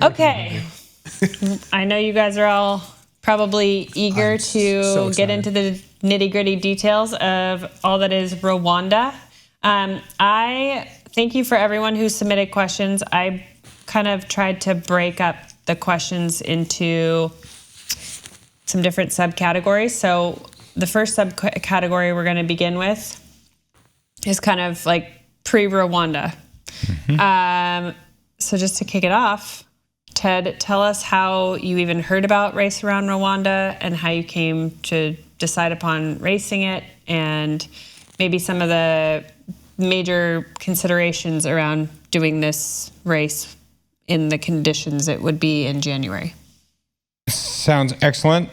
Okay. I know you guys are all probably eager to get into the nitty-gritty details of all that is Rwanda. I thank you for everyone who submitted questions. I kind of tried to break up the questions into some different subcategories. So the first subcategory we're going to begin with is kind of like pre-Rwanda. Mm-hmm. So just to kick it off, Ted, tell us how you even heard about Race Around Rwanda and how you came to decide upon racing it, and maybe some of the major considerations around doing this race in the conditions it would be in January. Sounds excellent.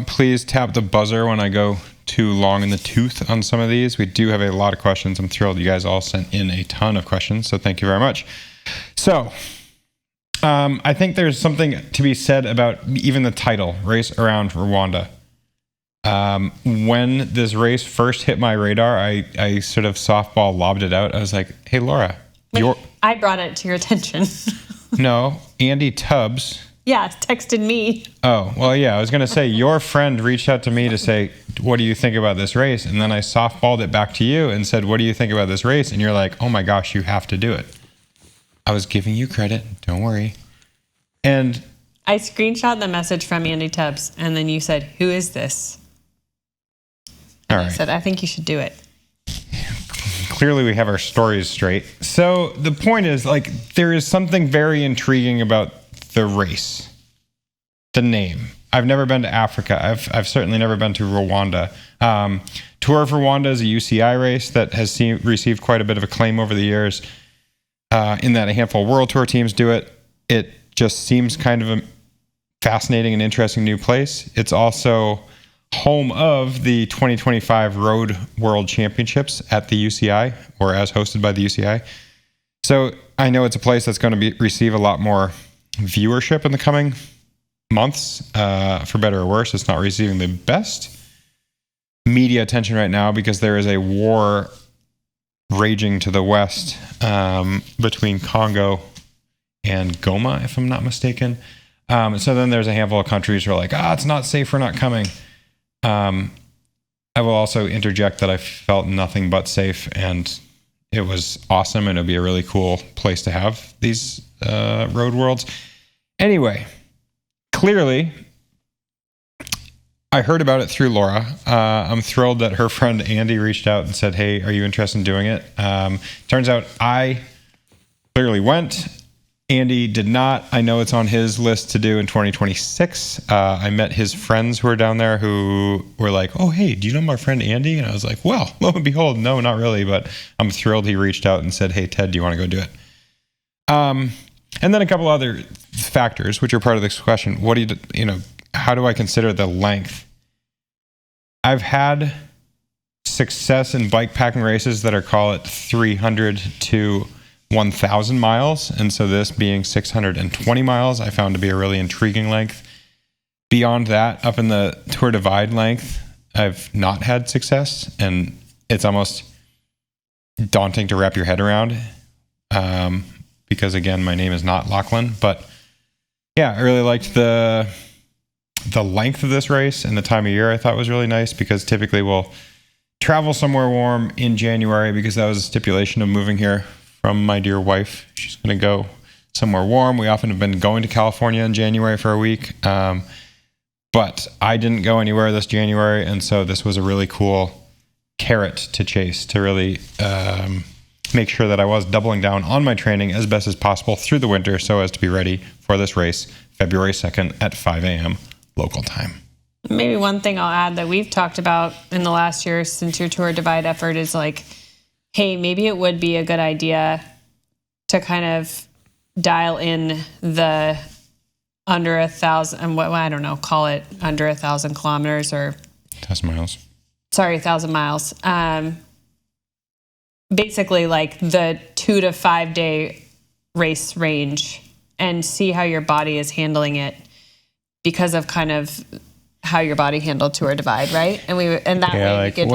Please tap the buzzer when I go too long in the tooth on some of these. We do have a lot of questions. I'm thrilled you guys all sent in a ton of questions, so thank you very much. So, I think there's something to be said about even the title, Race Around Rwanda. When this race first hit my radar, I sort of softball lobbed it out. I was like, hey, Laura. I brought it to your attention. No, Andy Tubbs. Yeah, texted me. Oh, well, yeah, I was going to say, your friend reached out to me to say, what do you think about this race? And then I softballed it back to you and said, what do you think about this race? And you're like, oh my gosh, you have to do it. I was giving you credit. Don't worry. And I screenshot the message from Andy Tubbs, and then you said, who is this? And I said, I think you should do it. Clearly we have our stories straight. So the point is, like, there is something very intriguing about the race, the name. I've never been to Africa. I've certainly never been to Rwanda. Tour of Rwanda is a UCI race that has received quite a bit of acclaim over the years. In that a handful of World Tour teams do it. It just seems kind of a fascinating and interesting new place. It's also home of the 2025 Road World Championships at the UCI, or as hosted by the UCI. So I know it's a place that's going to receive a lot more viewership in the coming months, for better or worse. It's not receiving the best media attention right now because there is a war raging to the west between Congo and Goma, if I'm not mistaken. So then there's a handful of countries who are like, it's not safe, we're not coming. I will also interject that I felt nothing but safe, and it was awesome, and it'll be a really cool place to have these road worlds. Anyway, clearly, I heard about it through Laura. I'm thrilled that her friend Andy reached out and said, hey, are you interested in doing it? Turns out I clearly went. Andy did not. I know it's on his list to do in 2026. I met his friends who were down there who were like, oh, hey, do you know my friend Andy? And I was like, well, lo and behold, no, not really. But I'm thrilled he reached out and said, hey, Ted, do you want to go do it? And then a couple other factors, which are part of this question. What do how do I consider the length? I've had success in bikepacking races that are, call it 300 to 1,000 miles. And so this being 620 miles, I found to be a really intriguing length. Beyond that, up in the Tour Divide length, I've not had success. And it's almost daunting to wrap your head around. Because again, my name is not Lachlan. But yeah, I really liked the length of this race and the time of year. I thought was really nice because typically we'll travel somewhere warm in January because that was a stipulation of moving here from my dear wife. She's going to go somewhere warm. We often have been going to California in January for a week. But I didn't go anywhere this January. And so this was a really cool carrot to chase to really make sure that I was doubling down on my training as best as possible through the winter so as to be ready for this race February 2nd at 5 a.m. local time. Maybe one thing I'll add that we've talked about in the last year since your Tour Divide effort is like, hey, maybe it would be a good idea to kind of dial in the under 1,000, I don't know, call it under 1,000 kilometers or 1,000 miles. Sorry, 1,000 miles. Basically like the 2 to 5 day race range and see how your body is handling it because of kind of how your body handled Tour Divide, right? And that way like, we could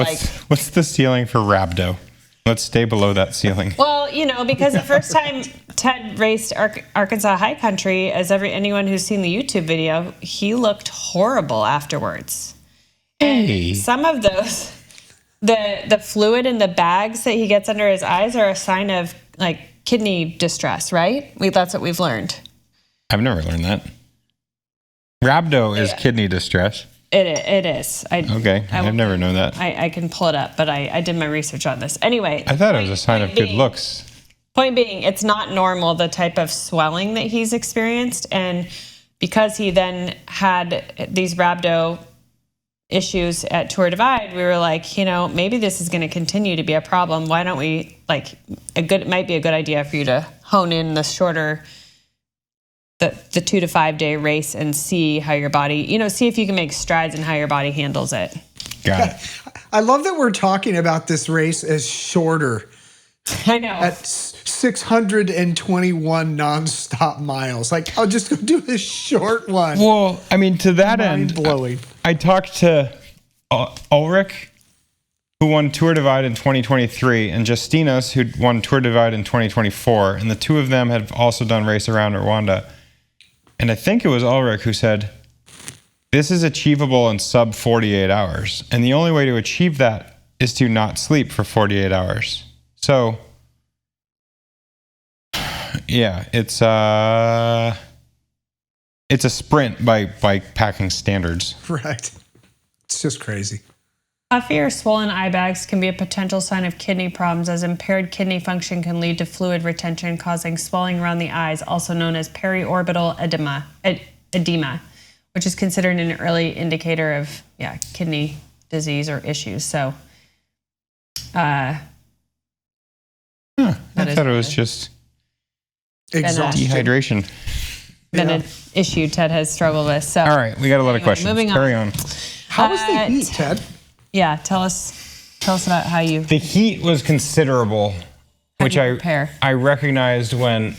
what's the ceiling for rhabdo? Let's stay below that ceiling. Well, because the first time Ted raced Arkansas High Country, as anyone who's seen the YouTube video, he looked horrible afterwards. Hey. And some of those, the fluid in the bags that he gets under his eyes are a sign of like kidney distress, right? That's what we've learned. I've never learned that. Rhabdo is kidney distress. It is. I've never known that. I can pull it up, but I did my research on this. Anyway. I thought it was a sign of good looks. Point being, it's not normal, the type of swelling that he's experienced. And because he then had these rhabdo issues at Tour Divide, we were like, maybe this is going to continue to be a problem. Why don't we, it might be a good idea for you to hone in the shorter, the 2 to 5 day race and see how your body, see if you can make strides in how your body handles it. Got it. I love that we're talking about this race as shorter. I know. At 621 nonstop miles. I'll just go do this short one. Well, I mean, to that end, blowing. I talked to Ulrich, who won Tour Divide in 2023, and Justinas, who won Tour Divide in 2024. And the two of them have also done Race Around Rwanda. And I think it was Ulrich who said, this is achievable in sub 48 hours. And the only way to achieve that is to not sleep for 48 hours. So, yeah, it's a sprint by packing standards. Right. It's just crazy. Puffy or swollen eye bags can be a potential sign of kidney problems, as impaired kidney function can lead to fluid retention, causing swelling around the eyes, also known as periorbital edema, which is considered an early indicator of kidney disease or issues. So, I thought it was just exhaustion. Dehydration. Been an issue Ted has struggled with. So, all right, we got a lot of questions. Moving Carry on. How was the heat, Ted? Yeah, tell us about how you. The heat was considerable, which I recognized when.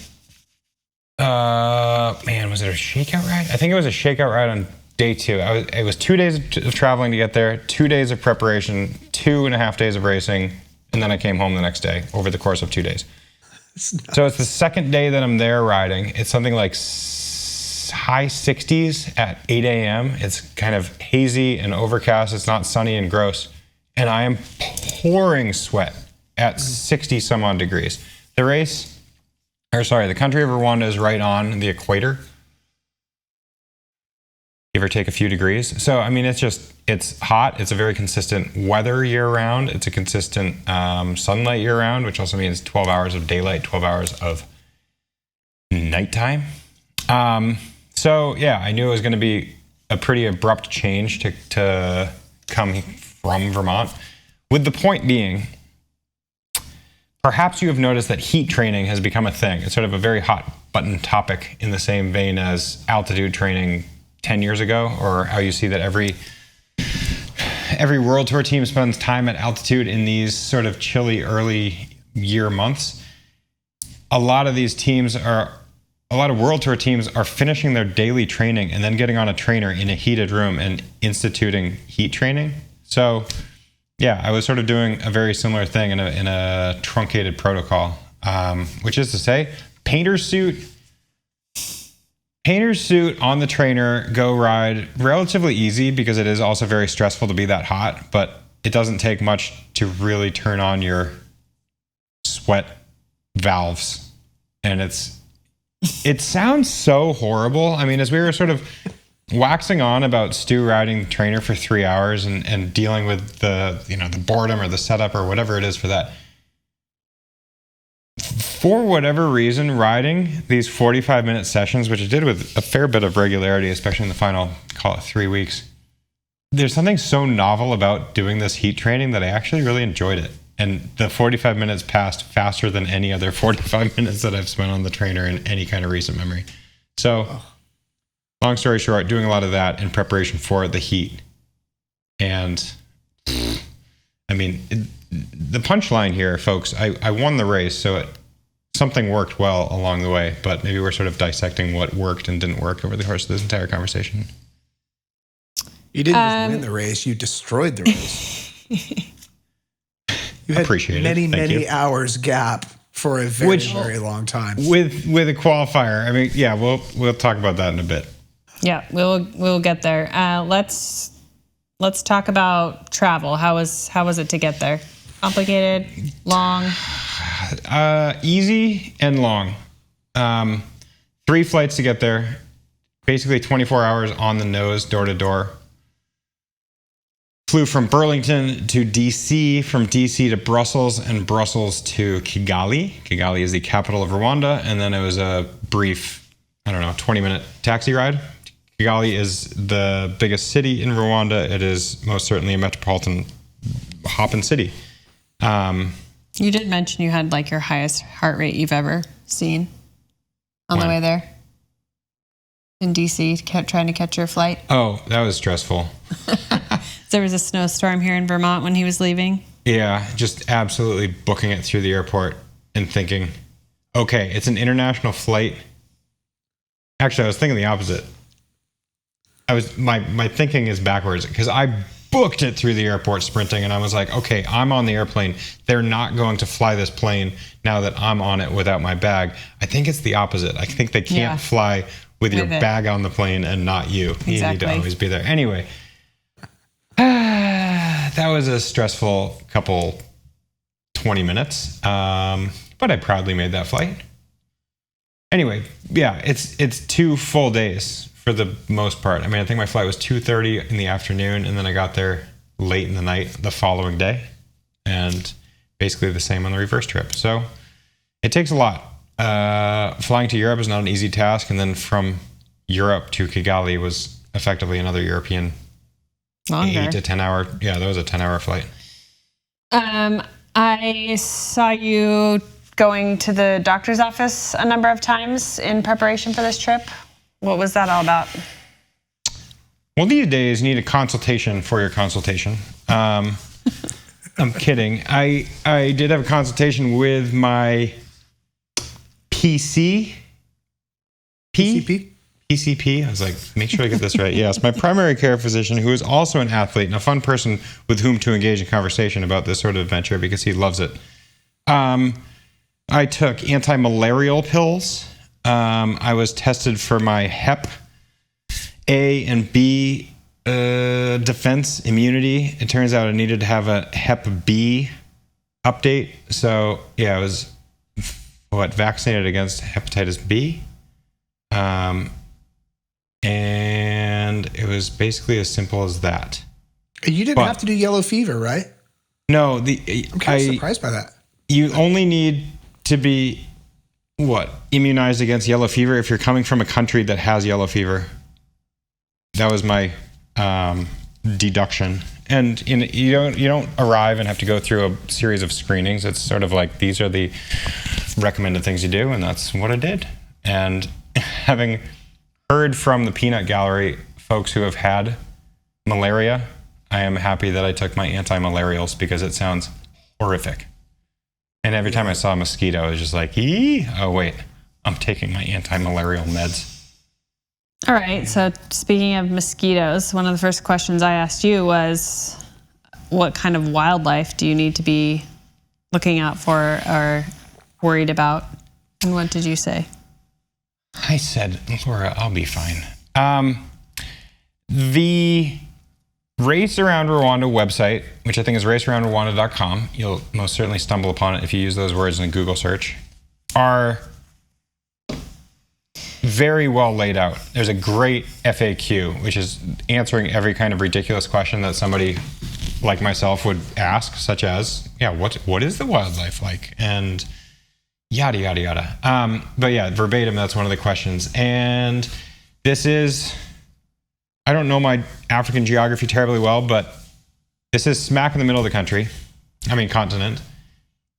Was it a shakeout ride? I think it was a shakeout ride on day 2. It was 2 days of traveling to get there, 2 days of preparation, 2.5 days of racing, and then I came home the next day over the course of 2 days. So it's the second day that I'm there riding. It's something like high 60s at 8 a.m. It's kind of hazy and overcast. It's not sunny and gross. And I am pouring sweat at 60 some odd degrees. The country of Rwanda is right on the equator. Give or take a few degrees. So, I mean, it's hot. It's a very consistent weather year round. It's a consistent sunlight year round, which also means 12 hours of daylight, 12 hours of nighttime. So yeah, I knew it was going to be a pretty abrupt change to come from Vermont. With the point being, perhaps you have noticed that heat training has become a thing. It's sort of a very hot button topic in the same vein as altitude training 10 years ago, or how you see that every World Tour team spends time at altitude in these sort of chilly early year months. A lot of World Tour teams are finishing their daily training and then getting on a trainer in a heated room and instituting heat training. So yeah, I was sort of doing a very similar thing in a truncated protocol, which is to say, painter's suit on the trainer, go ride, relatively easy because it is also very stressful to be that hot, but it doesn't take much to really turn on your sweat valves. And it sounds so horrible. I mean, as we were sort of waxing on about Stu riding the trainer for 3 hours and dealing with the boredom or the setup or whatever it is for that. For whatever reason, riding these 45-minute sessions, which I did with a fair bit of regularity, especially in the final, call it 3 weeks, there's something so novel about doing this heat training that I actually really enjoyed it. And the 45 minutes passed faster than any other 45 minutes that I've spent on the trainer in any kind of recent memory. So, long story short, doing a lot of that in preparation for the heat. And, I mean, the punchline here, folks, I won the race, so something worked well along the way, but maybe we're sort of dissecting what worked and didn't work over the course of this entire conversation. You didn't just win the race, you destroyed the race. You had Appreciate many, it. many hours gap for a very long time. With a qualifier. I mean, yeah, we'll talk about that in a bit. Yeah, we'll get there. Let's talk about travel. How was it to get there? Complicated, long? Easy and long. 3 flights to get there. Basically 24 hours on the nose, door to door. Flew from Burlington to DC, from DC to Brussels, and Brussels to Kigali. Kigali is the capital of Rwanda, and then it was a brief, 20-minute taxi ride. Kigali is the biggest city in Rwanda. It is most certainly a metropolitan hopping city. You did mention you had like your highest heart rate you've ever seen on the way there in DC, trying to catch your flight. Oh, that was stressful. There was a snowstorm here in Vermont when he was leaving. Yeah, just absolutely booking it through the airport and thinking, okay, it's an international flight. Actually, I was thinking the opposite. My thinking is backwards because I booked it through the airport sprinting, and I was like, okay, I'm on the airplane. They're not going to fly this plane now that I'm on it without my bag. I think it's the opposite. I think they can't fly with your bag on the plane and not you. Exactly. You need to always be there. Anyway, that was a stressful couple 20 minutes, but I proudly made that flight. Anyway, yeah, it's 2 full days for the most part. I mean, I think my flight was 2:30 in the afternoon, and then I got there late in the night the following day, and basically the same on the reverse trip. So it takes a lot. Flying to Europe is not an easy task, and then from Europe to Kigali was effectively another European longer. 8 to 10 hour. Yeah, that was a 10-hour flight. I saw you going to the doctor's office a number of times in preparation for this trip. What was that all about? Well, these days you need a consultation for your consultation. I'm kidding. I did have a consultation with my PCP. I was like, make sure I get this right. Yes, my primary care physician, who is also an athlete and a fun person with whom to engage in conversation about this sort of adventure because he loves it. I took anti-malarial pills. I was tested for my Hep A and B defense immunity. It turns out I needed to have a Hep B update. So yeah, I was vaccinated against hepatitis B. And it was basically as simple as that. You didn't have to do yellow fever, right? No, I'm kind of surprised by that. You only need to be immunized against yellow fever if you're coming from a country that has yellow fever. That was my deduction. And you don't arrive and have to go through a series of screenings. It's sort of like these are the recommended things you do, and that's what I did. And having heard from the peanut gallery folks who have had malaria, I am happy that I took my anti-malarials because it sounds horrific. And every time I saw a mosquito, I was just like, oh wait, I'm taking my anti-malarial meds. All right, so speaking of mosquitoes, one of the first questions I asked you was, what kind of wildlife do you need to be looking out for or worried about? And what did you say? I said, Laura, I'll be fine. The Race Around Rwanda website, which I think is racearoundrwanda.com, you'll most certainly stumble upon it if you use those words in a Google search, are very well laid out. There's a great FAQ, which is answering every kind of ridiculous question that somebody like myself would ask, such as, what is the wildlife like? And yada, yada, yada. But yeah, verbatim, that's one of the questions. And this is, I don't know my African geography terribly well, but this is smack in the middle of the continent.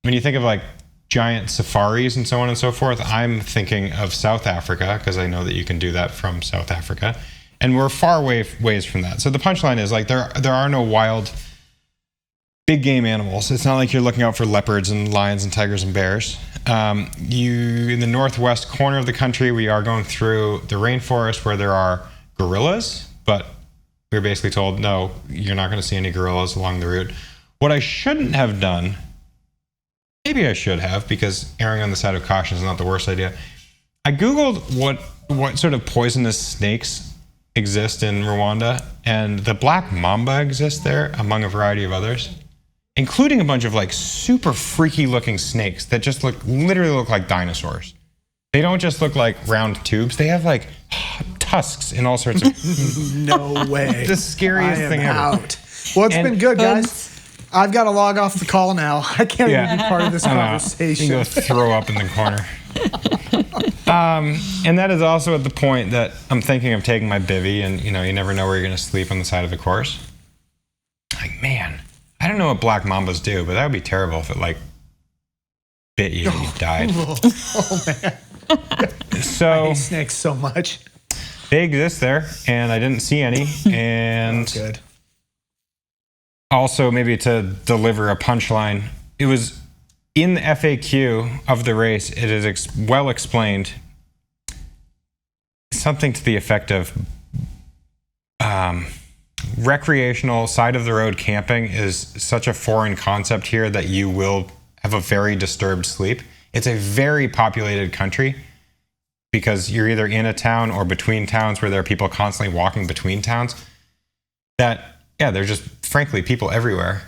When you think of like giant safaris and so on and so forth, I'm thinking of South Africa because I know that you can do that from South Africa. And we're far ways from that. So the punchline is like there are no wild big game animals. It's not like you're looking out for leopards and lions and tigers and bears. In the northwest corner of the country, we are going through the rainforest where there are gorillas, but we're basically told, no, you're not going to see any gorillas along the route. What I shouldn't have done maybe I should have, because erring on the side of caution is not the worst idea. I Googled what sort of poisonous snakes exist in Rwanda, and the black mamba exists there among a variety of others, including a bunch of like super freaky looking snakes that just literally look like dinosaurs. They don't just look like round tubes. They have like tusks and all sorts of... No way. The scariest thing ever. Out. Well, it's been good, guys. I've got to log off the call now. I can't even be part of this conversation. You can go throw up in the corner. And that is also at the point that I'm thinking of taking my bivvy, and you never know where you're going to sleep on the side of the course. Like, man, I don't know what black mambas do, but that would be terrible if it like bit you and you died. Oh man. So I hate snakes so much. They exist there, and I didn't see any. And good. Also, maybe to deliver a punchline, it was in the FAQ of the race. It is well explained. Something to the effect of recreational side of the road camping is such a foreign concept here that you will have a very disturbed sleep. It's a very populated country because you're either in a town or between towns where there are people constantly walking between towns. They're just frankly people everywhere,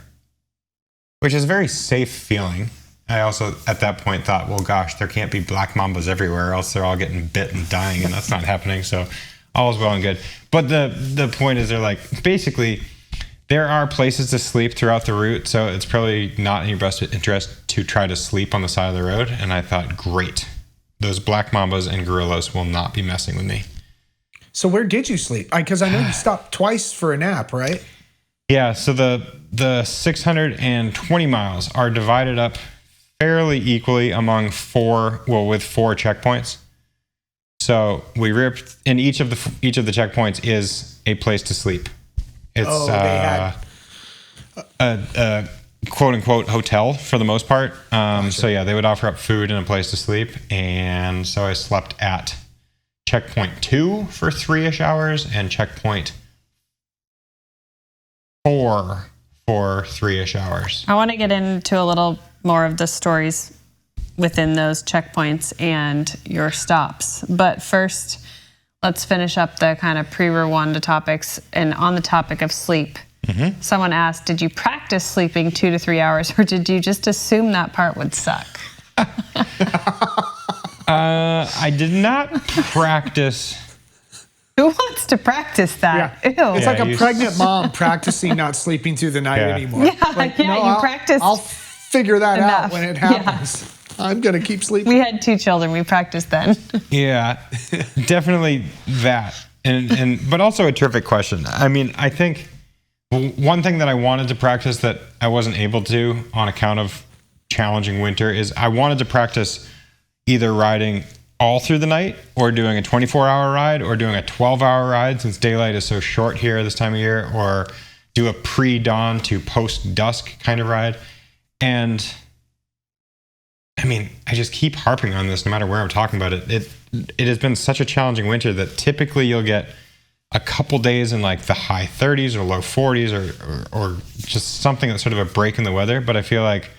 which is a very safe feeling. I also at that point thought, well, gosh, there can't be black mambas everywhere, else they're all getting bit and dying, and that's not happening. So all is well and good. But the point is, they're like, basically, there are places to sleep throughout the route, so it's probably not in your best interest to try to sleep on the side of the road. And I thought, great, those black mambas and gorillas will not be messing with me. So where did you sleep? Because I know you stopped twice for a nap, right? Yeah, so the 620 miles are divided up fairly equally among four checkpoints. So we ripped, and each of the checkpoints is a place to sleep. It's they had a quote unquote hotel for the most part. Gotcha. So yeah, they would offer up food and a place to sleep, and so I slept at checkpoint 2 for 3-ish hours and checkpoint 4 for 3-ish hours. I want to get into a little more of the stories within those checkpoints and your stops. But first, let's finish up the kind of pre-Rwanda topics. And on the topic of sleep, someone asked, did you practice sleeping 2 to 3 hours, or did you just assume that part would suck? I did not practice. Who wants to practice that? Yeah. Ew. It's like a pregnant mom practicing not sleeping through the night anymore. Yeah, like, you practiced. I'll figure that enough. out when it happens. Yeah. I'm going to keep sleeping. We had 2 children. We practiced then. Yeah, definitely that. But also a terrific question. I mean, I think one thing that I wanted to practice that I wasn't able to on account of challenging winter is I wanted to practice either riding all through the night or doing a 24-hour ride or doing a 12-hour ride since daylight is so short here this time of year, or do a pre-dawn to post-dusk kind of ride. And I mean, I just keep harping on this no matter where I'm talking about it. It has been such a challenging winter that typically you'll get a couple days in like the high 30s or low 40s or just something that's sort of a break in the weather. But I feel like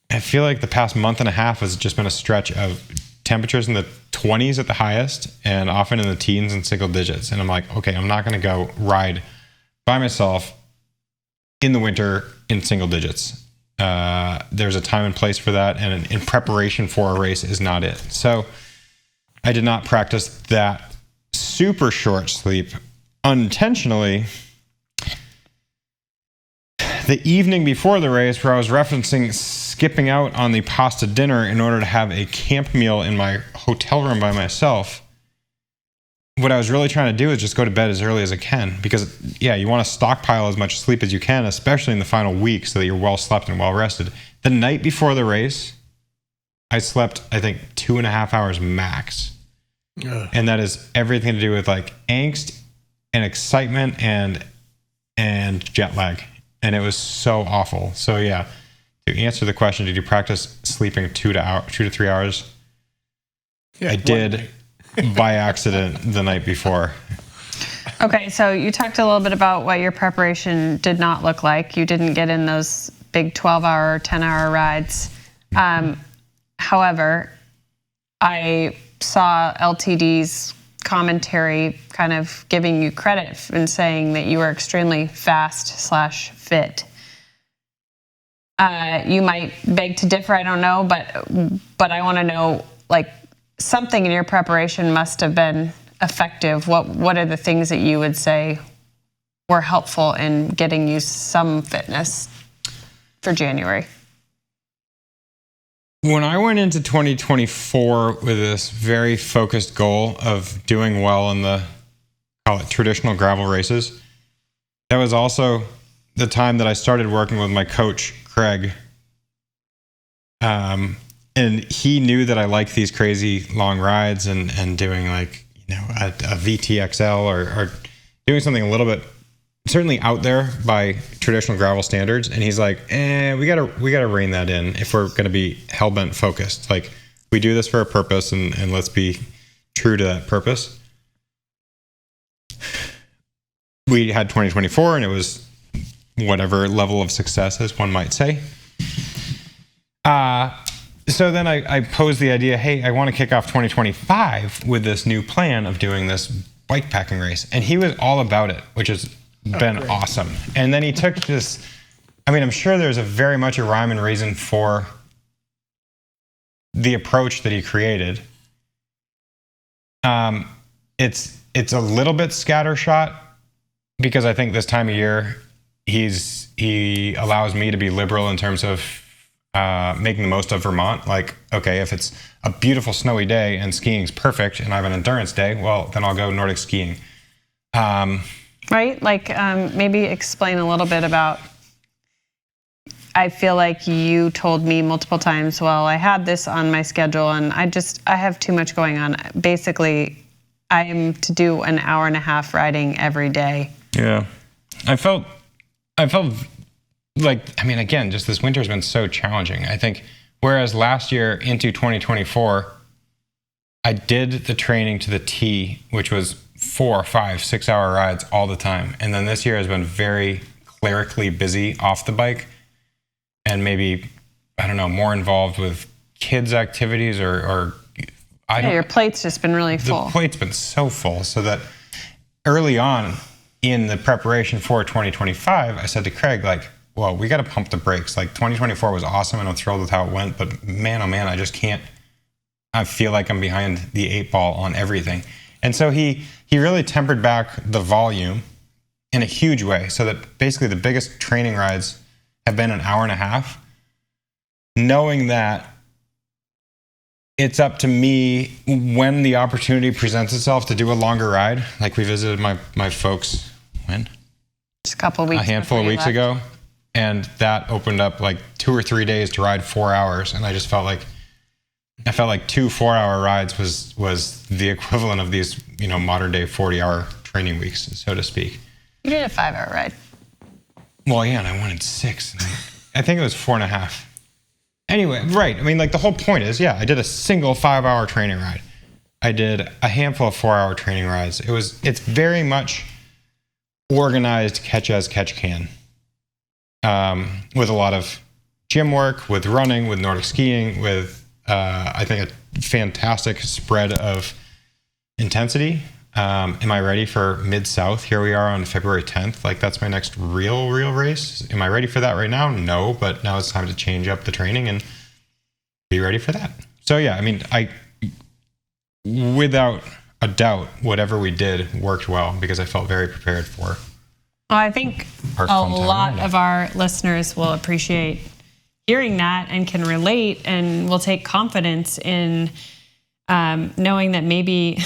the past month and a half has just been a stretch of temperatures in the 20s at the highest and often in the teens and single digits. And I'm like, okay, I'm not going to go ride by myself in the winter in single digits. There's a time and place for that, and in preparation for a race is not it. So I did not practice that super short sleep unintentionally. The evening before the race, where I was referencing skipping out on the pasta dinner in order to have a camp meal in my hotel room by myself, what I was really trying to do is just go to bed as early as I can, because you want to stockpile as much sleep as you can, especially in the final week, so that you're well slept and well rested. The night before the race, I slept, I think, 2.5 hours max. Ugh. And that is everything to do with like angst and excitement and jet lag. And it was so awful. So yeah, to answer the question, did you practice sleeping 2 to 3 hours? Yeah, I did. By accident the night before. Okay, so you talked a little bit about what your preparation did not look like. You didn't get in those big 12-hour, 10-hour rides. However, I saw LTD's commentary kind of giving you credit and saying that you were extremely fast/fit. You might beg to differ, I don't know, but I want to know, like, something in your preparation must have been effective. What are the things that you would say were helpful in getting you some fitness for January? When I went into 2024 with this very focused goal of doing well in the, call it, traditional gravel races, that was also the time that I started working with my coach, Craig. And he knew that I liked these crazy long rides and doing, like, you know, a VTXL or doing something a little bit certainly out there by traditional gravel standards. And he's like, we gotta rein that in if we're gonna be hellbent focused. Like, we do this for a purpose, and let's be true to that purpose. We had 2024, and it was whatever level of success, as one might say. So then I posed the idea, hey, I want to kick off 2025 with this new plan of doing this bike packing race. And he was all about it, which has been awesome. And then he took this, I mean, I'm sure there's a very much a rhyme and reason for the approach that he created. It's a little bit scattershot because I think this time of year, he allows me to be liberal in terms of making the most of Vermont. Like, okay, if it's a beautiful snowy day and skiing's perfect and I have an endurance day, well, then I'll go Nordic skiing. Right? Like, maybe explain a little bit about, I feel like you told me multiple times, well, I had this on my schedule and I have too much going on. Basically, I am to do an hour and a half riding every day. Yeah. I felt like, I mean, again, just this winter has been so challenging. I think, whereas last year into 2024, I did the training to the T, which was 4, 5, 6 hour rides all the time. And then this year has been very clerically busy off the bike and maybe, I don't know, more involved with kids' activities or I don't know. Your plate's just been really full. The plate's been so full, so that early on in the preparation for 2025, I said to Craig, like, well, we got to pump the brakes. Like, 2024 was awesome and I'm thrilled with how it went, but man, oh man, I just can't, I feel like I'm behind the 8 ball on everything. And so he really tempered back the volume in a huge way, so that basically the biggest training rides have been an hour and a half, knowing that it's up to me when the opportunity presents itself to do a longer ride. Like, we visited my folks, when? Just a couple of weeks. A handful of weeks ago. And that opened up like 2 or 3 days to ride 4 hours. And I just felt like 2 4-hour rides was the equivalent of these, you know, modern day 40-hour training weeks, so to speak. You did a 5-hour ride. Well, yeah, and I wanted 6. I think it was 4.5. Anyway, right. I mean, like, the whole point is, yeah, I did a single 5-hour training ride. I did a handful of 4-hour training rides. It's very much organized catch as catch can, with a lot of gym work, with running, with Nordic skiing, with I think a fantastic spread of intensity. Am I ready for Mid-South? Here we are on February 10th. Like, that's my next real race. Am I ready for that right now? No, but now it's time to change up the training and be ready for that. So yeah, I mean, without a doubt, whatever we did worked well because I felt very prepared for. Well, I think a lot of our listeners will appreciate hearing that and can relate and will take confidence in knowing that maybe,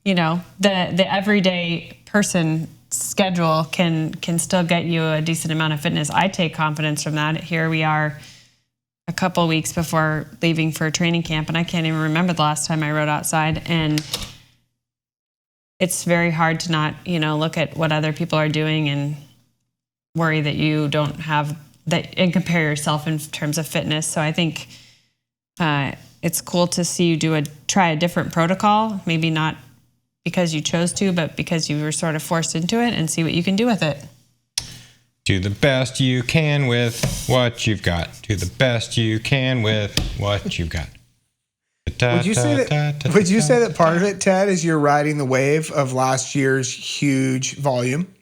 you know, the everyday person schedule can still get you a decent amount of fitness. I take confidence from that. Here we are a couple weeks before leaving for training camp, and I can't even remember the last time I rode outside. And it's very hard to not, you know, look at what other people are doing and worry that you don't have that and compare yourself in terms of fitness. So I think it's cool to see you try a different protocol, maybe not because you chose to, but because you were sort of forced into it, and see what you can do with it. Do the best you can with what you've got. Do the best you can with what you've got. Would you say that part of it, Ted, is you're riding the wave of last year's huge volume?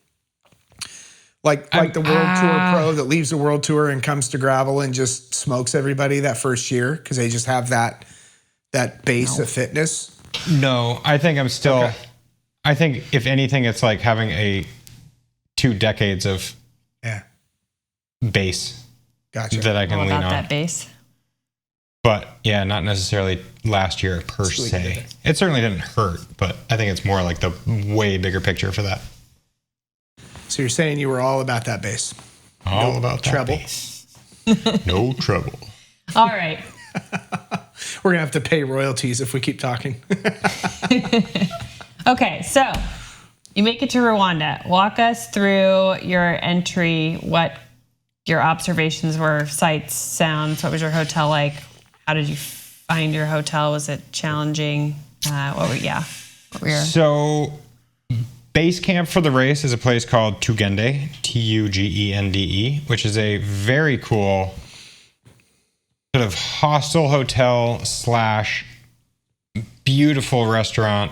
Like the World Tour Pro that leaves the World Tour and comes to gravel and just smokes everybody that first year because they just have that base of fitness? No, I think I'm still... Okay. I think, if anything, it's like having 2 decades of base that I can lean on. That base. But yeah, not necessarily last year per se. It certainly didn't hurt, but I think it's more like the way bigger picture for that. So you're saying you were all about that base? All about that treble. Base. No trouble. All right. We're gonna have to pay royalties if we keep talking. Okay, so you make it to Rwanda. Walk us through your entry, what your observations were, sights, sounds. What was your hotel like? How did you find your hotel? Was it challenging? What were your... So base camp for the race is a place called Tugende, Tugende, which is a very cool sort of hostel hotel / beautiful restaurant.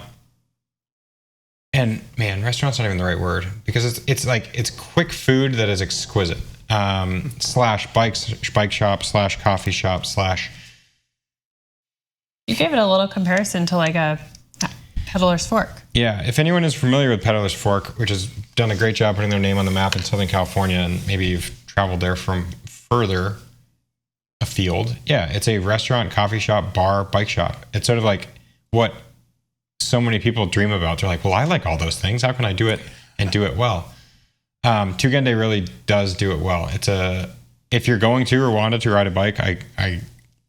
And man, restaurant's not even the right word because it's quick food that is exquisite. / bike shop / coffee shop / You gave it a little comparison to like a Peddler's Fork. Yeah, if anyone is familiar with Peddler's Fork, which has done a great job putting their name on the map in Southern California, and maybe you've traveled there from further afield. Yeah, it's a restaurant, coffee shop, bar, bike shop. It's sort of like what so many people dream about. They're like, well, I like all those things. How can I do it and do it well? Tugende really does do it well. If you're going to Rwanda to ride a bike,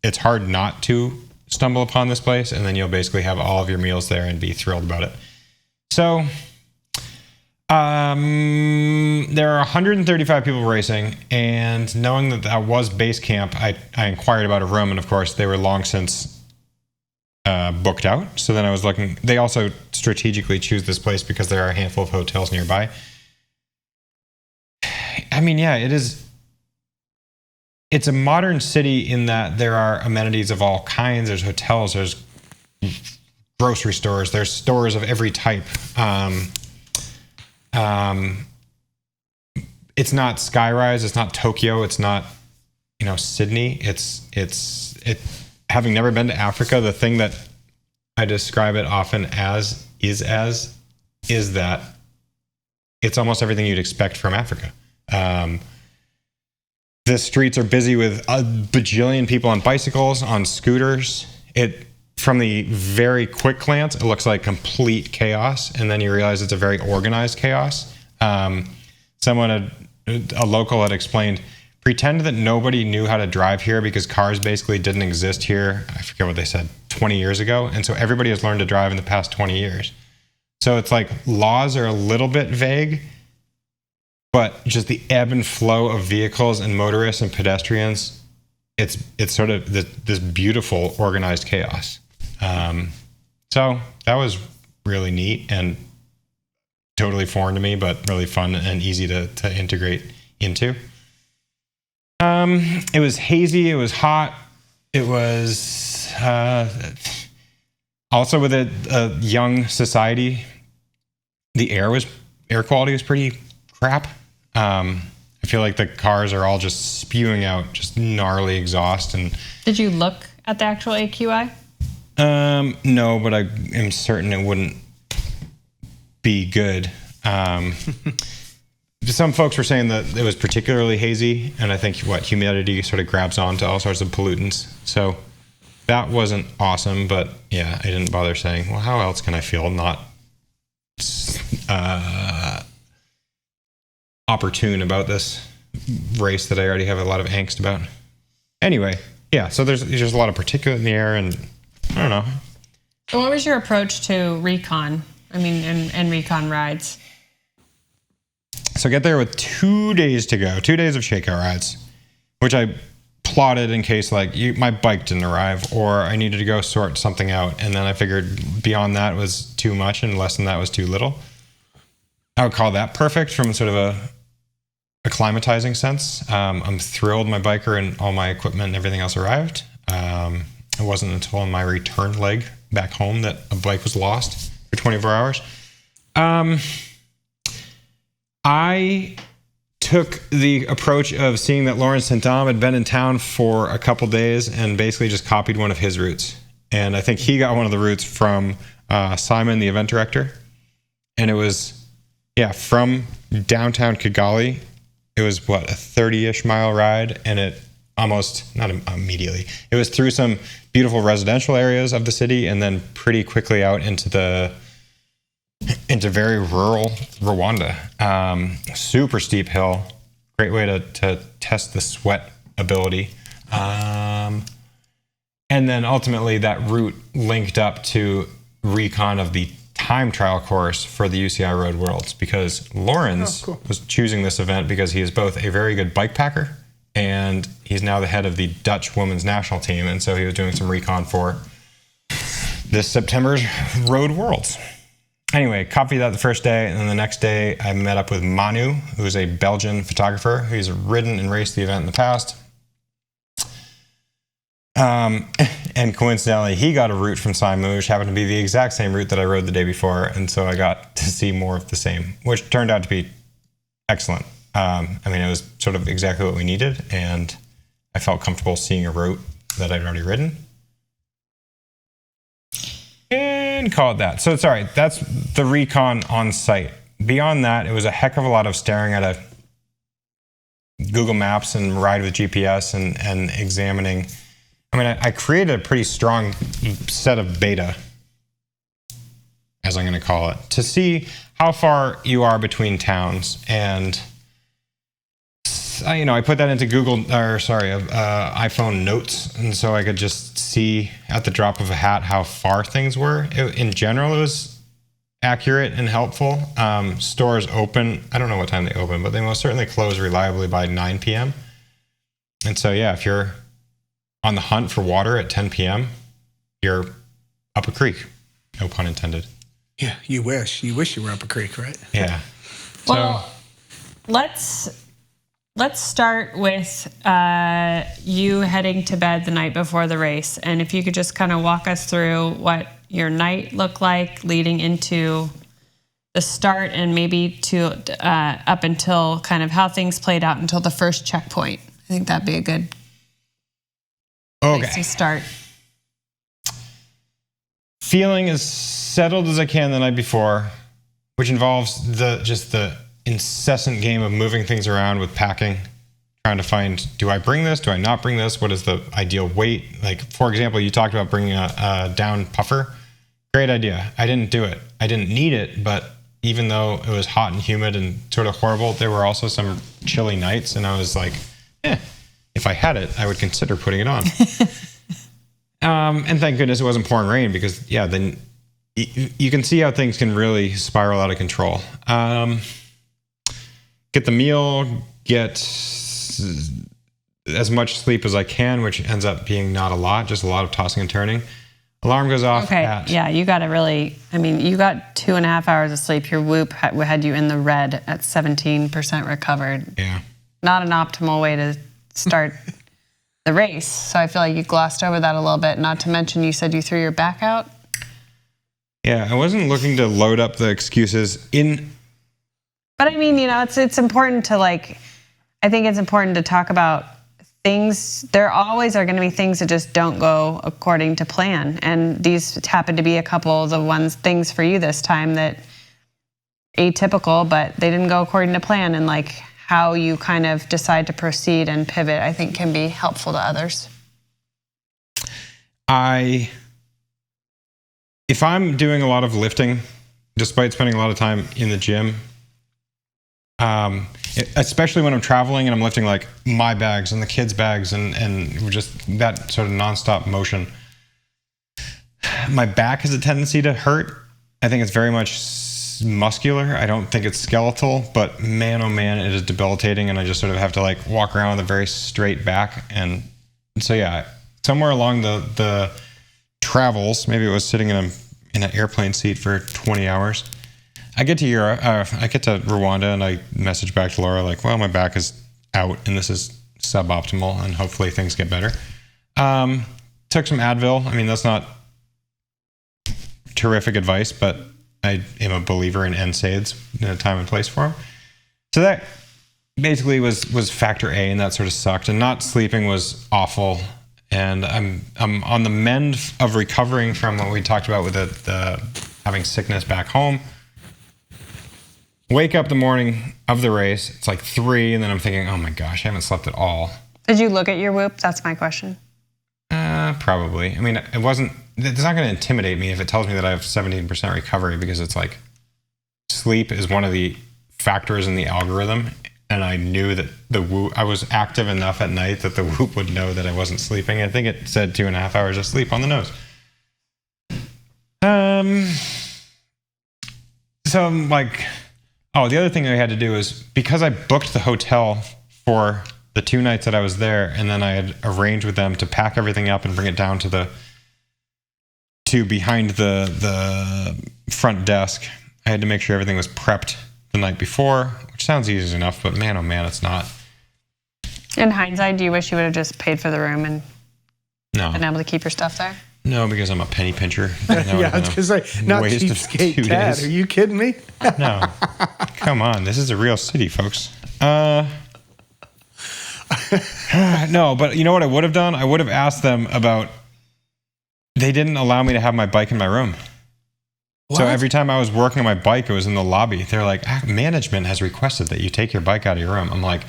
it's hard not to stumble upon this place, and then you'll basically have all of your meals there and be thrilled about it. So there are 135 people racing, and knowing that was base camp, I inquired about a room, and of course they were long since booked out. So then I was looking. They also strategically choose this place because there are a handful of hotels nearby. I mean, yeah, it is. It's a modern city in that there are amenities of all kinds. There's hotels, there's grocery stores, there's stores of every type. It's not Skyrise, it's not Tokyo, it's not, Sydney. It's having never been to Africa, the thing that I describe it often as is that it's almost everything you'd expect from Africa. The streets are busy with a bajillion people on bicycles, on scooters. From the very quick glance, it looks like complete chaos, and then you realize it's a very organized chaos. A local had explained, pretend that nobody knew how to drive here because cars basically didn't exist here. I forget what they said, 20 years ago. And so everybody has learned to drive in the past 20 years. So it's like laws are a little bit vague, but just the ebb and flow of vehicles and motorists and pedestrians, it's sort of this beautiful organized chaos. So that was really neat and totally foreign to me, but really fun and easy to integrate into. It was hazy. It was hot. It was also with a young society. The air quality was pretty crap. I feel like the cars are all just spewing out just gnarly exhaust. And did you look at the actual AQI? No, but I am certain it wouldn't be good. Some folks were saying that it was particularly hazy, and I think humidity sort of grabs onto all sorts of pollutants. So that wasn't awesome, but yeah, I didn't bother saying, well, how else can I feel not opportune about this race that I already have a lot of angst about? Anyway, yeah, so there's just a lot of particulate in the air, and I don't know. So what was your approach to recon? And recon rides? So I get there with 2 days to go, 2 days of shakeout rides, which I plotted in case my bike didn't arrive or I needed to go sort something out. And then I figured beyond that was too much and less than that was too little. I would call that perfect from sort of acclimatizing sense. I'm thrilled my biker and all my equipment and everything else arrived. It wasn't until on my return leg back home that a bike was lost for 24 hours. I took the approach of seeing that Lawrence St. Dom had been in town for a couple days and basically just copied one of his routes. And I think he got one of the routes from Simon, the event director. And it was, from downtown Kigali. It was, a 30-ish mile ride. And it almost, not immediately, it was through some beautiful residential areas of the city and then pretty quickly out into very rural Rwanda. Super steep hill. Great way to test the sweat ability. And then ultimately that route linked up to recon of the time trial course for the UCI Road Worlds, because Lawrence was choosing this event because he is both a very good bike packer and he's now the head of the Dutch women's national team. And so he was doing some recon for this September's Road Worlds. Anyway, copied that the first day, and then the next day I met up with Manu, who is a Belgian photographer who's ridden and raced the event in the past. And coincidentally, he got a route from Simon, which happened to be the exact same route that I rode the day before, and so I got to see more of the same, which turned out to be excellent. It was sort of exactly what we needed, and I felt comfortable seeing a route that I'd already ridden. And call it that. So sorry, that's the recon on site. Beyond that, it was a heck of a lot of staring at a Google Maps and ride with GPS and examining. I created a pretty strong set of beta, as I'm going to call it, to see how far you are between towns. And I put that into iPhone notes, and so I could just see at the drop of a hat how far things were. In general, it was accurate and helpful. Stores open, I don't know what time they open, but they most certainly close reliably by 9 p.m. And so, if you're on the hunt for water at 10 p.m., you're up a creek. No pun intended. Yeah, you wish you were up a creek, right? Yeah. Well, let's start with you heading to bed the night before the race. And if you could just kind of walk us through what your night looked like leading into the start and maybe to up until kind of how things played out until the first checkpoint. I think that'd be a good place to start. Feeling as settled as I can the night before, which involves the incessant game of moving things around with packing, trying to find, do I bring this? Do I not bring this? What is the ideal weight? Like, for example, you talked about bringing a down puffer. Great idea. I didn't do it. I didn't need it, but even though it was hot and humid and sort of horrible, there were also some chilly nights, and I was like, if I had it, I would consider putting it on. And thank goodness it wasn't pouring rain, because then you can see how things can really spiral out of control. Get the meal, get as much sleep as I can, which ends up being not a lot, just a lot of tossing and turning. Alarm goes off. Okay, you got to really, you got 2.5 hours of sleep. Your Whoop had you in the red at 17% recovered. Yeah. Not an optimal way to start the race. So I feel like you glossed over that a little bit. Not to mention you said you threw your back out. Yeah, I wasn't looking to load up the excuses in. But it's important to I think it's important to talk about things. There always are going to be things that just don't go according to plan. And these happen to be a couple of the things for you this time that atypical, but they didn't go according to plan. And how you kind of decide to proceed and pivot, I think can be helpful to others. If I'm doing a lot of lifting, despite spending a lot of time in the gym, especially when I'm traveling and I'm lifting my bags and the kids' bags and just that sort of nonstop motion, my back has a tendency to hurt. I think it's very much muscular. I don't think it's skeletal, but man, oh man, it is debilitating. And I just sort of have to walk around with a very straight back. And so, somewhere along the travels, maybe it was sitting in an airplane seat for 20 hours. I get to Rwanda, and I message back to Laura like, well, my back is out, and this is suboptimal, and hopefully things get better. Took some Advil. I mean, that's not terrific advice, but I am a believer in NSAIDs in a time and place for them. So that basically was factor A, and that sort of sucked. And not sleeping was awful. And I'm on the mend of recovering from what we talked about with the having sickness back home. Wake up the morning of the race. It's like 3, and then I'm thinking, oh my gosh, I haven't slept at all. Did you look at your Whoop? That's my question. Probably. I mean, it's not going to intimidate me if it tells me that I have 17% recovery, because it's like sleep is one of the factors in the algorithm. And I knew that the Whoop, I was active enough at night that the Whoop would know that I wasn't sleeping. I think it said 2.5 hours of sleep on the nose. So I'm like, oh, the other thing I had to do is, because I booked the hotel for the 2 nights that I was there, and then I had arranged with them to pack everything up and bring it down to behind the front desk. I had to make sure everything was prepped the night before, which sounds easy enough, but man, oh man, it's not. In hindsight, do you wish you would have just paid for the room and been able to keep your stuff there? No, because I'm a penny pincher. Yeah, I was going to say, not cheapskate Ted. Are you kidding me? No. Come on. This is a real city, folks. No, but you know what I would have done? I would have asked them about... They didn't allow me to have my bike in my room. What? So every time I was working on my bike, it was in the lobby. They're like, management has requested that you take your bike out of your room. I'm like,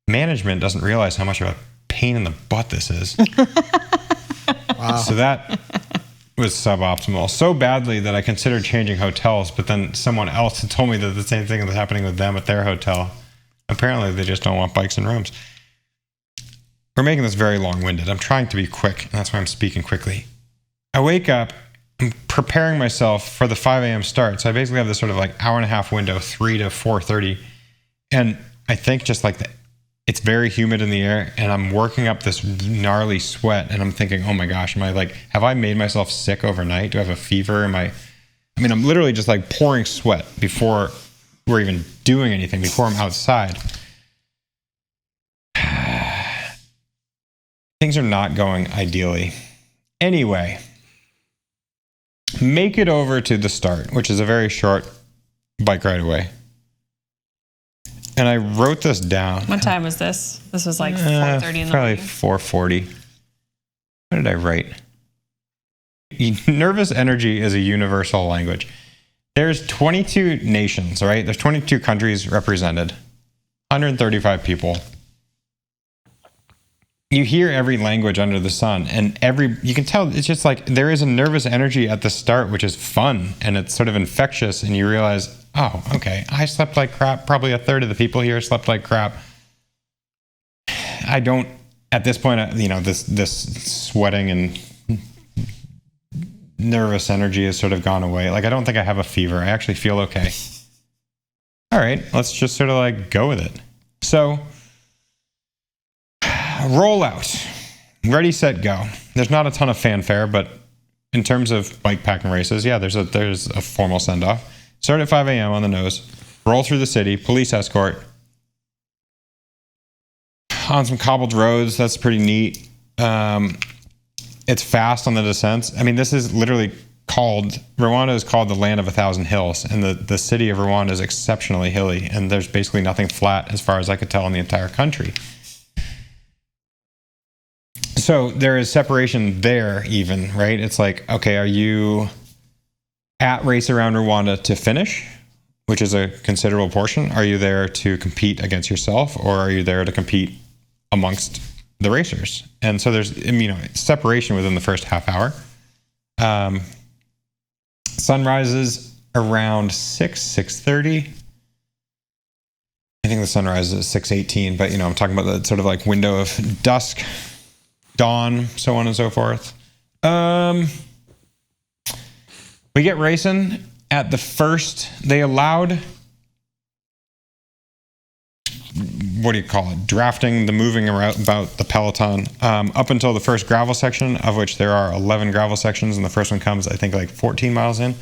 management doesn't realize how much of a pain in the butt this is. Wow. So that was suboptimal. So badly that I considered changing hotels, but then someone else had told me that the same thing was happening with them at their hotel. Apparently, they just don't want bikes in rooms. We're making this very long-winded. I'm trying to be quick, and that's why I'm speaking quickly. I wake up, I'm preparing myself for the 5 a.m. start. So I basically have this sort of like hour and a half window, 3 to 4:30. And I think just like it's very humid in the air, and I'm working up this gnarly sweat, and I'm thinking, oh my gosh, have I made myself sick overnight? Do I have a fever? I'm literally just like pouring sweat before we're even doing anything, before I'm outside. Things are not going ideally. Anyway, make it over to the start, which is a very short bike ride away. And I wrote this down. What time was this? This was like 4:30 in the morning. Probably 4:40. What did I write? Nervous energy is a universal language. There's 22 nations, right? There's 22 countries represented. 135 people. You hear every language under the sun, and you can tell it's just like there is a nervous energy at the start, which is fun, and it's sort of infectious, and you realize, oh, okay, I slept like crap. Probably a third of the people here slept like crap. I don't, at this point, this sweating and nervous energy has sort of gone away. Like, I don't think I have a fever. I actually feel okay. All right, let's just sort of like go with it. So, roll out. Ready, set, go. There's not a ton of fanfare, but in terms of bike packing races, yeah, there's a formal send-off. Start at 5 a.m. on the nose. Roll through the city. Police escort. On some cobbled roads. That's pretty neat. It's fast on the descents. I mean, this is literally Rwanda is called the land of 1,000 hills, and the city of Rwanda is exceptionally hilly, and there's basically nothing flat as far as I could tell in the entire country. So there is separation there even, right? It's like, okay, are you at Race Around Rwanda to finish, which is a considerable portion? Are you there to compete against yourself, or are you there to compete amongst the racers? And so there's, separation within the first half hour. Sun rises around 6:30. I think the sun rises at 6:18, but I'm talking about the sort of like window of dusk, dawn, so on and so forth. We get racing at the first. They allowed, what do you call it? Drafting, the moving around about the peloton up until the first gravel section, of which there are 11 gravel sections, and the first one comes, I think, like 14 miles in.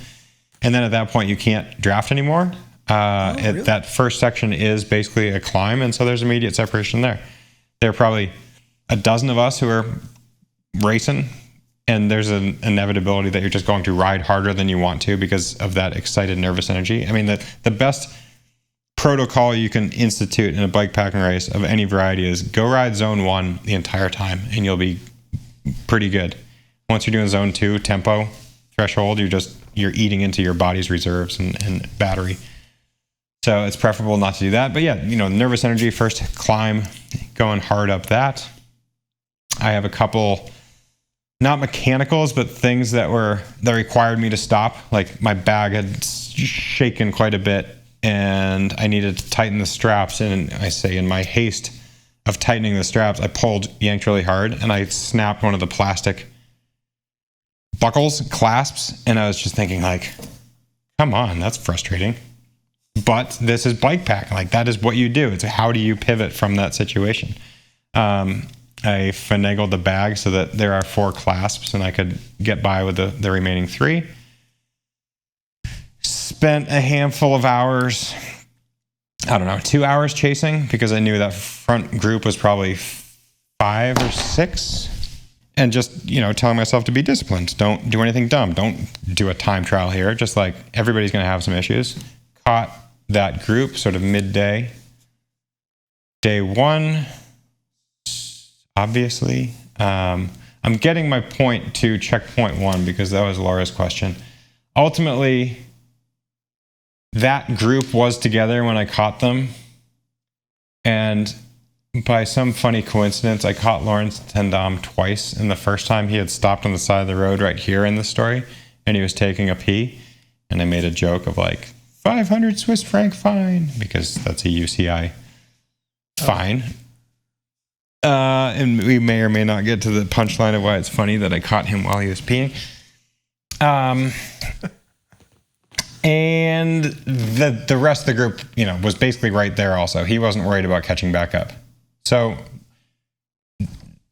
And then at that point, you can't draft anymore. Really? That first section is basically a climb, and so there's immediate separation there. There are probably a dozen of us who are racing, and there's an inevitability that you're just going to ride harder than you want to because of that excited nervous energy. I mean, the best protocol you can institute in a bike packing race of any variety is go ride zone 1 the entire time, and you'll be pretty good. Once you're doing zone 2 tempo threshold, you're eating into your body's reserves and battery. So it's preferable not to do that. But yeah, nervous energy, first climb, going hard up that. I have a couple, not mechanicals, but things that required me to stop. Like my bag had shaken quite a bit and I needed to tighten the straps. And I say in my haste of tightening the straps, I yanked really hard, and I snapped one of the plastic clasps. And I was just thinking like, come on, that's frustrating. But this is bike packing. Like, that is what you do. It's how do you pivot from that situation? I finagled the bag so that there are 4 clasps and I could get by with the remaining 3. Spent a handful of hours, 2 hours chasing, because I knew that front group was probably 5 or 6. And just, telling myself to be disciplined. Don't do anything dumb. Don't do a time trial here. Just like everybody's going to have some issues. Caught that group sort of midday. Day 1, obviously. I'm getting my point to checkpoint 1 because that was Laura's question. Ultimately, that group was together when I caught them. And by some funny coincidence, I caught Lawrence Tendam twice. And the first time he had stopped on the side of the road right here in the story, and he was taking a pee. And I made a joke of like, 500 Swiss franc fine, because that's a UCI fine. And we may or may not get to the punchline of why it's funny that I caught him while he was peeing. And the rest of the group, was basically right there also. He wasn't worried about catching back up. So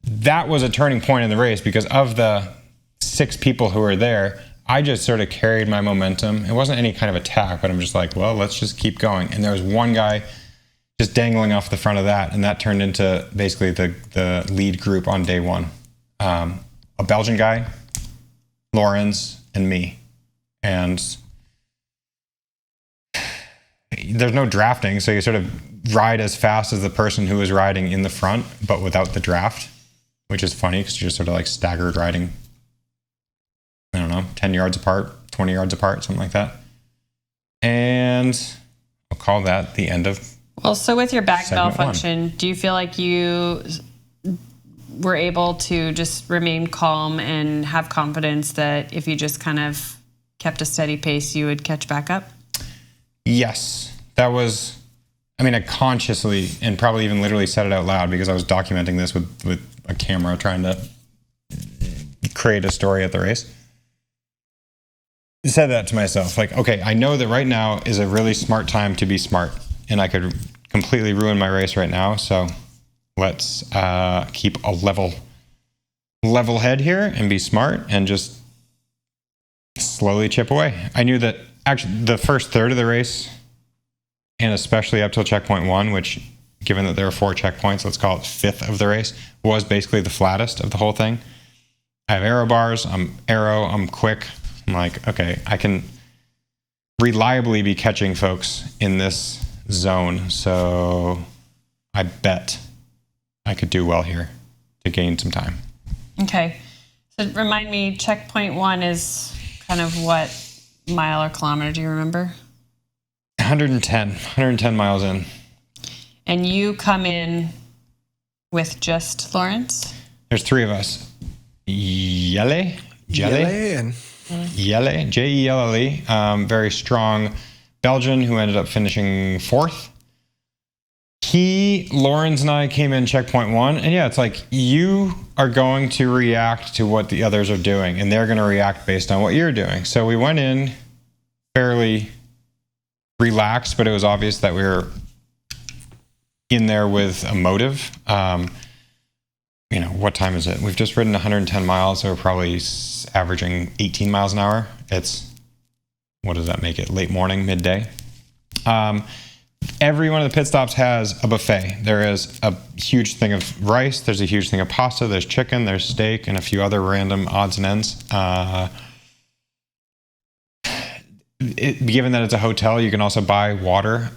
that was a turning point in the race, because of the 6 people who were there, I just sort of carried my momentum. It wasn't any kind of attack, but I'm just like, well, let's just keep going. And there was one guy just dangling off the front of that, and that turned into basically the lead group on day 1. A Belgian guy, Lorenz, and me. And there's no drafting, so you sort of ride as fast as the person who was riding in the front, but without the draft, which is funny because you're just sort of like staggered riding, 10 yards apart, 20 yards apart, something like that. And I'll call that the end of. Well, so with your back malfunction, do you feel like you were able to just remain calm and have confidence that if you just kind of kept a steady pace, you would catch back up? Yes. That was, I consciously and probably even literally said it out loud because I was documenting this with a camera trying to create a story at the race. I said that to myself, like, okay, I know that right now is a really smart time to be smart, and I could completely ruin my race right now. So let's keep a level head here and be smart and just slowly chip away. I knew that actually the first third of the race, and especially up till checkpoint 1, which, given that there are 4 checkpoints, let's call it 5th of the race, was basically the flattest of the whole thing. I have aero bars, I'm quick. I'm like, okay, I can reliably be catching folks in this zone, so I bet I could do well here to gain some time. Okay. So remind me, checkpoint 1 is kind of what mile or kilometer, do you remember? 110 miles in. And you come in with just Lawrence? There's 3 of us. Jelle, Jelle, very strong Belgian who ended up finishing 4th. Lawrence and I came in checkpoint 1, and yeah, it's like you are going to react to what the others are doing, and they're going to react based on what you're doing. So we went in fairly relaxed, but it was obvious that we were in there with a motive. What time is it? We've just ridden 110 miles, so we're probably averaging 18 miles an hour. It's what does that make it? Late morning, midday. Every one of the pit stops has a buffet. There is a huge thing of rice. There's a huge thing of pasta. There's chicken. There's steak and a few other random odds and ends. Given that it's a hotel, you can also buy water.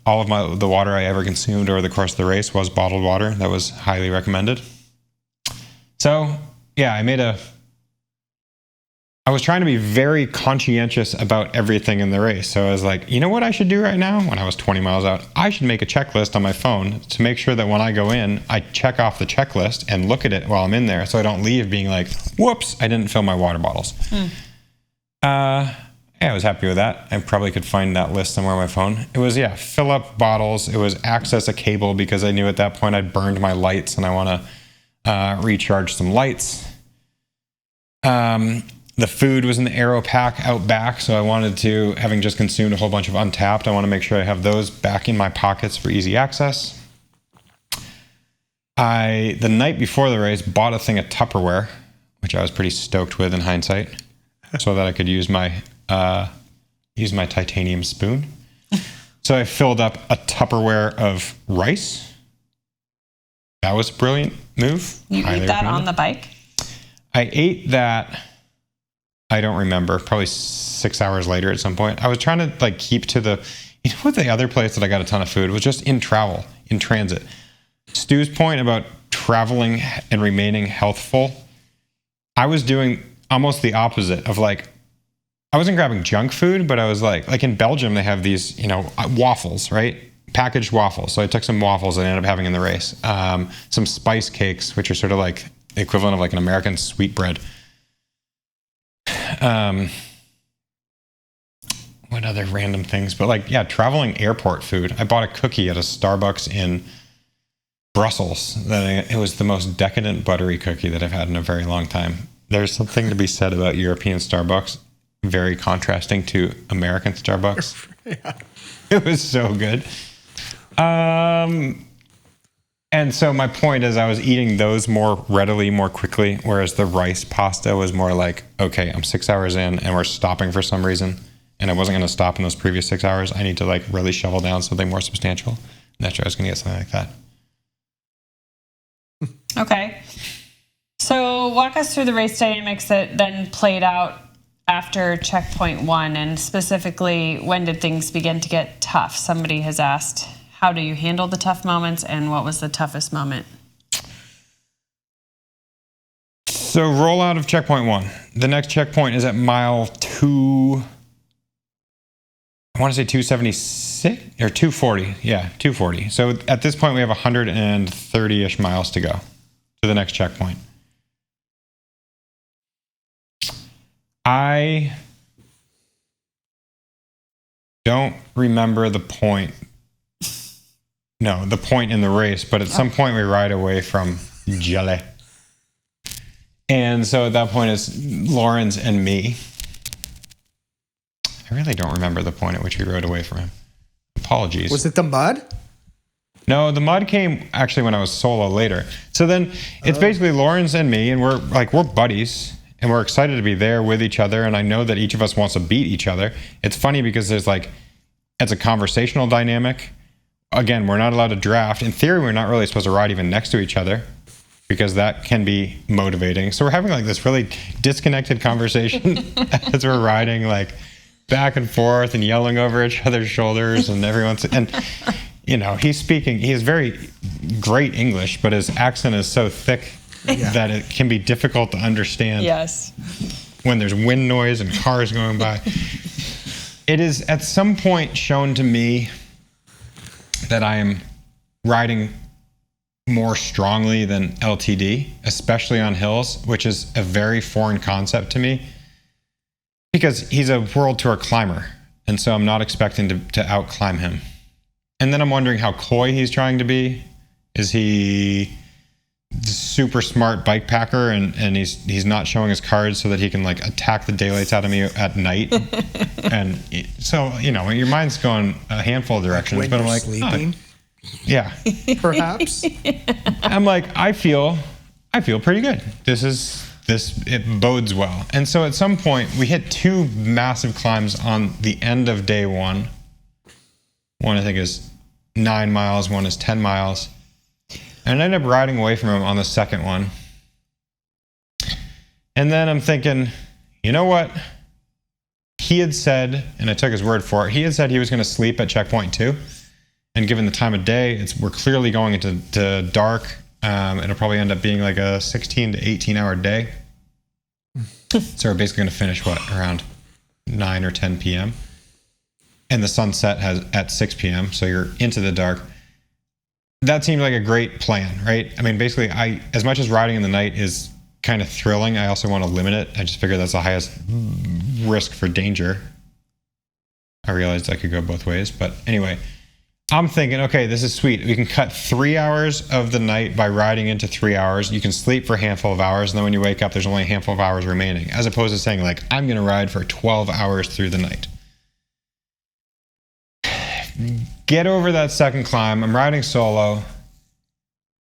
All of the water I ever consumed over the course of the race was bottled water. That was highly recommended. So yeah, I was trying to be very conscientious about everything in the race. So I was like, you know what I should do right now? When I was 20 miles out, I should make a checklist on my phone to make sure that when I go in, I check off the checklist and look at it while I'm in there. So I don't leave being like, whoops, I didn't fill my water bottles. Yeah, I was happy with that. I probably could find that list somewhere on my phone. It was, fill up bottles. It was access a cable because I knew at that point I'd burned my lights and I want to recharge some lights. The food was in the aero pack out back, so I wanted to, having just consumed a whole bunch of Untapped, I want to make sure I have those back in my pockets for easy access. The night before the race, bought a thing of Tupperware, which I was pretty stoked with in hindsight, so that I could use my titanium spoon. So I filled up a Tupperware of rice. That was a brilliant move. You ate that on the bike? I ate that, I don't remember, probably 6 hours later at some point. I was trying to keep to the other place that I got a ton of food was just in transit. Stu's point about traveling and remaining healthful, I was doing almost the opposite of I wasn't grabbing junk food, but I was like in Belgium, they have these, waffles, right? Packaged waffles. So I took some waffles that I ended up having in the race. Some spice cakes, which are sort of like the equivalent of an American sweetbread. What other random things? But traveling airport food. I bought a cookie at a Starbucks in Brussels. It was the most decadent buttery cookie that I've had in a very long time. There's something to be said about European Starbucks, very contrasting to American Starbucks. Yeah. It was so good. And so my point is I was eating those more readily, more quickly, whereas the rice pasta was more like, okay, I'm 6 hours in and we're stopping for some reason. And I wasn't going to stop in those previous 6 hours. I need to really shovel down something more substantial. And that's where I was going to get something like that. Okay. So walk us through the race dynamics that then played out after checkpoint 1, and specifically, when did things begin to get tough? Somebody has asked, how do you handle the tough moments, and what was the toughest moment? So roll out of checkpoint 1. The next checkpoint is at mile 2. I want to say 276 or 240. Yeah, 240. So at this point, we have 130-ish miles to go to the next checkpoint. I don't remember the point. No, the point in the race, but at some point we ride away from Jelly. And so at that point it's Lawrence and me. I really don't remember the point at which we rode away from him. Apologies. Was it the mud? No, the mud came actually when I was solo later. So then it's basically Lawrence and me, and we're buddies, and we're excited to be there with each other. And I know that each of us wants to beat each other. It's funny because there's it's a conversational dynamic. Again, we're not allowed to draft. In theory, we're not really supposed to ride even next to each other because that can be motivating. So we're having this really disconnected conversation as we're riding back and forth and yelling over each other's shoulders, and he's speaking, he has very great English, but his accent is so thick that it can be difficult to understand. Yes. When there's wind noise and cars going by. It is at some point shown to me that I am riding more strongly than LTD, especially on hills, which is a very foreign concept to me because he's a world tour climber. And so I'm not expecting to outclimb him. And then I'm wondering how coy he's trying to be. Is he super smart bike packer and he's not showing his cards so that he can attack the daylights out of me at night? And so your mind's going a handful of directions, but I'm sleeping. Yeah, perhaps. I'm I feel pretty good. This it bodes well. And so at some point we hit 2 massive climbs on the end of day one. One I think is 9 miles, one is 10 miles. And I ended up riding away from him on the second one. And then I'm thinking, you know what? He had said, and I took his word for it, he had said he was going to sleep at checkpoint 2. And given the time of day, we're clearly going into dark. It'll probably end up being like a 16 to 18 hour day. So we're basically going to finish, around 9 or 10 p.m. And the sunset at 6 p.m. So you're into the dark. That seemed like a great plan, right? I mean, basically, as much as riding in the night is kind of thrilling, I also want to limit it. I just figured that's the highest risk for danger. I realized I could go both ways. But anyway, I'm thinking, okay, this is sweet. We can cut 3 hours of the night by riding into 3 hours. You can sleep for a handful of hours, and then when you wake up, there's only a handful of hours remaining, as opposed to saying, like, I'm going to ride for 12 hours through the night. Get over that second climb. I'm riding solo.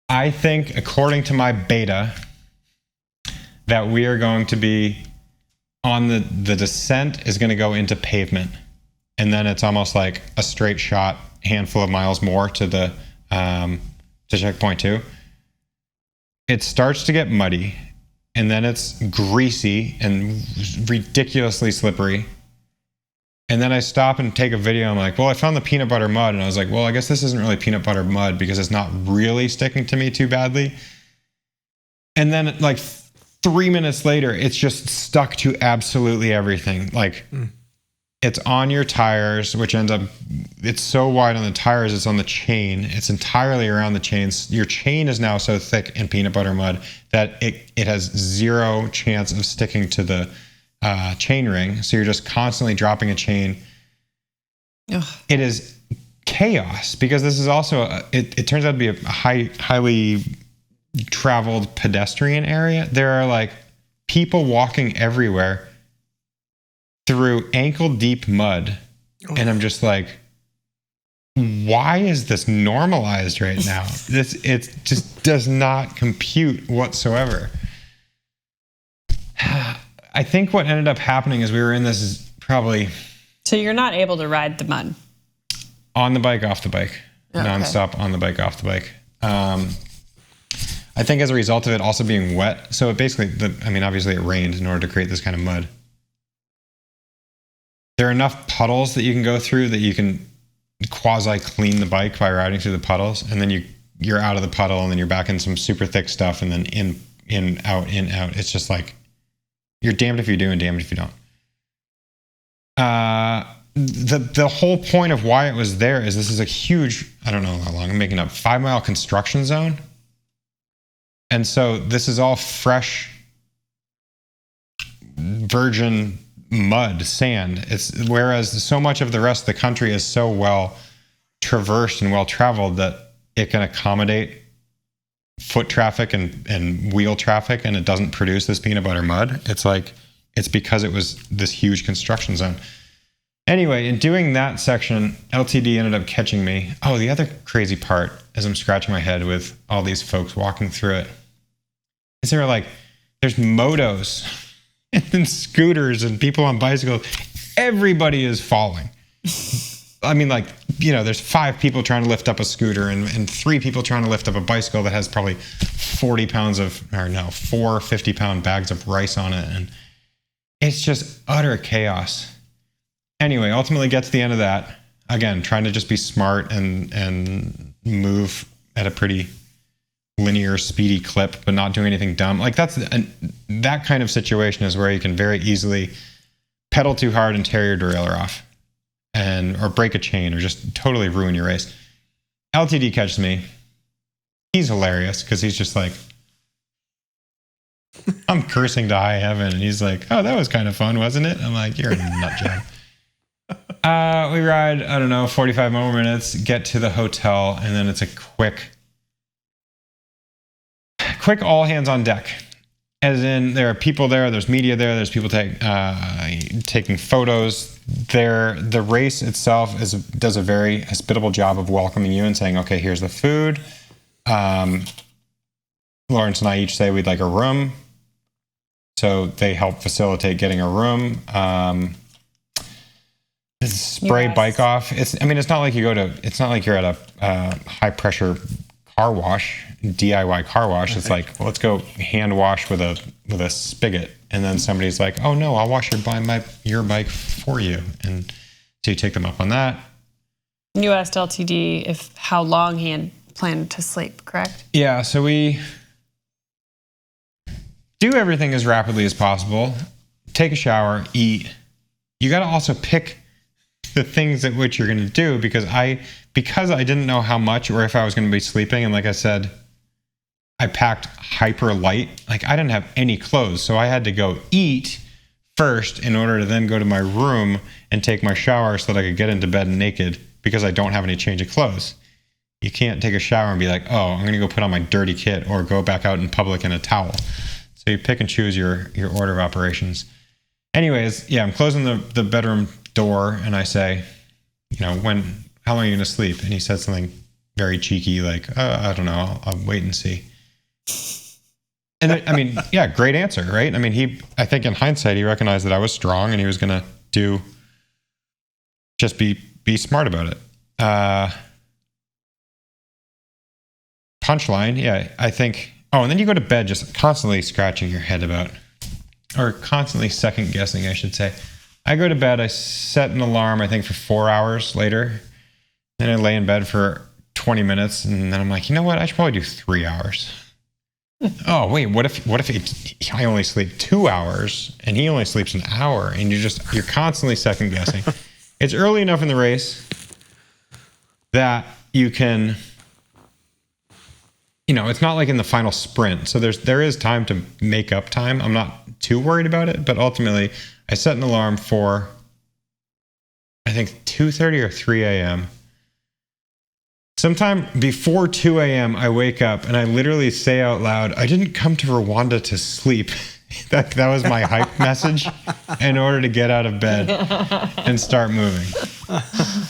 I think, according to my beta, that we are going to be on the descent is going to go into pavement. And then it's almost like a straight shot, handful of miles more to the to checkpoint 2. It starts to get muddy, and then it's greasy and ridiculously slippery. And then I stop and take a video. I'm like, well, I found the peanut butter mud. And I was like, well, I guess this isn't really peanut butter mud because it's not really sticking to me too badly. And then like 3 minutes later, it's just stuck to absolutely everything. Like it's on your tires, which ends up, it's so wide on the tires, it's on the chain. It's entirely around the chains. Your chain is now so thick in peanut butter mud that it has zero chance of sticking to the chain ring. So you're just constantly dropping a chain. Ugh. It is chaos because this is also, it turns out to be a highly traveled pedestrian area. There are like people walking everywhere through ankle deep mud. Oh. And I'm just like, why is this normalized right now? It just does not compute whatsoever. I think what ended up happening is we were in this probably... So you're not able to ride the mud? On the bike, off the bike. Oh, nonstop, okay. On the bike, off the bike. I think as a result of it also being wet, so it basically, obviously it rained in order to create this kind of mud. There are enough puddles that you can go through that you can quasi-clean the bike by riding through the puddles, and then you're out of the puddle, and then you're back in some super thick stuff, and then in, out. It's just like, you're damned if you do and damned if you don't. The whole point of why it was there is this is a huge, I don't know how long, I'm making up, 5-mile construction zone. And so this is all fresh, virgin mud, sand. Whereas so much of the rest of the country is so well traversed and well traveled that it can accommodate foot traffic and wheel traffic, and it doesn't produce this peanut butter mud. It's because it was this huge construction zone. Anyway, in doing that section, LTD ended up catching me. Oh, the other crazy part, as I'm scratching my head with all these folks walking through it, is there's motos and scooters and people on bicycles. Everybody is falling. There's 5 people trying to lift up a scooter and 3 people trying to lift up a bicycle that has probably 4 50-pound bags of rice on it. And it's just utter chaos. Anyway, ultimately get to the end of that. Again, trying to just be smart and move at a pretty linear, speedy clip, but not doing anything dumb. Like that kind of situation is where you can very easily pedal too hard and tear your derailleur off. Or break a chain or just totally ruin your race. LTD catches me. He's hilarious because he's just like, I'm cursing to high heaven, and he's like, oh, that was kind of fun, wasn't it? I'm like, you're a nut job. We ride, 45 more minutes, get to the hotel, and then it's a quick all hands on deck. As in, there are people there, there's media there, there's people taking photos. The race itself does a very hospitable job of welcoming you and saying, okay, here's the food. Lawrence and I each say we'd like a room. So they help facilitate getting a room. Spray bike off. It's not like you're at a high pressure car wash, DIY car wash. It's like, well, let's go hand wash with a spigot. And then somebody's like, oh no, I'll wash your bike for you. And so you take them up on that. You asked LTD how long he had planned to sleep, correct? Yeah, so we do everything as rapidly as possible. Take a shower, eat. You got to also pick the things at which you're going to do because I didn't know how much or if I was going to be sleeping. And like I said, I packed hyper light. Like I didn't have any clothes. So I had to go eat first in order to then go to my room and take my shower so that I could get into bed naked because I don't have any change of clothes. You can't take a shower and be like, oh, I'm going to go put on my dirty kit or go back out in public in a towel. So you pick and choose your order of operations. Anyways, yeah, I'm closing the bedroom door and I say, how long are you going to sleep? And he said something very cheeky like, I don't know, I'll wait and see. And yeah, great answer, right? I think in hindsight, he recognized that I was strong and he was going to just be smart about it. Punchline, yeah, I think, and then you go to bed just constantly scratching your head or constantly second guessing, I should say. I go to bed, I set an alarm, I think for 4 hours later. Then I lay in bed for 20 minutes and then I'm like, you know what? I should probably do 3 hours. Oh, wait, what if I only sleep 2 hours and he only sleeps an hour and you're constantly second guessing. It's early enough in the race that you can, it's not like in the final sprint. So there is time to make up time. I'm not too worried about it, but ultimately I set an alarm for, I think 2:30 or 3 a.m. Sometime before 2 a.m., I wake up and I literally say out loud, I didn't come to Rwanda to sleep. That was my hype message in order to get out of bed and start moving.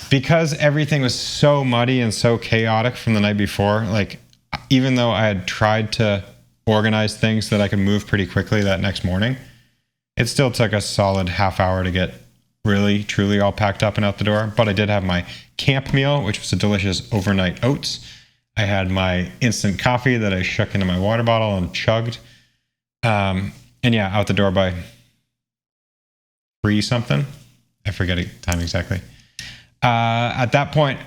Because everything was so muddy and so chaotic from the night before, like even though I had tried to organize things so that I could move pretty quickly that next morning, it still took a solid half hour to get really, truly all packed up and out the door. But I did have my camp meal, which was a delicious overnight oats. I had my instant coffee that I shook into my water bottle and chugged. And yeah, out the door by 3 something. I forget the time exactly. At that point,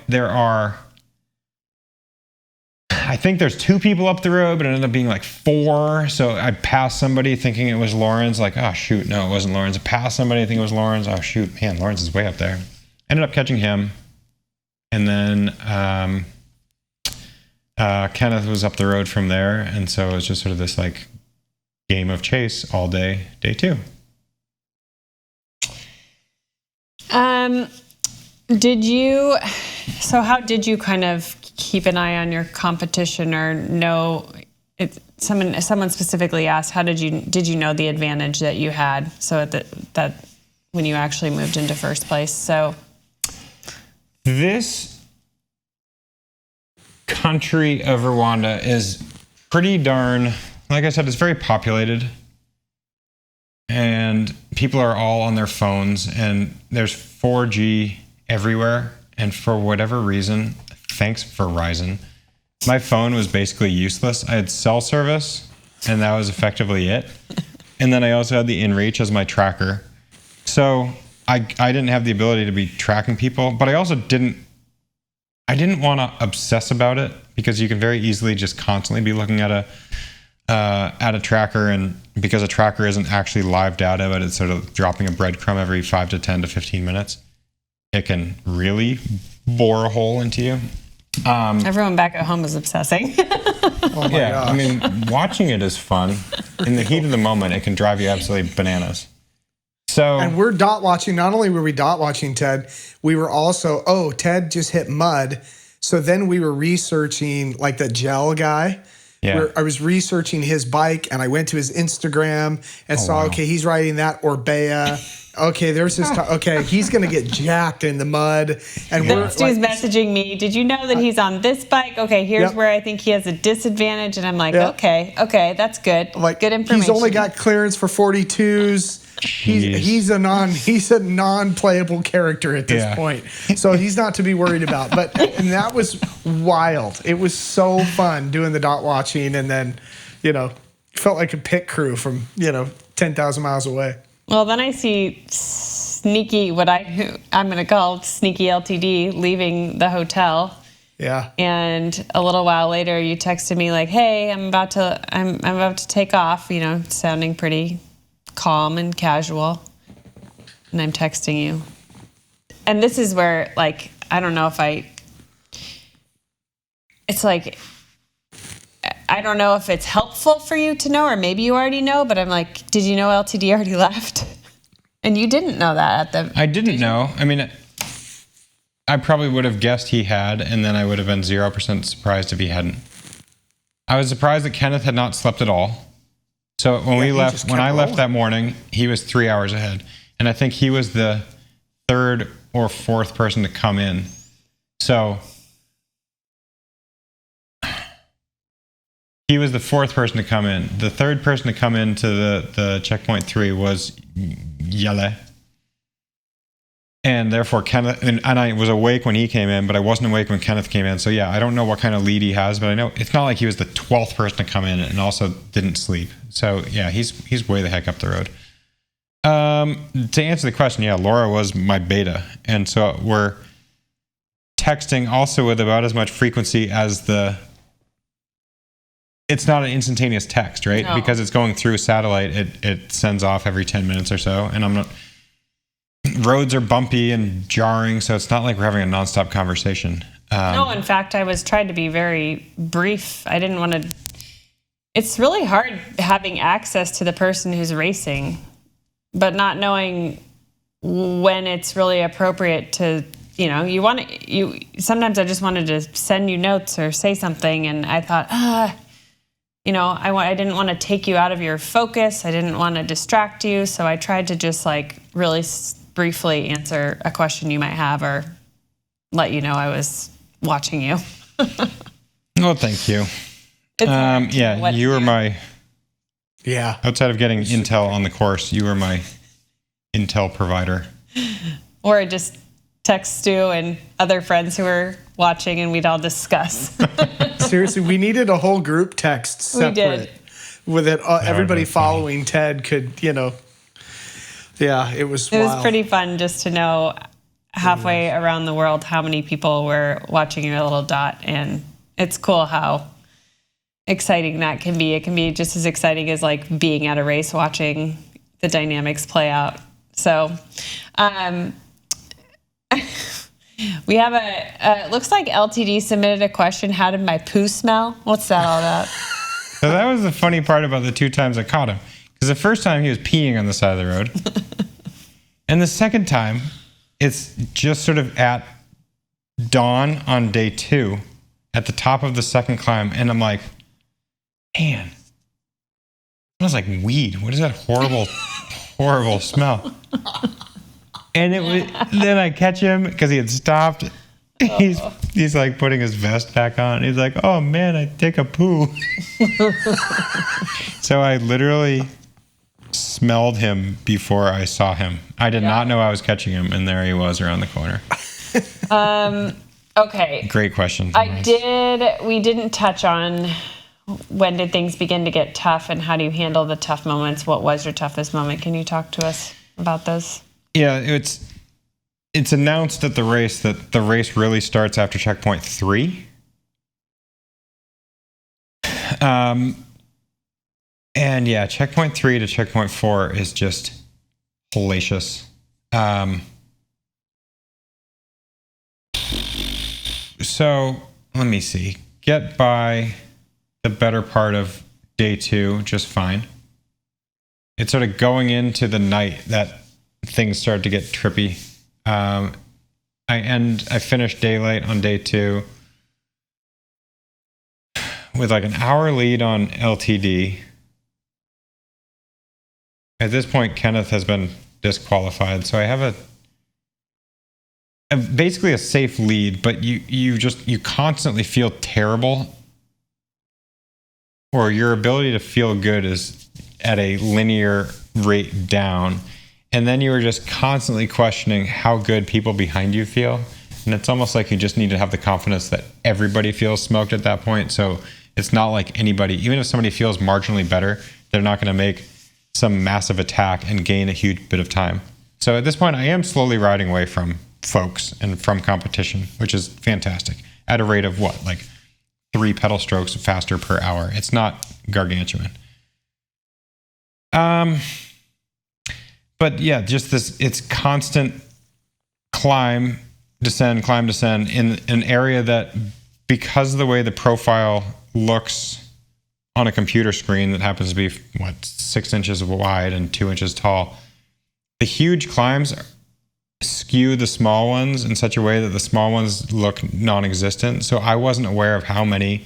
I think there's 2 people up the road, but it ended up being like 4. So I passed somebody thinking it was Lauren's. Like, oh, shoot, no, it wasn't Lauren's. I passed somebody thinking it was Lauren's. Oh, shoot, man, Lauren's is way up there. Ended up catching him. And then Kenneth was up the road from there. And so it was just sort of this like game of chase all day, day 2. How did you kind of keep an eye on your competition or know someone specifically asked, how did you know the advantage that you had? So that when you actually moved into first place. So this country of Rwanda is pretty darn, like I said, it's very populated and people are all on their phones and there's 4G everywhere. And for whatever reason, thanks Verizon, my phone was basically useless. I had cell service and that was effectively it. And then I also had the inReach as my tracker. So I didn't have the ability to be tracking people, but I also didn't want to obsess about it because you can very easily just constantly be looking at a tracker, and because a tracker isn't actually live data, but it's sort of dropping a breadcrumb every 5 to 10 to 15 minutes, it can really bore a hole into you. Everyone back at home is obsessing. Oh my gosh. Watching it is fun. In the heat of the moment, it can drive you absolutely bananas. So, and we're dot watching. Not only were we dot watching Ted, we were also, Ted just hit mud. So then we were researching like the gel guy. Yeah. I was researching his bike and I went to his Instagram and saw, okay, he's riding that Orbea Okay, there's this. Okay, he's gonna get jacked in the mud, and we're Stu's messaging me. Did you know that he's on this bike? Okay, here's where I think he has a disadvantage, and I'm like, okay, that's good. Like, good information. He's only got clearance for 42s. He's a non-playable character at this point, so he's not to be worried about. But and that was wild. It was so fun doing the dot watching, and then felt like a pit crew from 10,000 miles away. Well, then I see sneaky, what I'm going to call sneaky LTD, leaving the hotel. Yeah. And a little while later, you texted me like, "Hey, I'm about to take off." Sounding pretty calm and casual. And I'm texting you. And this is where, like, I don't know if it's like, I don't know if it's helpful for you to know, or maybe you already know, but I'm like, did you know LTD already left? And you didn't know that I didn't know. I mean, I probably would have guessed he had, and then I would have been 0% surprised if he hadn't. I was surprised that Kenneth had not slept at all. So when I left that morning, he was 3 hours ahead. And I think he was the third or fourth person to come in. So he was the fourth person to come in. The third person to come into the checkpoint 3 was Yele. And therefore Kenneth, and I was awake when he came in, but I wasn't awake when Kenneth came in. So yeah, I don't know what kind of lead he has, but I know it's not like he was the 12th person to come in and also didn't sleep. So yeah, he's way the heck up the road. To answer the question, yeah, Laura was my beta. And so we're texting also with about as much frequency as it's not an instantaneous text, right? No. Because it's going through satellite, it sends off every 10 minutes or so. And roads are bumpy and jarring, so it's not like we're having a nonstop conversation. No, in fact, I was trying to be very brief. I didn't want to. It's really hard having access to the person who's racing, but not knowing when it's really appropriate to, sometimes I just wanted to send you notes or say something, and I thought, I didn't want to take you out of your focus. I didn't want to distract you, so I tried to just like really briefly answer a question you might have or let you know I was watching you. Well, thank you. You were my... Yeah. Outside of getting intel on the course, you were my intel provider. Or just text Stu and other friends who were watching and we'd all discuss. Seriously, we needed a whole group text separate. We did. With it, everybody following Ted could, Yeah, it was wild. It was pretty fun just to know halfway around the world how many people were watching your little dot. And it's cool how exciting that can be. It can be just as exciting as like being at a race, watching the dynamics play out. So we have it looks like LTD submitted a question. How did my poo smell? What's that all about? So that was the funny part about the 2 times I caught him. Because the first time he was peeing on the side of the road. And the second time, it's just sort of at dawn on day 2 at the top of the second climb. And I'm like, man, it smells like weed. What is that horrible, horrible smell? And then I catch him because he had stopped. He's like putting his vest back on. He's like, oh man, I take a poo. So I literally smelled him before I saw him. I did not know I was catching him, and there he was around the corner. Okay. Great question. We didn't touch on when did things begin to get tough and how do you handle the tough moments? What was your toughest moment? Can you talk to us about those? Yeah, it's announced at the race that the race really starts after checkpoint 3. And yeah, checkpoint 3 to checkpoint 4 is just hellacious. So let me see. Get by the better part of day 2 just fine. It's sort of going into the night that things start to get trippy. I finished daylight on day 2 with like an hour lead on LTD. At this point, Kenneth has been disqualified. So I have basically a safe lead, but you constantly feel terrible, or your ability to feel good is at a linear rate down. And then you are just constantly questioning how good people behind you feel. And it's almost like you just need to have the confidence that everybody feels smoked at that point. So it's not like anybody, even if somebody feels marginally better, they're not going to make some massive attack and gain a huge bit of time. So at this point, I am slowly riding away from folks and from competition, which is fantastic, at a rate of what, like 3 pedal strokes faster per hour. It's not gargantuan. But yeah, just this, it's constant climb, descend in an area that, because of the way the profile looks on a computer screen that happens to be, 6 inches wide and 2 inches tall, the huge climbs skew the small ones in such a way that the small ones look non-existent. So I wasn't aware of how many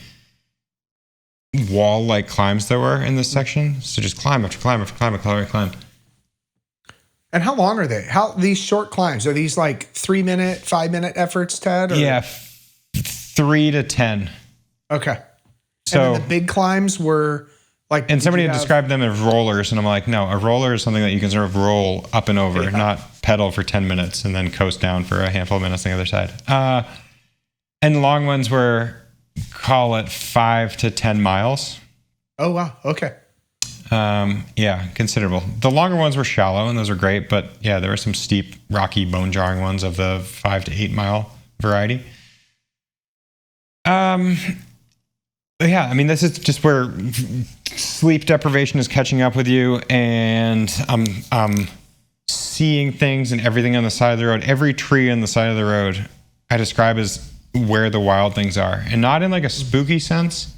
wall-like climbs there were in this section. So just climb after climb after climb after climb. And how long are they? How these short climbs, are these like 3-minute, 5-minute efforts, Ted? Or? Yeah, 3 to 10. Okay. So and then the big climbs were like, and somebody had described them as rollers, and I'm like, no, a roller is something that you can sort of roll up and over, not pedal for 10 minutes and then coast down for a handful of minutes on the other side. And long ones were, call it 5 to 10 miles. Oh wow, okay. Yeah, considerable. The longer ones were shallow, and those were great, but yeah, there were some steep, rocky, bone-jarring ones of the 5 to 8 mile variety. Yeah, I mean, this is just where sleep deprivation is catching up with you, and I'm seeing things and everything on the side of the road. Every tree on the side of the road I describe as where the wild things are, and not in like a spooky sense.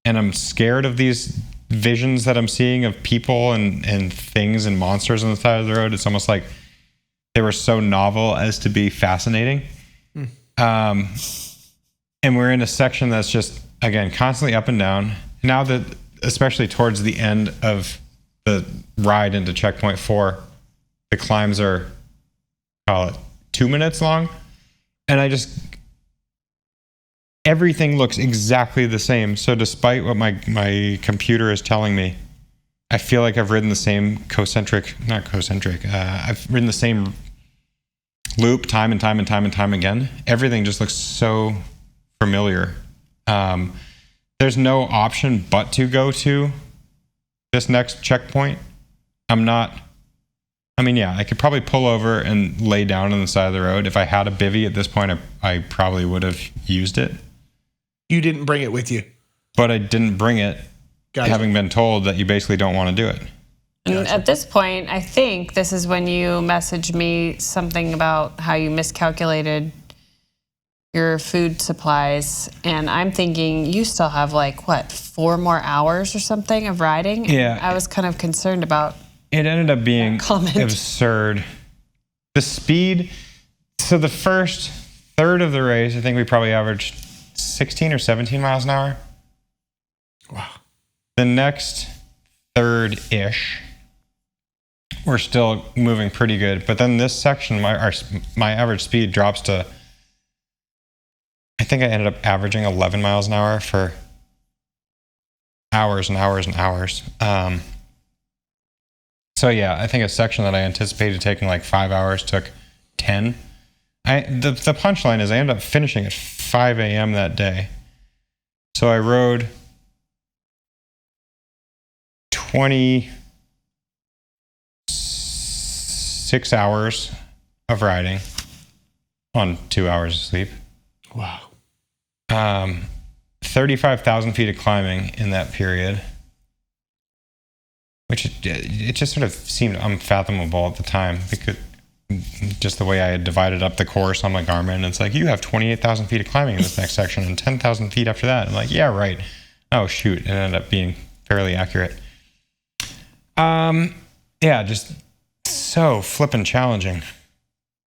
And I'm scared of these visions that I'm seeing of people and things and monsters on the side of the road. It's almost like they were so novel as to be fascinating. And we're in a section that's just, again, constantly up and down. Now that, especially towards the end of the ride into checkpoint 4, the climbs are, call it 2 minutes long. And everything looks exactly the same. So despite what my computer is telling me, I feel like I've ridden the same I've ridden the same loop time and time and time and time again. Everything just looks so familiar. There's no option but to go to this next checkpoint. I could probably pull over and lay down on the side of the road. If I had a bivvy at this point, I probably would have used it. You didn't bring it with you. But I didn't bring it, having been told that you basically don't want to do it. And at this point, I think this is when you messaged me something about how you miscalculated your food supplies. And I'm thinking you still have 4 more hours or something of riding? Yeah. I was kind of concerned about it. Ended up being absurd. The speed, so the first third of the race, I think we probably averaged 16 or 17 miles an hour. Wow. The next third-ish, we're still moving pretty good. But then this section, my average speed drops to, I think I ended up averaging 11 miles an hour for hours and hours and hours. So yeah, I think a section that I anticipated taking 5 hours took 10. The punchline is I ended up finishing at 5 a.m. that day. So I rode 26 hours of riding on 2 hours of sleep. Wow. 35,000 feet of climbing in that period, which it just sort of seemed unfathomable at the time, because just the way I had divided up the course on my Garmin. It's like, you have 28,000 feet of climbing in this next section and 10,000 feet after that. I'm like, yeah, right. Oh, shoot. It ended up being fairly accurate. Yeah, just so flippin' challenging.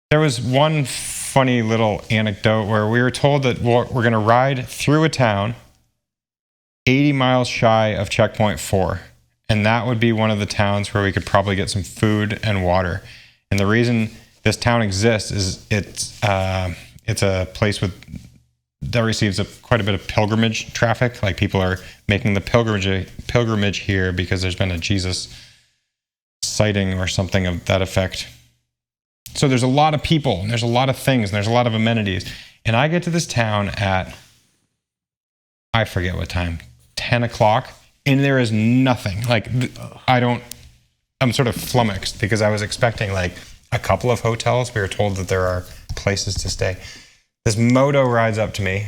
There was one funny little anecdote where we were told that we're going to ride through a town 80 miles shy of checkpoint 4. And that would be one of the towns where we could probably get some food and water. And the reason this town exists is it's a place that receives quite a bit of pilgrimage traffic. Like people are making the pilgrimage here because there's been a Jesus sighting or something of that effect. So there's a lot of people, and there's a lot of things, and there's a lot of amenities. And I get to this town at, I forget what time, 10 o'clock, and there is nothing. Like, I'm sort of flummoxed because I was expecting like a couple of hotels. We were told that there are places to stay. This moto rides up to me,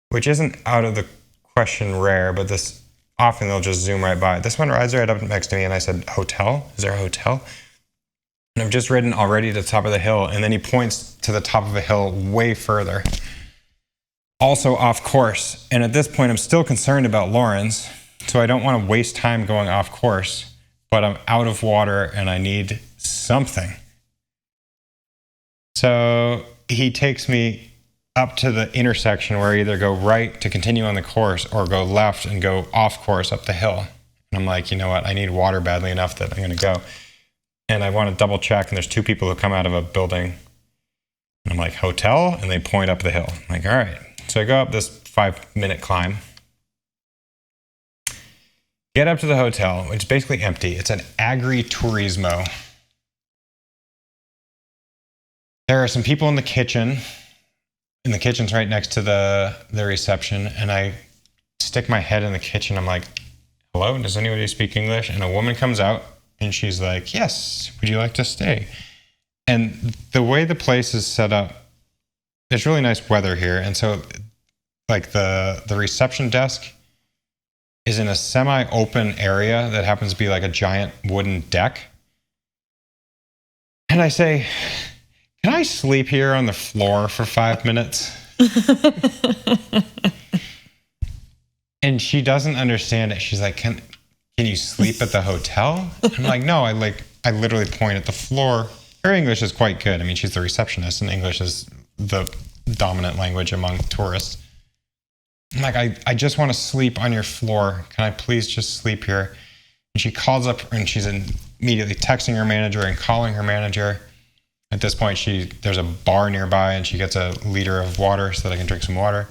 which isn't out of the question rare, but this often they'll just zoom right by. This one rides right up next to me, and I said, hotel? Is there a hotel? And I've just ridden already to the top of the hill, and then he points to the top of a hill way further. Also off course. And at this point, I'm still concerned about Lauren's, so I don't want to waste time going off course, but I'm out of water and I need something. So he takes me up to the intersection where I either go right to continue on the course or go left and go off course up the hill. And I'm like, you know what? I need water badly enough that I'm going to go. And I want to double check, and there's two people who come out of a building. And I'm like, hotel? And they point up the hill. I'm like, all right. So I go up this 5-minute climb. Get up to the hotel. It's basically empty. It's an agri-turismo. There are some people in the kitchen. And the kitchen's right next to the reception. And I stick my head in the kitchen. I'm like, hello, does anybody speak English? And a woman comes out. And she's like, yes, would you like to stay? And the way the place is set up, there's really nice weather here. And so like the reception desk is in a semi-open area that happens to be like a giant wooden deck. And I say, can I sleep here on the floor for 5 minutes? And she doesn't understand it. She's like, can you sleep at the hotel? I'm like, no, I literally point at the floor. Her English is quite good. I mean, she's the receptionist, and English is the dominant language among tourists. I'm like, I just want to sleep on your floor. Can I please just sleep here? And she calls up, and she's immediately texting her manager and calling her manager. At this point, there's a bar nearby, and she gets a liter of water so that I can drink some water.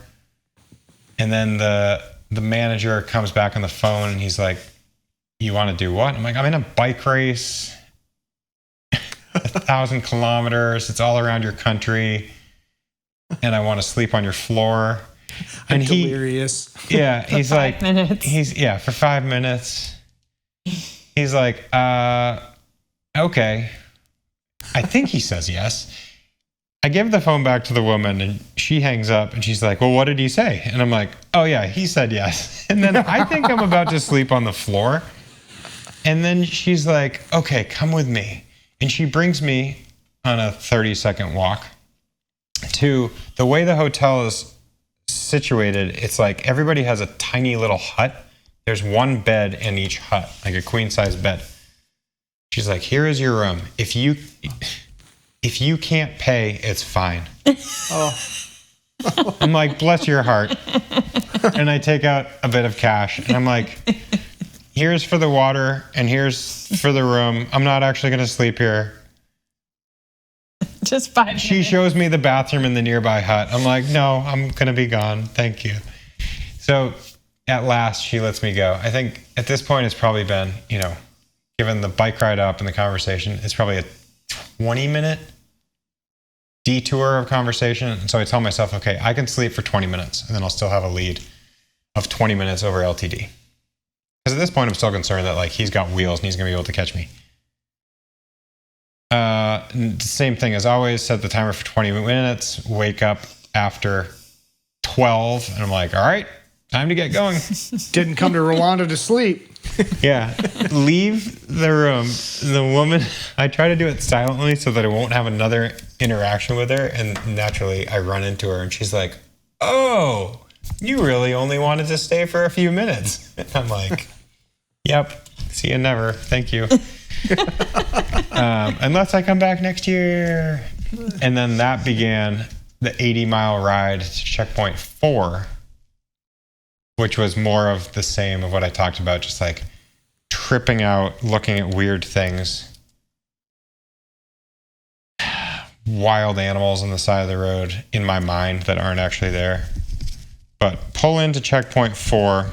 And then the manager comes back on the phone, and he's like, you want to do what? I'm like, I'm in a bike race, 1,000 kilometers. It's all around your country. And I want to sleep on your floor. And I'm delirious. Yeah, for he's 5 like, minutes. For 5 minutes. He's like, okay. I think he says yes. I give the phone back to the woman, and she hangs up, and she's like, well, what did he say? And I'm like, oh yeah, he said yes. And then I think I'm about to sleep on the floor. And then she's like, okay, come with me. And she brings me on a 30-second walk to the way the hotel is situated. It's like everybody has a tiny little hut. There's one bed in each hut, like a queen-size bed. She's like, here is your room. If you can't pay, it's fine. Oh. I'm like, bless your heart. And I take out a bit of cash, and I'm like, here's for the water, and here's for the room. I'm not actually going to sleep here. Just 5 minutes. She shows me the bathroom in the nearby hut. I'm like, no, I'm going to be gone. Thank you. So at last, she lets me go. I think at this point, it's probably been, given the bike ride up and the conversation, it's probably a 20-minute detour of conversation. And so I tell myself, okay, I can sleep for 20 minutes, and then I'll still have a lead of 20 minutes over LTD. Because at this point, I'm still concerned that he's got wheels and he's going to be able to catch me. Same thing as always, set the timer for 20 minutes, wake up after 12, and I'm like, all right, time to get going. Didn't come to Rwanda to sleep. Yeah. Leave the room. The woman, I try to do it silently so that I won't have another interaction with her. And naturally, I run into her and she's like, oh, you really only wanted to stay for a few minutes. And I'm like, yep. See you never. Thank you. Unless I come back next year. And then that began the 80-mile ride to checkpoint 4, which was more of the same of what I talked about, just like tripping out, looking at weird things. Wild animals on the side of the road in my mind that aren't actually there. But pull into checkpoint 4.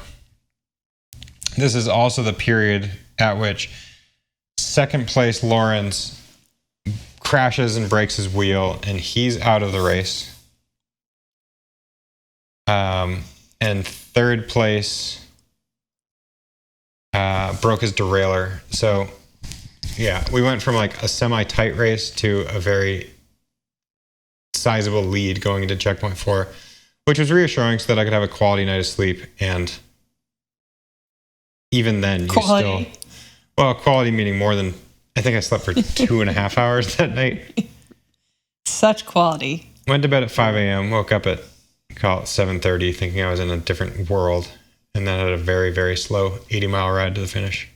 This is also the period at which second place Lawrence crashes and breaks his wheel, and he's out of the race. And third place broke his derailleur. So, yeah, we went from like a semi-tight race to a very sizable lead going into checkpoint 4, which was reassuring so that I could have a quality night of sleep. And even then, quality meaning more than, I think I slept for 2.5 hours that night. Such quality. Went to bed at 5 a.m., woke up at, call it 7:30, thinking I was in a different world, and then had a very, very slow 80-mile ride to the finish.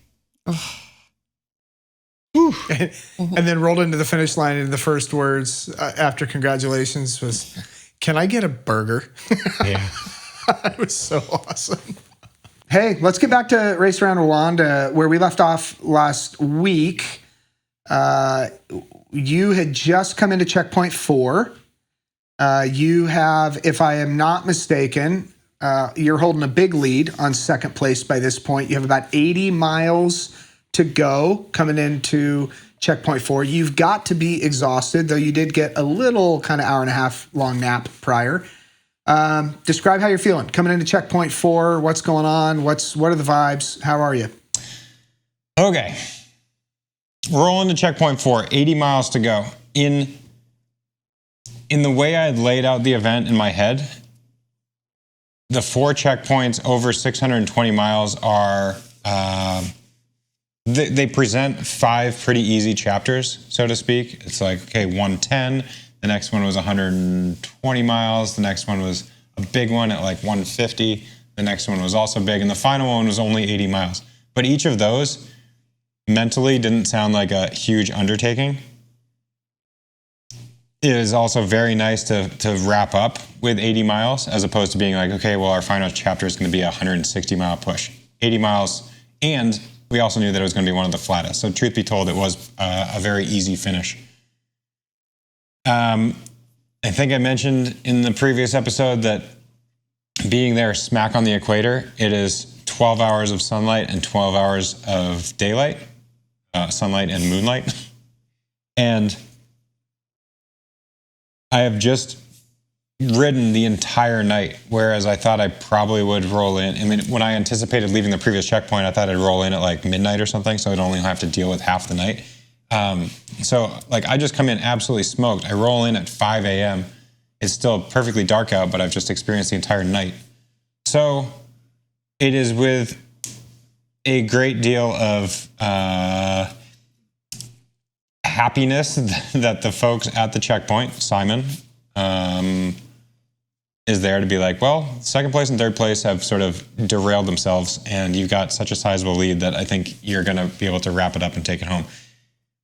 And then rolled into the finish line, and the first words after congratulations was, "Can I get a burger?" Yeah. It was so awesome. Hey, let's get back to Race Around Rwanda, where we left off last week. You had just come into checkpoint 4. You have, if I am not mistaken, you're holding a big lead on second place by this point. You have about 80 miles to go coming into checkpoint 4. You've got to be exhausted, though you did get a little kind of hour-and-a-half long nap prior. Describe how you're feeling coming into checkpoint 4. What's going on? What are the vibes? How are you? Okay. Rolling to checkpoint 4, 80 miles to go. In the way I had laid out the event in my head, the 4 checkpoints over 620 miles are, they present 5 pretty easy chapters, so to speak. It's like, okay, 110. The next one was 120 miles. The next one was a big one at like 150. The next one was also big. And the final one was only 80 miles. But each of those mentally didn't sound like a huge undertaking. It is also very nice to wrap up with 80 miles as opposed to being like, okay, well, our final chapter is going to be a 160-mile push. 80 miles, and we also knew that it was going to be one of the flattest. So truth be told, it was a very easy finish. I think I mentioned in the previous episode that being there smack on the equator, it is 12 hours of sunlight and 12 hours of daylight, sunlight and moonlight. And I have just ridden the entire night, whereas I thought I probably would roll in. I mean, when I anticipated leaving the previous checkpoint, I thought I'd roll in at like midnight or something, so I'd only have to deal with half the night. So like I just come in absolutely smoked. I roll in at 5 a.m. It's still perfectly dark out, but I've just experienced the entire night. So it is with a great deal of happiness that the folks at the checkpoint, Simon, is there to be like, well, second place and third place have sort of derailed themselves, and you've got such a sizable lead that I think you're going to be able to wrap it up and take it home.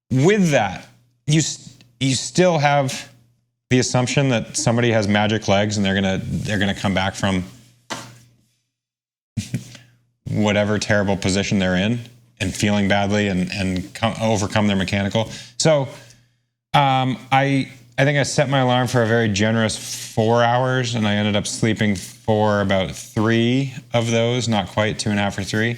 With that, you still have the assumption that somebody has magic legs and they're gonna come back from whatever terrible position they're in and feeling badly and overcome their mechanical. So I think I set my alarm for a very generous 4 hours, and I ended up sleeping for about 3 of those, not quite 2.5 or 3.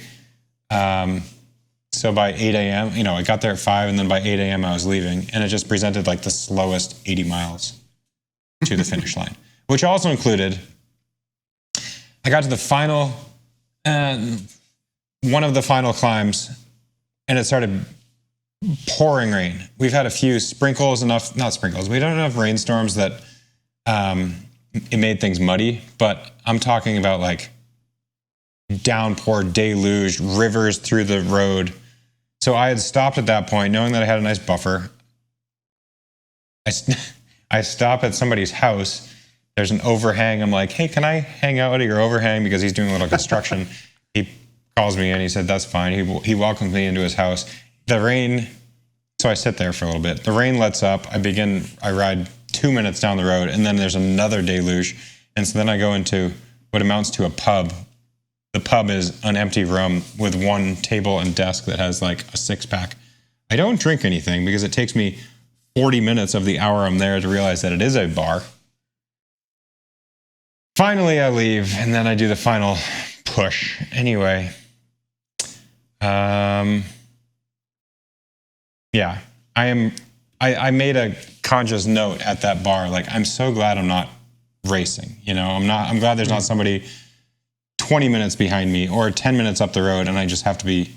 So by 8 a.m., I got there at 5, and then by 8 a.m. I was leaving, and it just presented like the slowest 80 miles to the finish line, which also included, I got to the final, one of the final climbs, and it started pouring rain. We've had a few sprinkles, we don't have enough rainstorms that it made things muddy, but I'm talking about like downpour, deluge, rivers through the road. So I had stopped at that point, knowing that I had a nice buffer. I stop at somebody's house. There's an overhang. I'm like, hey, can I hang out at your overhang? Because he's doing a little construction. He calls me and he said, that's fine. He welcomed me into his house. The rain, so I sit there for a little bit. The rain lets up. I ride 2 minutes down the road, and then there's another deluge. And so then I go into what amounts to a pub the pub is an empty room with one table and desk that has like a 6-pack. I don't drink anything because it takes me 40 minutes of the hour I'm there to realize that it is a bar. Finally, I leave, and then I do the final push. Anyway, yeah, I made a conscious note at that bar. Like, I'm so glad I'm not racing. You know, I'm glad there's not somebody 20 minutes behind me or 10 minutes up the road, and I just have to be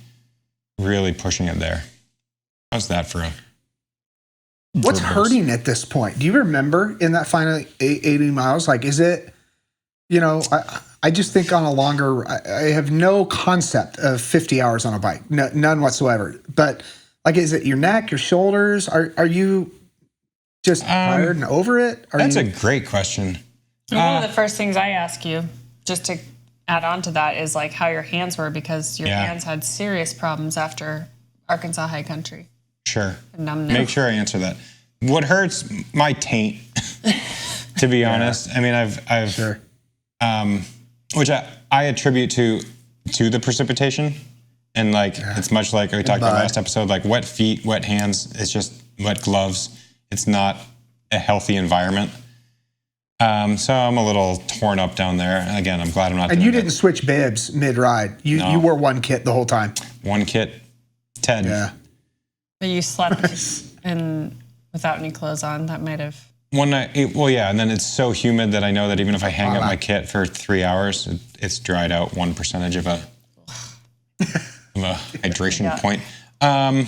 really pushing it there. How's that for a... What's hurting at this point? Do you remember in that final 80 miles? Like, is it, you know, I just think on a longer, I have no concept of 50 hours on a bike, none whatsoever. But like, is it your neck, your shoulders? Are you just tired and over it? That's a great question. One of the first things I ask you, just to add on to that, is like how your hands were, because your hands had serious problems after Arkansas High Country. Sure. Make sure I answer that. What hurts my taint, to be honest. I mean, I've sure. Which I attribute to the precipitation, and like it's much like we talked about last episode, like wet feet, wet hands. It's just wet gloves. It's not a healthy environment. So I'm a little torn up down there. And again, I'm glad I'm not. And you didn't switch bibs mid-ride. You wore one kit the whole time. One kit, Ted. Yeah. But you slept without any clothes on. That might have... One night, and then it's so humid that I know that even if I hang up my kit for 3 hours, it's dried out 1% of a hydration point. I'm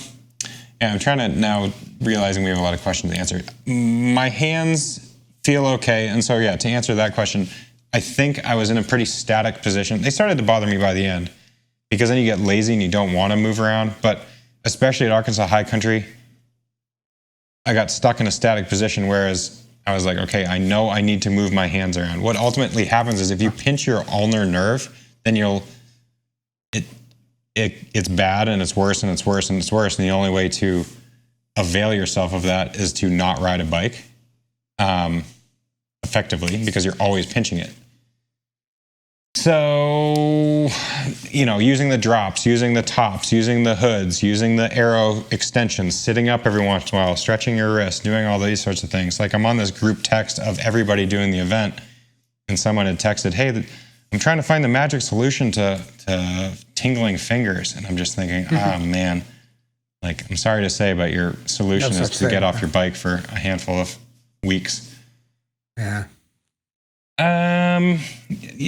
trying to now, realizing we have a lot of questions to answer. My hands feel okay, and so to answer that question, I think I was in a pretty static position. They started to bother me by the end, because then you get lazy and you don't want to move around, but especially at Arkansas High Country, I got stuck in a static position, whereas I was like, okay, I know I need to move my hands around. What ultimately happens is if you pinch your ulnar nerve, then it's bad and it's worse and it's worse and it's worse. And the only way to avail yourself of that is to not ride a bike effectively, because you're always pinching it. So, using the drops, using the tops, using the hoods, using the arrow extensions, sitting up every once in a while, stretching your wrist, doing all these sorts of things. Like, I'm on this group text of everybody doing the event, and someone had texted, hey, I'm trying to find the magic solution to tingling fingers. And I'm just thinking, man, like, I'm sorry to say, but your solution is to get off your bike for a handful of weeks. Yeah.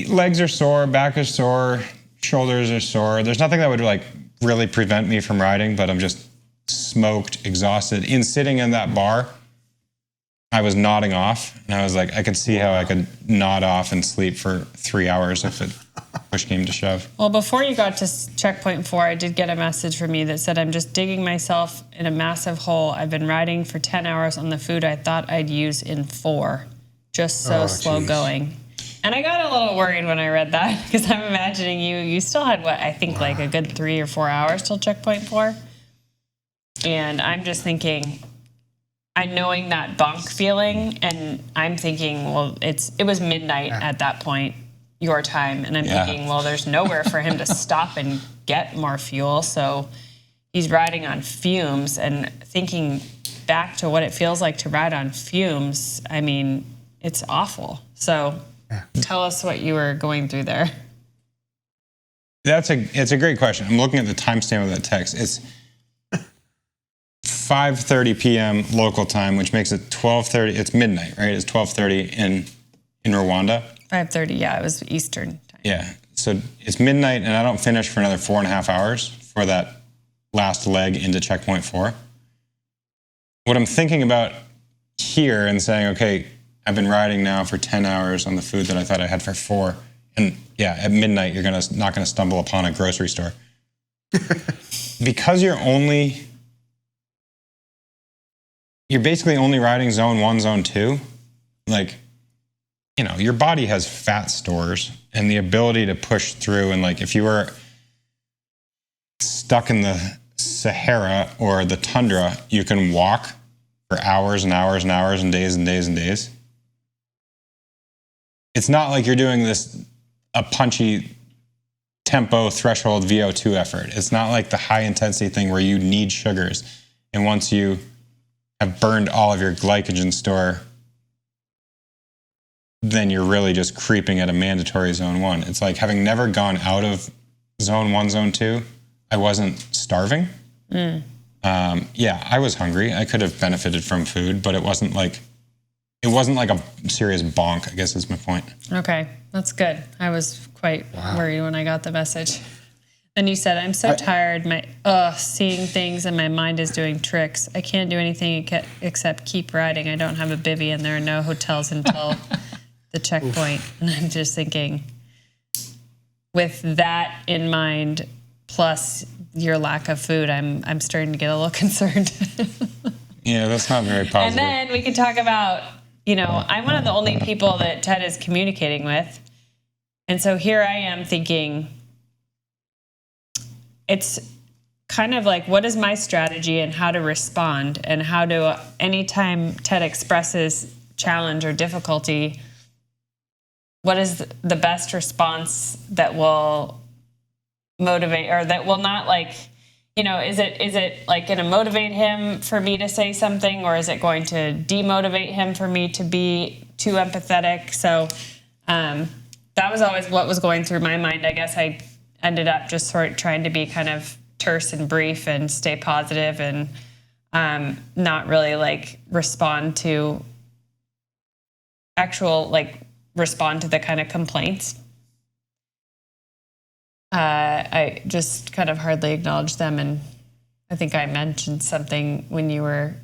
Legs are sore, back is sore, shoulders are sore. There's nothing that would like really prevent me from riding, but I'm just smoked, exhausted. In sitting in that bar, I was nodding off, and I was like, I could see how I could nod off and sleep for 3 hours if it push came to shove. Well, before you got to checkpoint 4, I did get a message from you that said, I'm just digging myself in a massive hole. I've been riding for 10 hours on the food I thought I'd use in 4. Just so slow going. And I got a little worried when I read that, because I'm imagining you still had like a good 3 or 4 hours till checkpoint 4. And I'm just thinking, I'm knowing that bunk feeling, and I'm thinking, well, it was midnight at that point, your time. And I'm thinking, well, there's nowhere for him to stop and get more fuel. So he's riding on fumes, and thinking back to what it feels like to ride on fumes, I mean, it's awful. So tell us what you were going through there. It's a great question. I'm looking at the timestamp of that text. It's 5:30 p.m. local time, which makes it 12:30. It's midnight, right? It's 12:30 in Rwanda. 5:30, yeah, it was Eastern time. Yeah, so it's midnight, and I don't finish for another 4.5 hours for that last leg into checkpoint 4. What I'm thinking about here and saying, okay, I've been riding now for 10 hours on the food that I thought I had for 4. And at midnight, you're not gonna stumble upon a grocery store. Because you're basically only riding zone 1, zone 2. Like, your body has fat stores and the ability to push through. And like, if you were stuck in the Sahara or the tundra, you can walk for hours and hours and hours and days and days and days. It's not like you're doing a punchy tempo threshold VO2 effort. It's not like the high intensity thing where you need sugars. And once you have burned all of your glycogen store, then you're really just creeping at a mandatory zone 1. It's like having never gone out of zone 1, zone 2, I wasn't starving. I was hungry. I could have benefited from food, but it wasn't like a serious bonk, I guess is my point. Okay, that's good. I was quite worried when I got the message. Then you said, I'm so tired, seeing things and my mind is doing tricks. I can't do anything except keep riding. I don't have a bivvy and there are no hotels until the checkpoint. And I'm just thinking, with that in mind, plus your lack of food, I'm starting to get a little concerned. Yeah, that's not very positive. And then we can talk about, I'm one of the only people that Ted is communicating with. And so here I am thinking, it's kind of like, what is my strategy and how to respond? And how to, anytime Ted expresses challenge or difficulty, what is the best response that will motivate, or that will not is it like going to motivate him for me to say something, or is it going to demotivate him for me to be too empathetic? So that was always what was going through my mind. I guess I ended up just sort of trying to be kind of terse and brief and stay positive and not really respond to the kind of complaints. I just kind of hardly acknowledged them, and I think I mentioned something when you were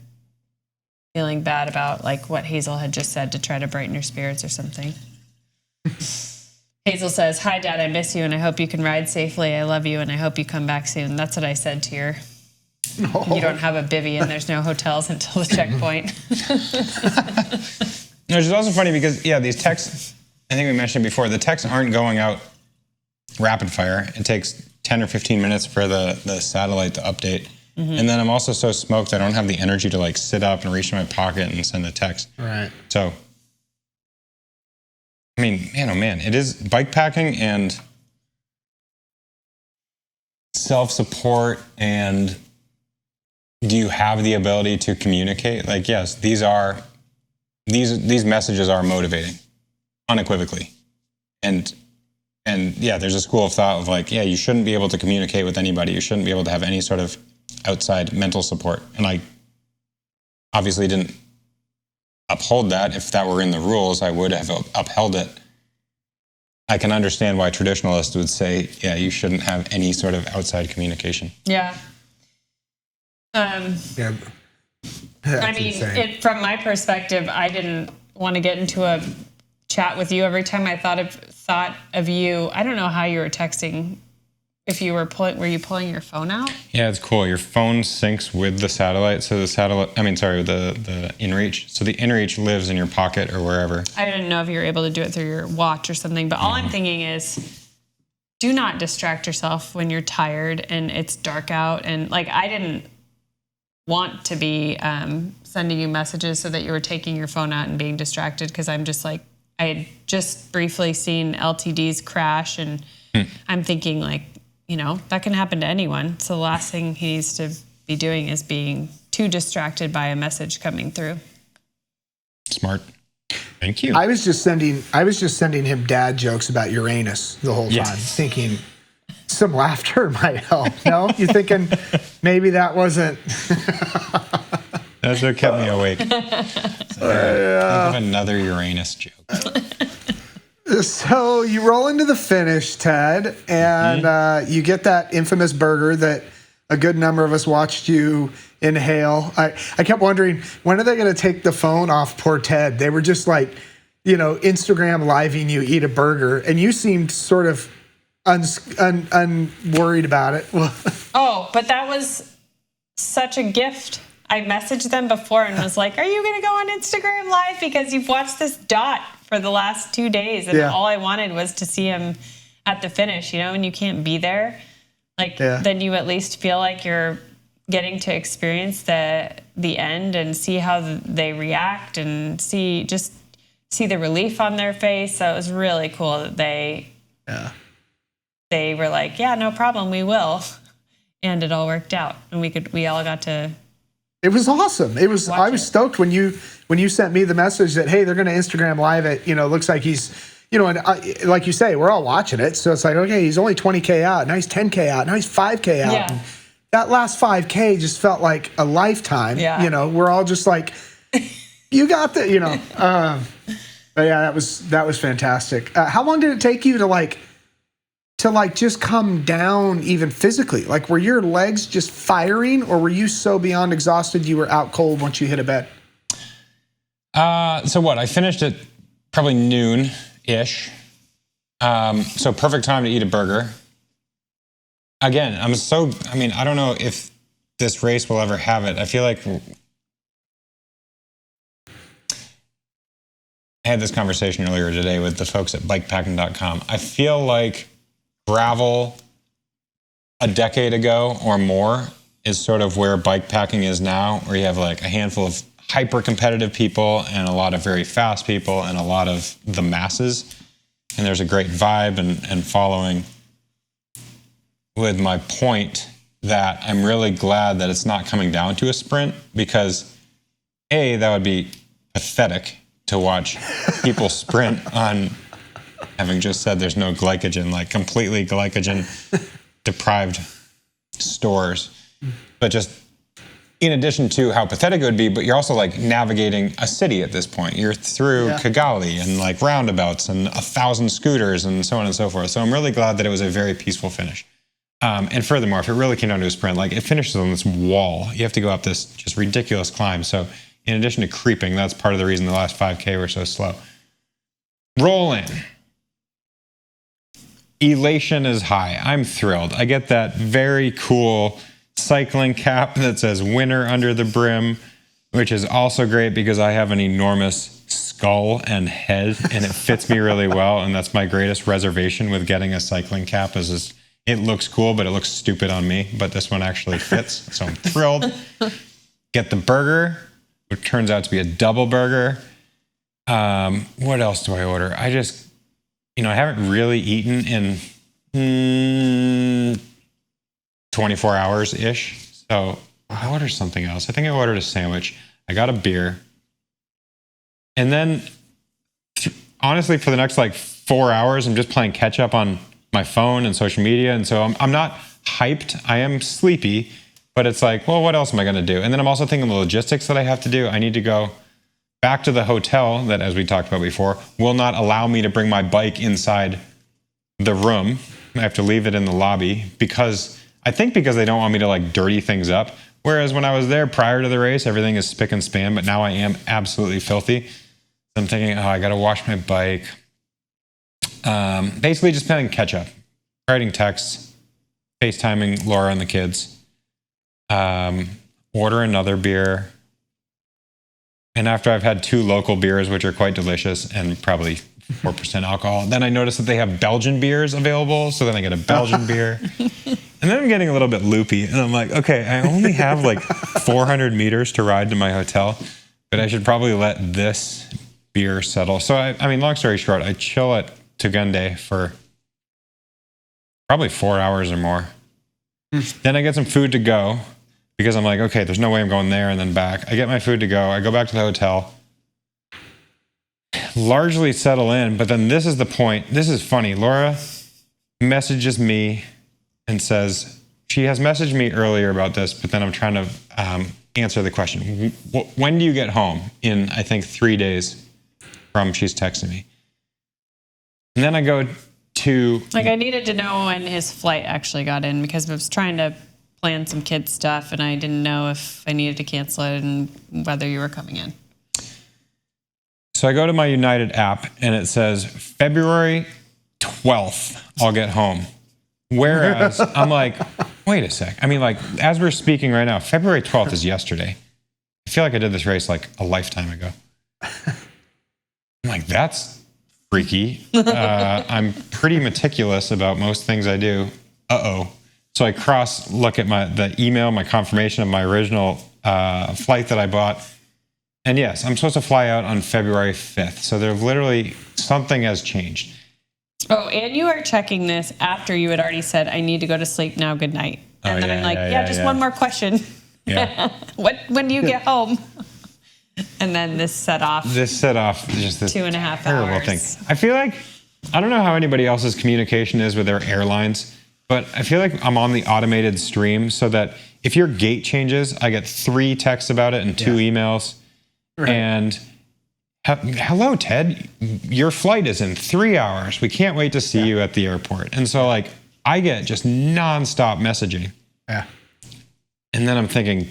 feeling bad about what Hazel had just said to try to brighten your spirits or something. Hazel says, "Hi, Dad, I miss you, and I hope you can ride safely. I love you, and I hope you come back soon." That's what I said to your... You don't have a bivvy, and there's no hotels until the checkpoint. Which is also funny because, these texts, I think we mentioned before, the texts aren't going out rapid fire. It takes 10 or 15 minutes for the satellite to update. Mm-hmm. And then I'm also so smoked I don't have the energy to sit up and reach in my pocket and send a text. Right. So, I mean, man, oh man, it is bikepacking and self-support, and do you have the ability to communicate? Yes, these messages are motivating, unequivocally. And there's a school of thought of you shouldn't be able to communicate with anybody. You shouldn't be able to have any sort of outside mental support. And I obviously didn't uphold that. If that were in the rules, I would have upheld it. I can understand why traditionalists would say, you shouldn't have any sort of outside communication. Yeah. From my perspective, I didn't want to get into a chat with you. Every time I thought of you, I don't know how you were texting. If you were you pulling your phone out? Yeah, it's cool. Your phone syncs with the satellite. So the inReach. So the inReach lives in your pocket or wherever. I didn't know if you were able to do it through your watch or something, but all I'm thinking is, do not distract yourself when you're tired and it's dark out. And I didn't want to be sending you messages so that you were taking your phone out and being distracted, because I'm just I had just briefly seen LTDs crash, and I'm thinking that can happen to anyone. So the last thing he needs to be doing is being too distracted by a message coming through. Smart. Thank you. I was just sending him dad jokes about Uranus the whole time, thinking some laughter might help. No, you thinking maybe that wasn't. That's what kept me awake. Think of another Uranus joke. So you roll into the finish, Ted, and you get that infamous burger that a good number of us watched you inhale. I kept wondering, when are they going to take the phone off poor Ted? They were just Instagram living you eat a burger, and you seemed sort of unworried about it. Oh, but that was such a gift. I messaged them before and was like, are you going to go on Instagram Live? Because you've watched this dot for the last 2 days. And all I wanted was to see him at the finish, and you can't be there. Then you at least feel like you're getting to experience the end and see how they react and see the relief on their face. So it was really cool that they they were like, yeah, no problem, we will. And it all worked out. And we all got to. It was awesome. I was stoked when you sent me the message that, hey, they're going to Instagram live it. Looks like he's, and like you say, we're all watching it. So it's like, okay, he's only 20K out. Now he's 10K out. Now he's 5K out. Yeah. And that last 5K just felt like a lifetime. Yeah. We're all just like, you got that, But yeah, that was fantastic. How long did it take you to just come down even physically? Like, were your legs just firing, or were you so beyond exhausted you were out cold once you hit a bed? So what? I finished at probably noon-ish. So perfect time to eat a burger. Again, I don't know if this race will ever have it. I feel like I had this conversation earlier today with the folks at bikepacking.com. I feel like gravel a decade ago or more is sort of where bikepacking is now, where you have like a handful of hyper competitive people and a lot of very fast people and a lot of the masses. And there's a great vibe and following, with my point that I'm really glad that it's not coming down to a sprint, because A, that would be pathetic to watch people sprint on, having just said there's no glycogen, like completely glycogen deprived stores. But just in addition to how pathetic it would be, but you're also like navigating a city at this point. You're through Kigali and like roundabouts and 1,000 scooters and so on and so forth. So I'm really glad that it was a very peaceful finish. And furthermore, if it really came down to a sprint, like it finishes on this wall. You have to go up this just ridiculous climb. So in addition to creeping, that's part of the reason the last 5K were so slow. Roll in. Elation is high. I'm thrilled. I get that very cool cycling cap that says winner under the brim, which is also great because I have an enormous skull and head and it fits me really well. And that's my greatest reservation with getting a cycling cap is it looks cool, but it looks stupid on me. But this one actually fits. So I'm thrilled. Get the burger, which turns out to be a double burger. What else do I order? I just, I haven't really eaten in 24 hours-ish. So I ordered something else. I think I ordered a sandwich. I got a beer. And then, honestly, for the next 4 hours, I'm just playing catch up on my phone and social media. And so I'm not hyped. I am sleepy. But it's like, well, what else am I going to do? And then I'm also thinking the logistics that I have to do. I need to go back to the hotel that, as we talked about before, will not allow me to bring my bike inside the room. I have to leave it in the lobby because they don't want me to dirty things up. Whereas when I was there prior to the race, everything is spick and span, but now I am absolutely filthy. So I'm thinking, I got to wash my bike. Basically just playing catch up, writing texts, FaceTiming Laura and the kids. Order another beer. And after I've had 2 local beers, which are quite delicious and probably 4% alcohol, then I noticed that they have Belgian beers available. So then I get a Belgian beer. And then I'm getting a little bit loopy. And I'm like, okay, I only have 400 meters to ride to my hotel, but I should probably let this beer settle. So I mean, long story short, I chill at Tugende for probably 4 hours or more. Then I get some food to go because I'm like, okay, there's no way I'm going there and then back. I get my food to go. I go back to the hotel, largely settle in. But then this is the point. This is funny. Laura messages me and says, she has messaged me earlier about this, but then I'm trying to answer the question. When do you get home? In, I think, 3 days from she's texting me. And then I go to... I needed to know when his flight actually got in because I was trying to plan some kids stuff and I didn't know if I needed to cancel it and whether you were coming in. So I go to my United app and it says February 12th, I'll get home. Whereas I'm like, wait a sec. I mean, as we're speaking right now, February 12th is yesterday. I feel like I did this race a lifetime ago. I'm like, that's freaky. I'm pretty meticulous about most things I do. So I look at the email, my confirmation of my original flight that I bought. And yes, I'm supposed to fly out on February 5th. So something has changed. Oh, and you are checking this after you had already said, I need to go to sleep now, good night. And then I'm like, just one more question. Yeah. When do you get home? And then this set off just this 2.5 terrible hours. thing. I feel like, I don't know how anybody else's communication is with their airlines, but I feel like I'm on the automated stream so that if your gate changes, I get 3 texts about it and 2 emails. Right. And hello, Ted, your flight is in 3 hours. We can't wait to see you at the airport. And so like, I get just nonstop messaging. Yeah. And then I'm thinking,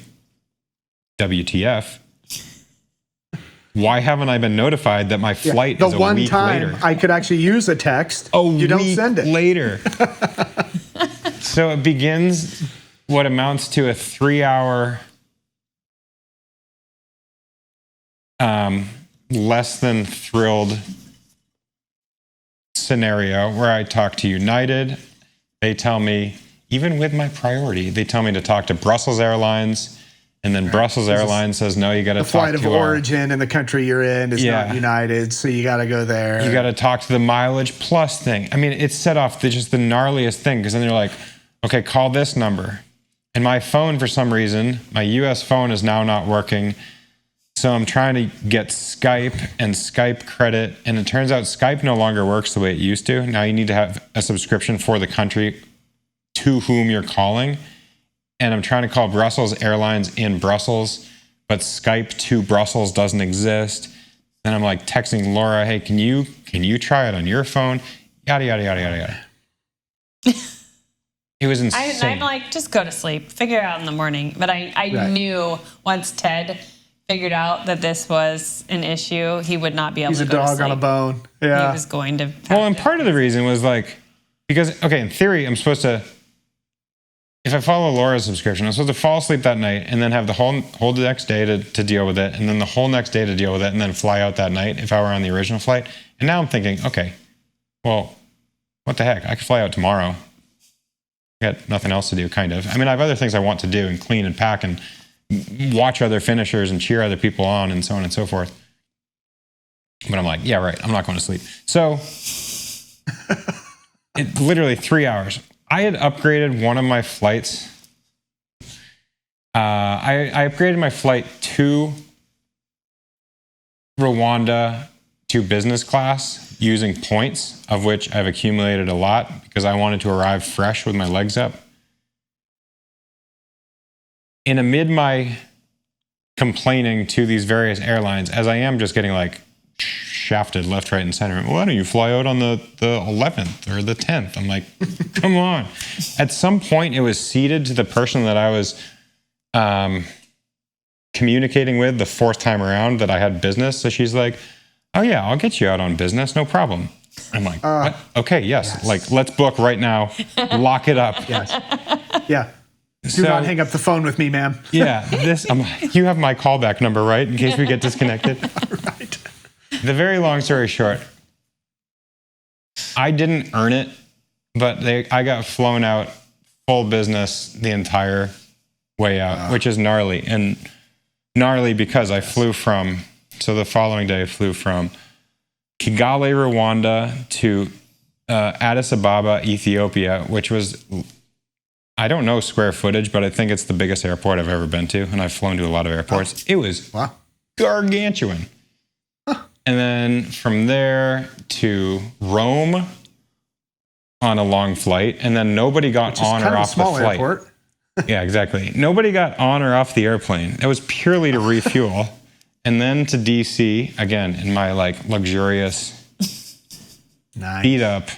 WTF? Why haven't I been notified that my flight is a week later? The one time I could actually use a text, you don't send it. Later. So it begins what amounts to a 3-hour, less than thrilled scenario where I talk to United. They tell me, even with my priority, they tell me to talk to Brussels Airlines. And then Brussels Airlines says, no, you got to talk to... The flight of origin in the country you're in is not United, so you got to go there. You got to talk to the mileage plus thing. I mean, it's set off just the gnarliest thing, because then they're like, okay, call this number. And my phone, for some reason, my US phone is now not working. So I'm trying to get Skype and Skype credit. And it turns out Skype no longer works the way it used to. Now you need to have a subscription for the country to whom you're calling. And I'm trying to call Brussels Airlines in Brussels, but Skype to Brussels doesn't exist. And I'm like texting Laura, hey, can you try it on your phone? Yada, yada, yada, yada, yada. It was insane. I'm like, just go to sleep, figure it out in the morning. But I knew once Ted figured out that this was an issue, he would not be able to go to sleep. He's a dog on a bone. Yeah. He was going to... Well, and part of the reason was like, because, okay, in theory, I'm supposed to... If I follow Laura's subscription, I'm supposed to fall asleep that night and then have the whole next day to deal with it, and then the whole next day to deal with it, and then fly out that night if I were on the original flight. And now I'm thinking, okay, well, what the heck? I could fly out tomorrow. I got nothing else to do, kind of. I mean, I have other things I want to do and clean and pack and watch other finishers and cheer other people on and so on and so forth. But I'm like, yeah, right, I'm not going to sleep. So, it literally 3 hours. I had upgraded one of my flights. I upgraded my flight to Rwanda to business class using points, of which I've accumulated a lot because I wanted to arrive fresh with my legs up. And amid my complaining to these various airlines, as I am just getting like shafted left, right, and center. Why don't you fly out on the 11th or the 10th? I'm like, come on. At some point, it was ceded to the person that I was communicating with the 4th time around that I had business. So she's like, oh yeah, I'll get you out on business, no problem. I'm like, what? Okay, yes. Like, let's book right now. Lock it up. Yes. Yeah. Do not hang up the phone with me, ma'am. Yeah. You have my callback number, right? In case we get disconnected. Right. The very long story short, I didn't earn it, but I got flown out full business the entire way out, which is gnarly. And gnarly because I flew from, so the following day I flew from Kigali, Rwanda to Addis Ababa, Ethiopia, which was, I don't know square footage, but I think it's the biggest airport I've ever been to. And I've flown to a lot of airports. It was gargantuan. And then from there to Rome on a long flight. And then nobody got on or off the flight. Airport. Yeah, exactly. Nobody got on or off the airplane. It was purely to refuel. And then to DC, again, in my like luxurious beat up.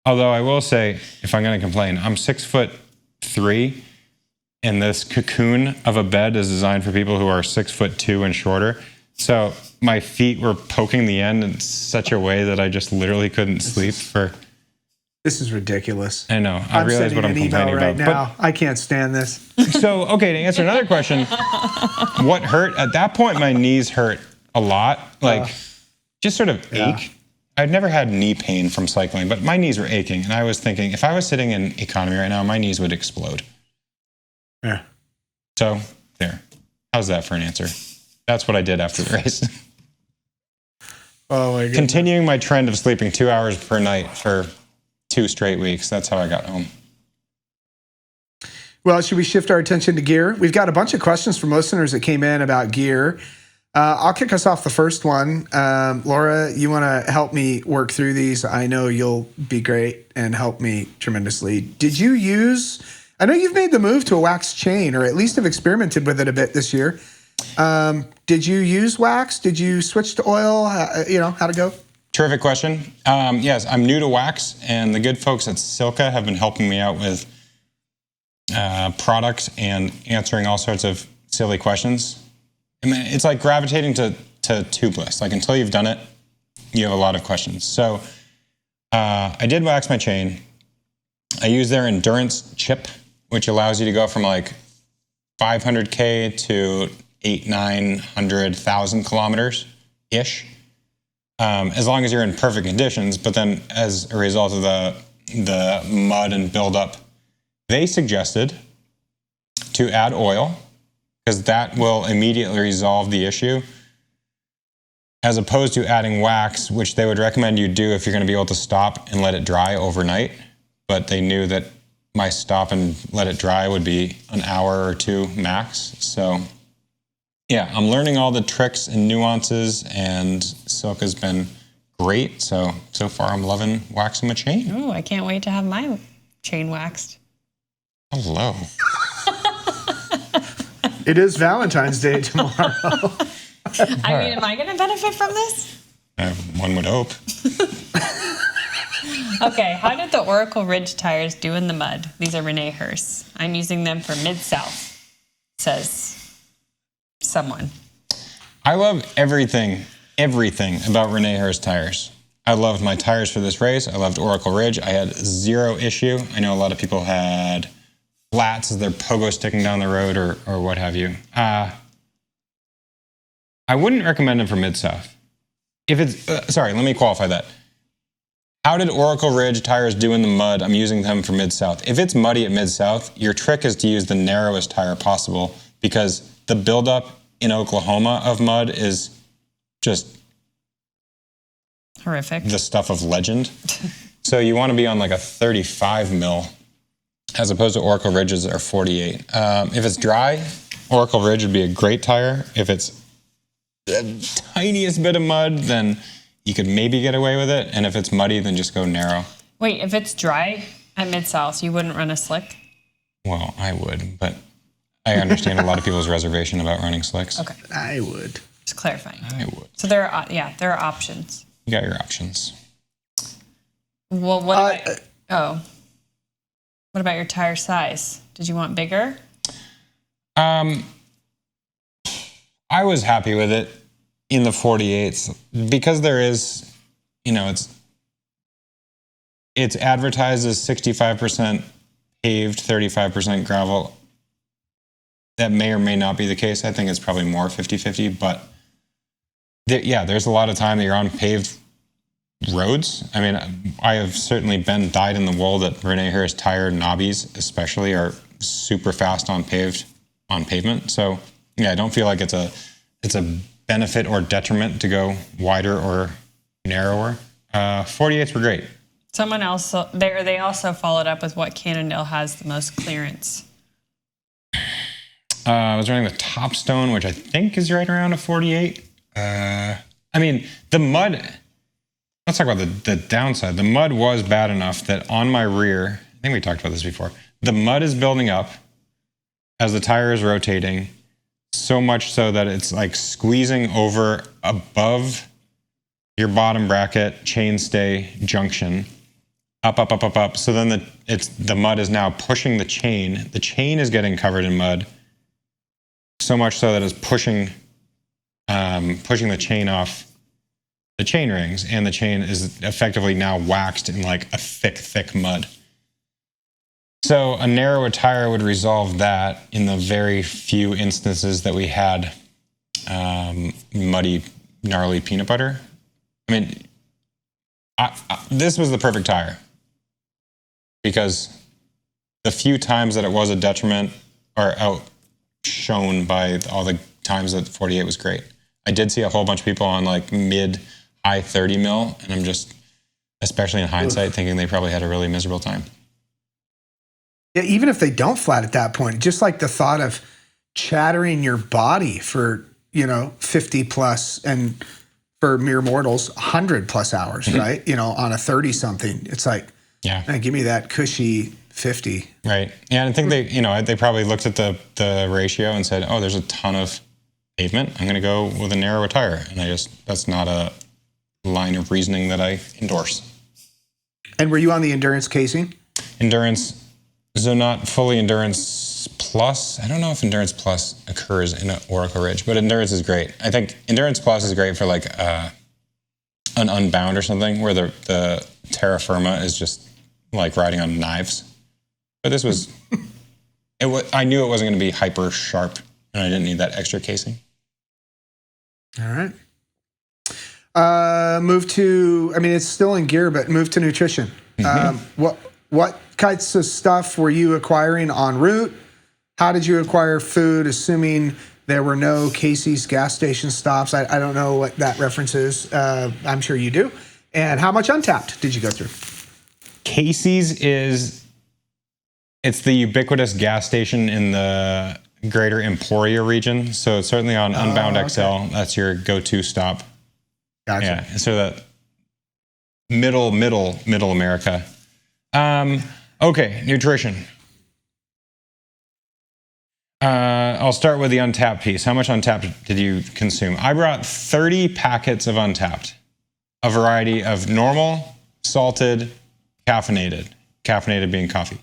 Although I will say, if I'm going to complain, I'm 6'3", and this cocoon of a bed is designed for people who are 6'2" and shorter. So my feet were poking the end in such a way that I just literally couldn't sleep for... This is ridiculous. I know. I realize what I'm complaining right about. Now. But I can't stand this. So, okay, to answer another question, what hurt? At that point, my knees hurt a lot. Like, just sort of ache. I'd never had knee pain from cycling, but my knees were aching. And I was thinking, if I was sitting in economy right now, my knees would explode. Yeah. So, there. How's that for an answer? That's what I did after the race. Oh my goodness. Continuing my trend of sleeping 2 hours per night for 2 straight weeks. That's how I got home. Well, should we shift our attention to gear? We've got a bunch of questions from listeners that came in about gear. I'll kick us off the first one. Laura, you want to help me work through these? I know you'll be great and help me tremendously. Did you use, I know you've made the move to a wax chain, or at least have experimented with it a bit this year. Did you use wax? Did you switch to oil? How'd it go? Terrific question. Yes, I'm new to wax, and the good folks at Silka have been helping me out with products and answering all sorts of silly questions. I mean, it's like gravitating to tubeless. Like, until you've done it, you have a lot of questions. So I did wax my chain. I use their endurance chip, which allows you to go from like 500K to 800-900,000 kilometers-ish, as long as you're in perfect conditions. But then as a result of the mud and buildup, they suggested to add oil, because that will immediately resolve the issue, as opposed to adding wax, which they would recommend you do if you're going to be able to stop and let it dry overnight. But they knew that my stop and let it dry would be an hour or 2 max. So yeah, I'm learning all the tricks and nuances, and Silka's been great. So far I'm loving waxing my chain. Oh, I can't wait to have my chain waxed. Hello. It is Valentine's Day tomorrow. I mean, am I going to benefit from this? One would hope. Okay, how did the Oracle Ridge tires do in the mud? These are Renee Hurst. I'm using them for Mid-South, says someone. I love everything about Renee Hurst tires. I loved my tires for this race. I loved Oracle Ridge. I had 0 issue. I know a lot of people had flats as their pogo sticking down the road or what have you. I wouldn't recommend them for Mid-South. If it's, sorry, let me qualify that. How did Oracle Ridge tires do in the mud? I'm using them for Mid-South. If it's muddy at Mid-South, your trick is to use the narrowest tire possible, because the buildup in Oklahoma of mud is just horrific. The stuff of legend. So you want to be on like a 35 mil as opposed to Oracle Ridges that are 48. If it's dry, Oracle Ridge would be a great tire. If it's the tiniest bit of mud, then you could maybe get away with it. And if it's muddy, then just go narrow. Wait, if it's dry at Mid-South, you wouldn't run a slick? Well, I would, but I understand a lot of people's reservation about running slicks. Okay. I would. Just clarifying. I would. So there are options. You got your options. Well, what about your tire size? Did you want bigger? I was happy with it in the 48s, because there is, it's advertised as 65% paved, 35% gravel. That may or may not be the case. I think it's probably more 50-50, but there's a lot of time that you're on paved roads. I mean, I have certainly been dyed in the wool that Renee Hurst tire knobbies especially are super fast on pavement. So yeah, I don't feel like it's a benefit or detriment to go wider or narrower. 48s were great. Someone else, they also followed up with what Cannondale has the most clearance. I was running the Topstone, which I think is right around a 48. I mean, the mud, let's talk about the downside. The mud was bad enough that on my rear, I think we talked about this before, the mud is building up as the tire is rotating, so much so that it's like squeezing over above your bottom bracket, chainstay junction, up. So then the mud is now pushing the chain. The chain is getting covered in mud, so much so that it's pushing the chain off the chain rings, and the chain is effectively now waxed in like a thick mud. So a narrower tire would resolve that in the very few instances that we had muddy, gnarly peanut butter. I mean, this was the perfect tire, because the few times that it was a detriment are outshone by all the times that 48 was great. I did see a whole bunch of people on like mid, high 30 mil, and I'm just, especially in hindsight, thinking they probably had a really miserable time. Yeah, even if they don't flat at that point, just like the thought of chattering your body for, 50 plus, and for mere mortals, 100 plus hours, right? On a 30 something, it's like, man, give me that cushy 50. Right. Yeah, and I think they probably looked at the ratio and said, oh, there's a ton of pavement. I'm going to go with a narrower tire. And that's not a line of reasoning that I endorse. And were you on the endurance casing? Endurance, so not fully endurance plus. I don't know if endurance plus occurs in an Oracle Ridge, but endurance is great. I think endurance plus is great for like an Unbound or something, where the terra firma is just like riding on knives. But this was, I knew it wasn't going to be hyper sharp, and I didn't need that extra casing. All right. It's still in gear, but move to nutrition. What kinds of stuff were you acquiring en route? How did you acquire food, assuming there were no Casey's gas station stops? I don't know what that reference is. I'm sure you do. And how much Untapped did you go through? Casey's it's the ubiquitous gas station in the greater Emporia region. So it's certainly on Unbound XL. That's your go-to stop. Gotcha. Yeah, so that middle America. Okay, nutrition. I'll start with the Untapped piece. How much Untapped did you consume? I brought 30 packets of Untapped, a variety of normal, salted, caffeinated being coffee.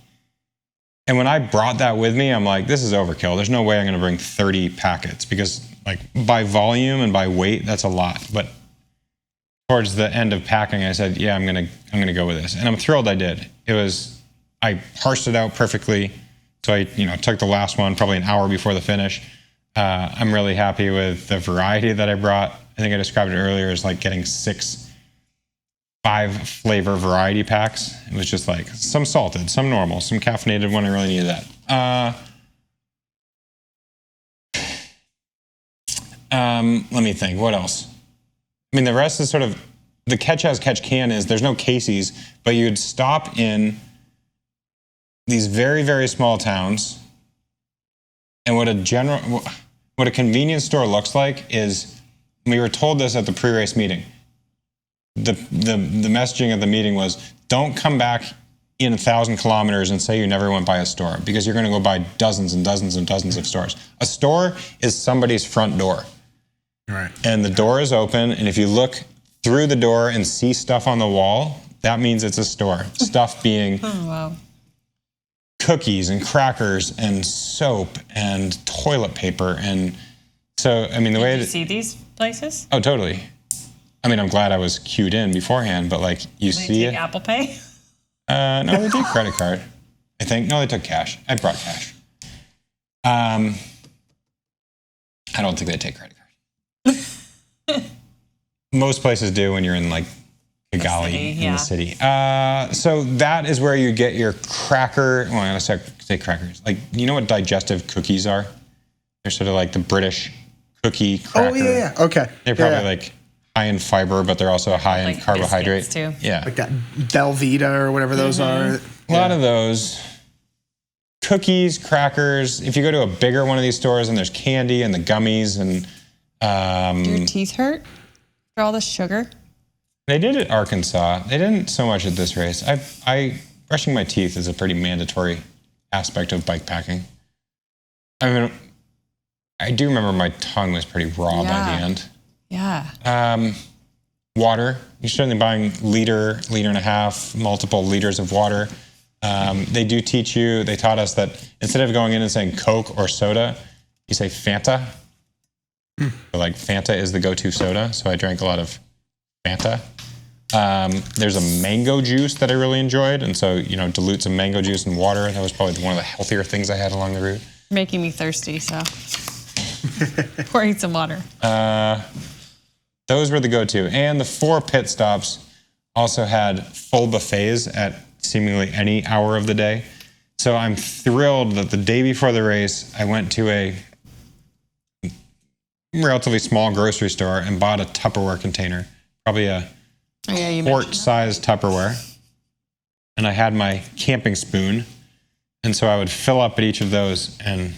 And when I brought that with me, I'm like, this is overkill. There's no way I'm going to bring 30 packets, because like by volume and by weight, that's a lot. But towards the end of packing, I said, yeah, I'm going to go with this. And I'm thrilled I did. I parsed it out perfectly. So I, took the last one probably an hour before the finish. I'm really happy with the variety that I brought. I think I described it earlier as like getting 5 flavor variety packs. It was just like some salted, some normal, some caffeinated when I really needed that. Let me think. What else? I mean, the rest is sort of the catch as catch can is there's no Casey's, but you'd stop in these very, very small towns. And what a convenience store looks like is, we were told this at the pre-race meeting. The messaging of the meeting was, don't come back in 1,000 kilometers and say you never went by a store, because you're going to go by dozens and dozens and dozens of stores. A store is somebody's front door. Right. And the door is open, and if you look through the door and see stuff on the wall, that means it's a store. Stuff being cookies and crackers and soap and toilet paper. And so, I mean, Did you see these places? Oh, totally. I mean, I'm glad I was queued in beforehand, but like you see it. Apple Pay? No, they did credit card. I think. No, they took cash. I brought cash. I don't think they take credit card. Most places do when you're in like Kigali in the city. So that is where you get your cracker. Well, I'm gonna say crackers. Like, you know what digestive cookies are? They're sort of like the British cookie cracker. Oh yeah. Okay. They're probably like high in fiber, but they're also high in carbohydrate too. Yeah, like that Belvita or whatever those are. A lot of those. Cookies, crackers. If you go to a bigger one of these stores, and there's candy and the gummies and. Do your teeth hurt for all the sugar? They did at Arkansas. They didn't so much at this race. Brushing my teeth is a pretty mandatory aspect of bike packing. I mean, I do remember my tongue was pretty raw by the end. Yeah. Water. You're certainly buying liter and a half, multiple liters of water. They do teach you, they taught us that instead of going in and saying Coke or soda, you say Fanta. So like Fanta is the go-to soda. So I drank a lot of Fanta. There's a mango juice that I really enjoyed. And so, dilute some mango juice in water. That was probably one of the healthier things I had along the route. Making me thirsty, so pouring some water. Those were the go-to. And the 4 pit stops also had full buffets at seemingly any hour of the day. So I'm thrilled that the day before the race, I went to a relatively small grocery store and bought a Tupperware container, probably a quart-sized Tupperware. And I had my camping spoon. And so I would fill up at each of those. And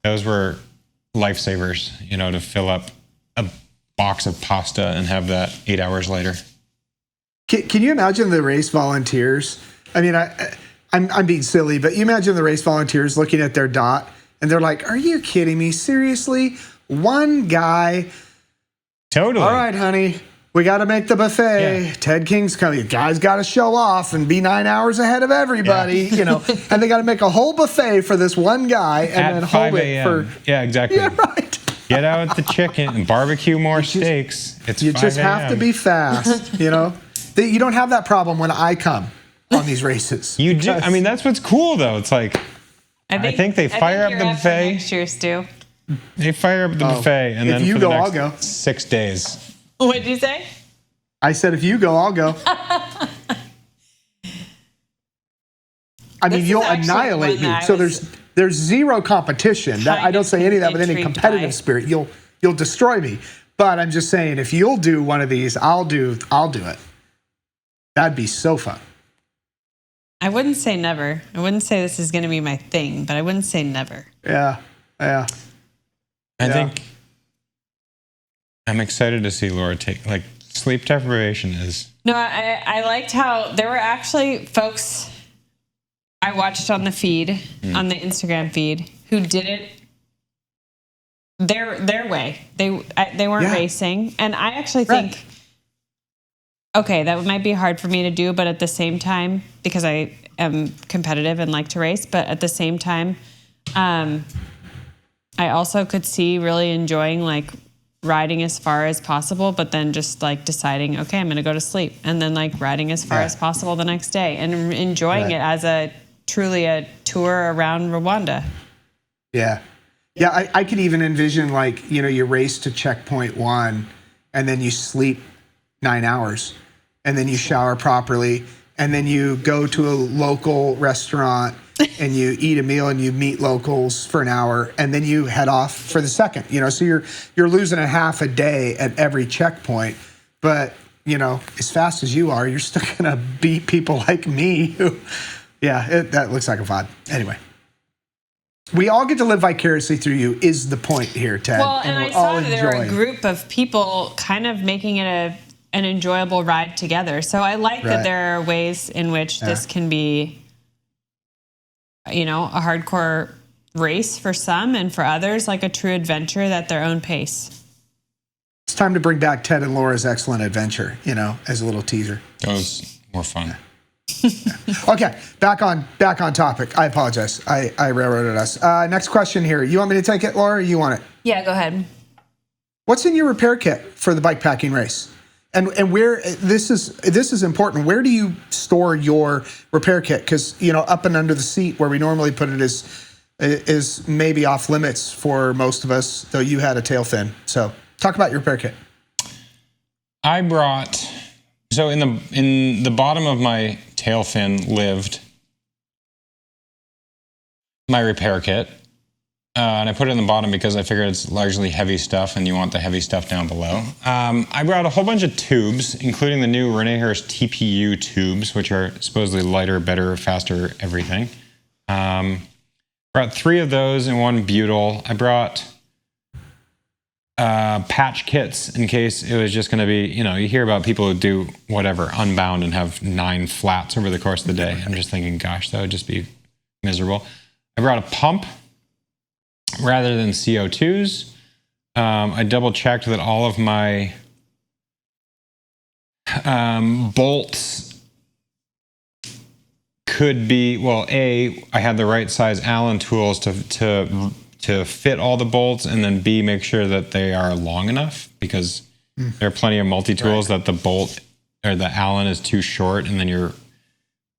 those were lifesavers, to fill up a box of pasta and have that 8 hours later. Can you imagine the race volunteers? I mean, I'm being silly, but you imagine the race volunteers looking at their dot and they're like, are you kidding me? Seriously? One guy. Totally. All right, honey, we got to make the buffet. Yeah. Ted King's coming. You guys got to show off and be 9 hours ahead of everybody, and they got to make a whole buffet for this one guy and at then hold it for. Yeah, exactly. Yeah, right. Get out the chicken and barbecue more steaks. You just have to be fast, You don't have that problem when I come on these races. You do. I mean, that's what's cool, though. It's like, I think they fire up the buffet. Next year, Stu. They fire up the buffet, and then if you for go, the next I'll go. 6 days. What did you say? I said, if you go, I'll go. I mean, you'll annihilate me. So there's zero competition. That I don't say any of that with any competitive spirit. You'll destroy me. But I'm just saying, if you'll do one of these, I'll do it. That'd be so fun. I wouldn't say never. I wouldn't say this is going to be my thing, but I wouldn't say never. Yeah. I think I'm excited to see Laura take, sleep deprivation is. No, I liked how there were actually folks I watched on the feed, on the Instagram feed, who did it their way. They weren't racing. And I actually think, okay, that might be hard for me to do, but at the same time, because I am competitive and like to race, but at the same time, I also could see really enjoying riding as far as possible, but then just deciding, okay, I'm going to go to sleep, and then riding as far as possible the next day and enjoying it as truly a tour around Rwanda. Yeah. Yeah. I could even envision you race to checkpoint 1 and then you sleep 9 hours and then you shower properly and then you go to a local restaurant and you eat a meal and you meet locals for an hour and then you head off for the second, so you're losing a half a day at every checkpoint, but as fast as you are, you're still going to beat people like me who, that looks like a vibe. Anyway, we all get to live vicariously through you is the point here, Ted. Well, and I saw that there were a group of people kind of making it an enjoyable ride together. So I like that there are ways in which this can be a hardcore race for some, and for others, a true adventure at their own pace. It's time to bring back Ted and Laura's Excellent Adventure, as a little teaser. That was more fun. Okay, back on topic. I apologize. I railroaded us. Next question here. You want me to take it, Laura, or you want it? Yeah, go ahead. What's in your repair kit for the bike packing race? And where this is important. Where do you store your repair kit? Because up and under the seat where we normally put it is maybe off limits for most of us. Though you had a tail fin. So talk about your repair kit. I brought in the bottom of my tail fin lived my repair kit. And I put it in the bottom because I figured it's largely heavy stuff and you want the heavy stuff down below. I brought a whole bunch of tubes, including the new Rene Hurst TPU tubes, which are supposedly lighter, better, faster, everything. Brought 3 of those and 1 butyl. I brought patch kits in case it was just going to be, you hear about people who do whatever, unbound and have 9 flats over the course of the day. I'm just thinking, gosh, that would just be miserable. I brought a pump rather than CO2s. I double checked that all of my bolts could be, I had the right size Allen tools to fit all the bolts, and then B, make sure that they are long enough, because there are plenty of multi-tools that the bolt or the Allen is too short, and then you're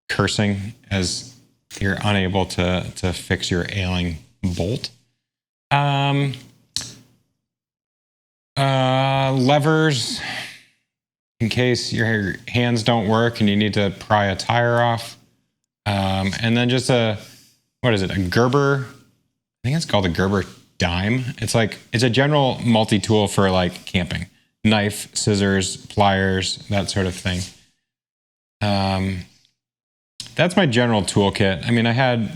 cursing as you're unable to fix your ailing bolt. Levers in case your hands don't work and you need to pry a tire off. And then just a Gerber, I think it's called a Gerber dime. It's a general multi-tool for camping. knife, scissors, pliers, that sort of thing. That's my general toolkit. I mean, I had,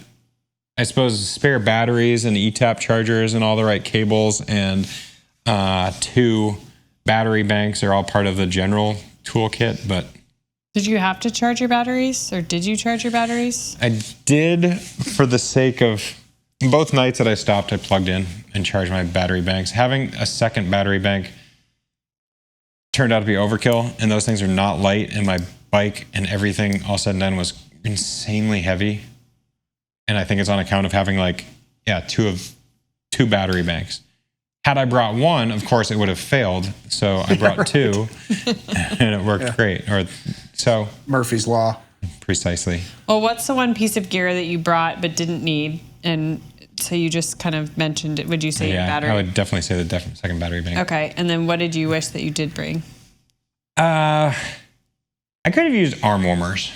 I suppose, spare batteries and ETAP chargers and all the right cables, and 2 battery banks are all part of the general toolkit. But did you have to charge your batteries, or did you charge your batteries? I did, for the sake of both nights that I stopped, I plugged in and charged my battery banks. Having a second battery bank turned out to be overkill, and those things are not light, and my bike and everything all said and done was insanely heavy. And I think it's on account of having two battery banks. Had I brought one, of course it would have failed. So I brought 2 and it worked great. So Murphy's Law. Precisely. Well, what's the one piece of gear that you brought but didn't need? And so you just kind of mentioned it. Would you say your battery? I would definitely say the second battery bank. Okay. And then what did you wish that you did bring? I could have used arm warmers.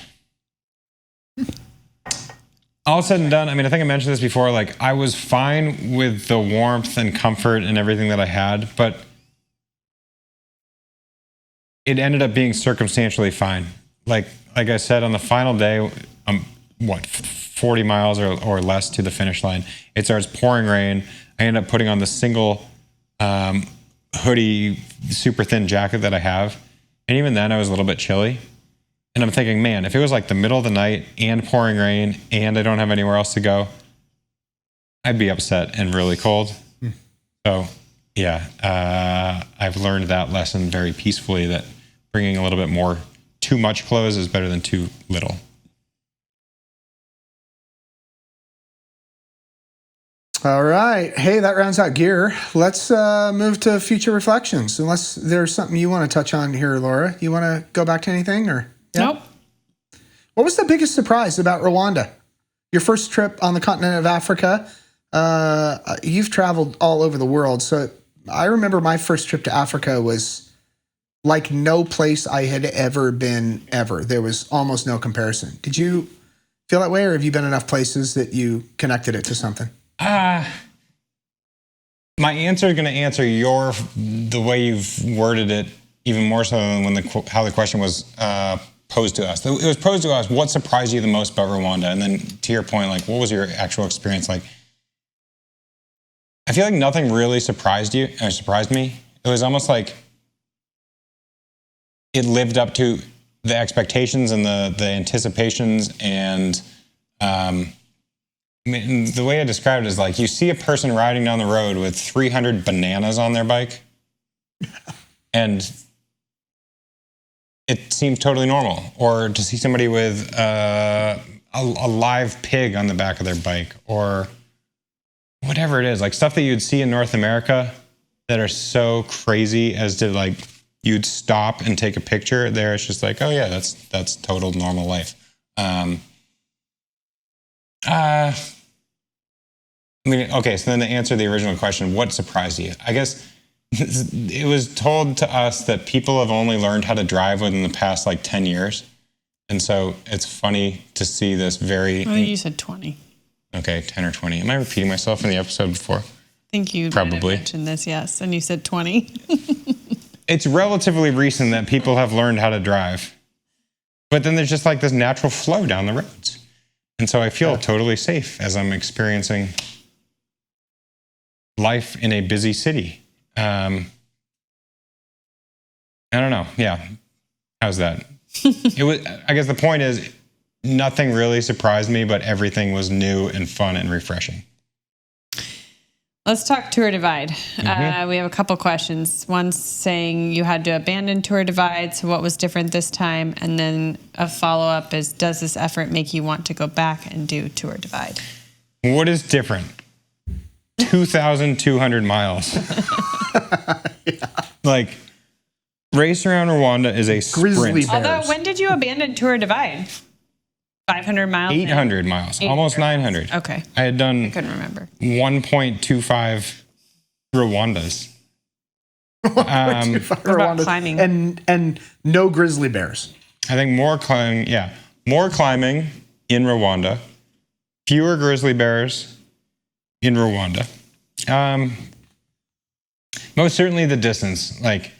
All said and done, I mean, I think I mentioned this before, like, I was fine with the warmth and comfort and everything that I had, but it ended up being circumstantially fine. Like I said, on the final day, 40 miles or less to the finish line, it starts pouring rain. I end up putting on the single hoodie, super thin jacket that I have. And even then, I was a little bit chilly. And I'm thinking, man, if it was like the middle of the night and pouring rain and I don't have anywhere else to go, I'd be upset and really cold. So, yeah, I've learned that lesson very peacefully, that bringing a little bit more, too much clothes is better than too little. All right. Hey, that rounds out gear. Let's move to future reflections. Unless there's something you want to touch on here, Laura. You want to go back to anything, or? Yeah? Nope. What was the biggest surprise about Rwanda? Your first trip on the continent of Africa. You've traveled all over the world. So I remember my first trip to Africa was like no place I had ever been ever. There was almost no comparison. Did you feel that way, or have you been enough places that you connected it to something? My answer is going to answer the way you've worded it even more so than how the question was posed to us. It was posed to us, what surprised you the most about Rwanda? And then to your point, like, what was your actual experience like? I feel like nothing really surprised me. It was almost like it lived up to the expectations and the anticipations. And I mean, the way I described it is like, you see a person riding down the road with 300 bananas on their bike, and it seems totally normal. Or to see somebody with a live pig on the back of their bike, or whatever it is, like stuff that you'd see in North America that are so crazy as to, like, you'd stop and take a picture. There, it's just like, oh yeah, that's total normal life. I mean, okay, so then to answer the original question, what surprised you? I guess it was told to us that people have only learned how to drive within the past, like, 10 years. And so it's funny to see this very... I think you said 20. Okay, 10 or 20. Am I repeating myself in the episode before? I think you probably mentioned this, yes, and you said 20. It's relatively recent that people have learned how to drive. But then there's just like this natural flow down the roads. And so I feel totally safe as I'm experiencing life in a busy city. I don't know. Yeah. How's that? I guess the point is, nothing really surprised me, but everything was new and fun and refreshing. Let's talk Tour Divide. Mm-hmm. We have a couple questions. One's saying you had to abandon Tour Divide, so what was different this time? And then a follow-up is, does this effort make you want to go back and do Tour Divide? What is different? 2,200 miles. Yeah. Like, Race Around Rwanda is a sprint. Grizzly bears. Although, when did you abandon Tour Divide? 500 miles? 800 miles. 800 almost 900. Okay. I had done... I couldn't remember. 1.25 Rwandas. 1.25 Rwandas. About climbing? And no grizzly bears. I think more climbing, yeah. More climbing in Rwanda. Fewer grizzly bears in Rwanda. Most certainly the distance. Like,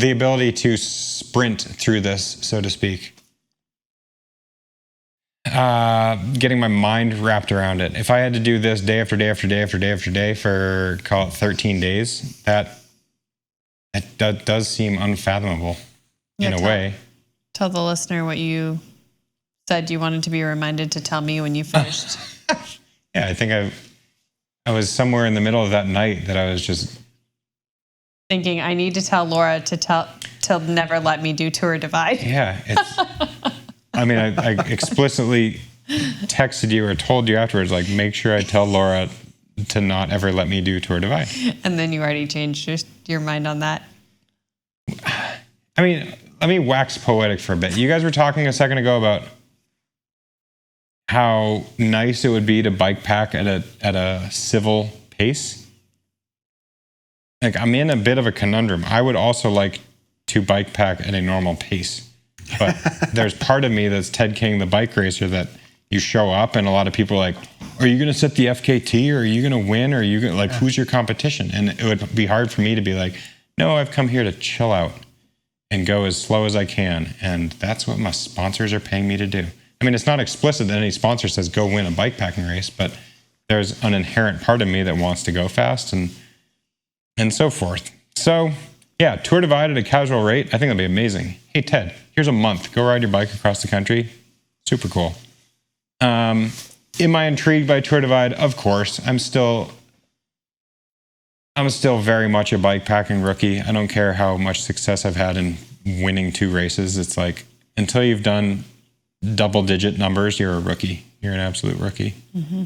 the ability to sprint through this, so to speak. Getting my mind wrapped around it. If I had to do this day after day after day after day after day for, call it 13 days, that does seem unfathomable in a way. Tell the listener what you said you wanted to be reminded to tell me when you finished. Yeah, I think I was somewhere in the middle of that night that I was just thinking, I need to tell Laura to never let me do Tour Divide. Yeah, I mean, I explicitly texted you or told you afterwards, like, make sure I tell Laura to not ever let me do Tour Divide. And then you already changed your mind on that. I mean, let me wax poetic for a bit. You guys were talking a second ago about how nice it would be to bike pack at a civil pace. Like, I'm in a bit of a conundrum. I would also like to bike pack at a normal pace. But there's part of me that's Ted King, the bike racer, that you show up and a lot of people are like, are you going to set the FKT, or are you going to win, or are you going to, like, who's your competition? And it would be hard for me to be like, no, I've come here to chill out and go as slow as I can. And that's what my sponsors are paying me to do. I mean, it's not explicit that any sponsor says go win a bike packing race, but there's an inherent part of me that wants to go fast and so forth. So yeah, Tour Divide at a casual rate, I think that'd be amazing. Hey, Ted, here's a month. Go ride your bike across the country. Super cool. Am I intrigued by Tour Divide? Of course. I'm still very much a bike packing rookie. I don't care how much success I've had in winning 2 races. It's like, until you've done double-digit numbers, you're a rookie. You're an absolute rookie. Mm-hmm.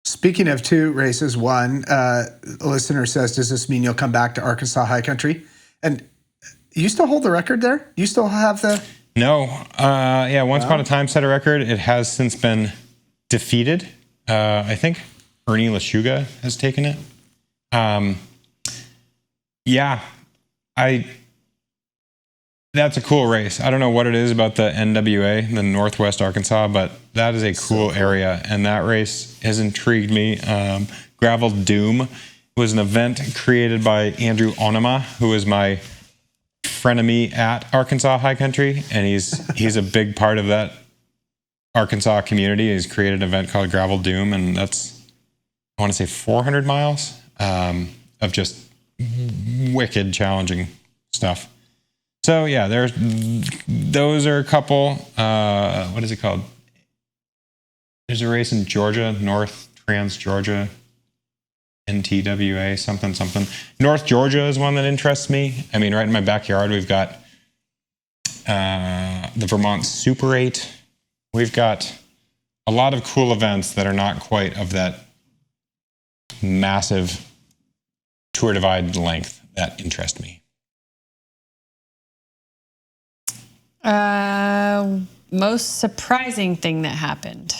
Speaking of 2 races, one, a listener says, does this mean you'll come back to Arkansas High Country? And you still hold the record there? You still have the... No. Yeah, once upon a time set a record. It has since been defeated. I think Ernie Lashuga has taken it. Yeah. That's a cool race. I don't know what it is about the NWA, the Northwest Arkansas, but that is a cool area, and that race has intrigued me. Gravel Doom was an event created by Andrew Onema, who is my frenemy at Arkansas High Country, and he's a big part of that Arkansas community. He's created an event called Gravel Doom, and that's, I want to say, 400 miles of just wicked challenging stuff. So yeah, those are a couple. What is it called? There's a race in Georgia, North Trans Georgia, NTWA, something. North Georgia is one that interests me. I mean, right in my backyard, we've got the Vermont Super 8. We've got a lot of cool events that are not quite of that massive Tour Divide length that interest me. Most surprising thing that happened.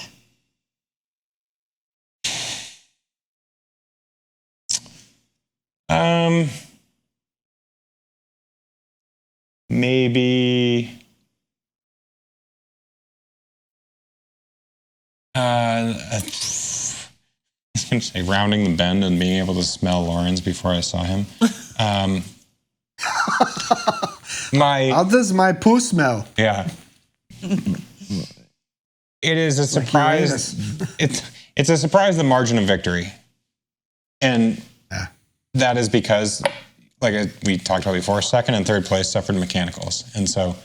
Maybe I was going to say rounding the bend and being able to smell Lawrence before I saw him. How does my poo smell? Yeah. It is a surprise. It's a surprise, the margin of victory. And that is because, like we talked about before, second and third place suffered mechanicals. And so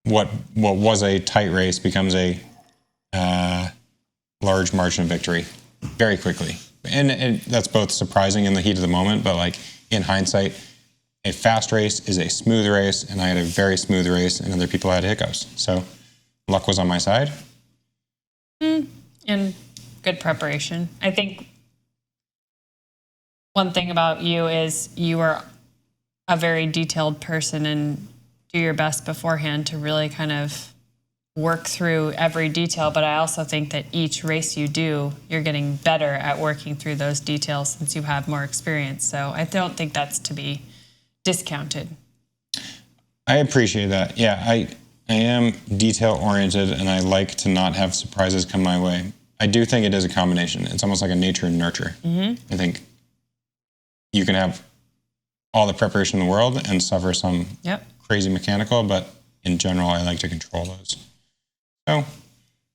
what was a tight race becomes a large margin of victory very quickly. And that's both surprising in the heat of the moment, but like in hindsight, a fast race is a smooth race, and I had a very smooth race, and other people had hiccups. So luck was on my side. And good preparation. I think one thing about you is you are a very detailed person and do your best beforehand to really kind of work through every detail. But I also think that each race you do, you're getting better at working through those details since you have more experience. So I don't think that's to be discounted. I appreciate that. Yeah, I am detail oriented, and I like to not have surprises come my way. I do think it is a combination. It's almost like a nature and nurture. Mm-hmm. I think you can have all the preparation in the world and suffer some crazy mechanical, but in general, I like to control those. So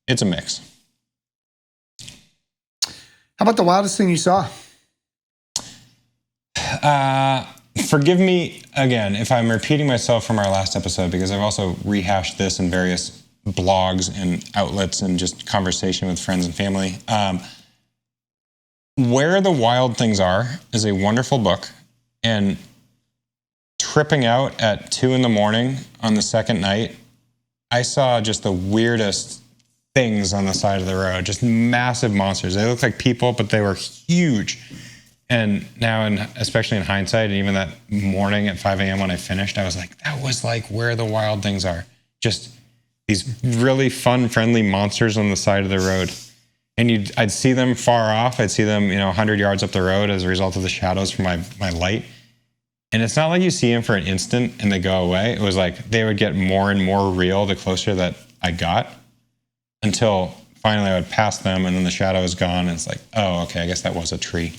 it's a mix. How about the wildest thing you saw? Forgive me again if I'm repeating myself from our last episode, because I've also rehashed this in various blogs and outlets and just conversation with friends and family. Where the Wild Things Are is a wonderful book, and tripping out at 2 a.m. on the second night, I saw just the weirdest things on the side of the road, just massive monsters. They looked like people, but they were huge. And now, especially in hindsight, and even that morning at 5 a.m. when I finished, I was like, that was like where the wild things are. Just these really fun, friendly monsters on the side of the road. And I'd see them far off. I'd see them, 100 yards up the road as a result of the shadows from my light. And it's not like you see them for an instant and they go away. It was like they would get more and more real the closer that I got, until finally I would pass them and then the shadow is gone. And it's like, oh, okay, I guess that was a tree.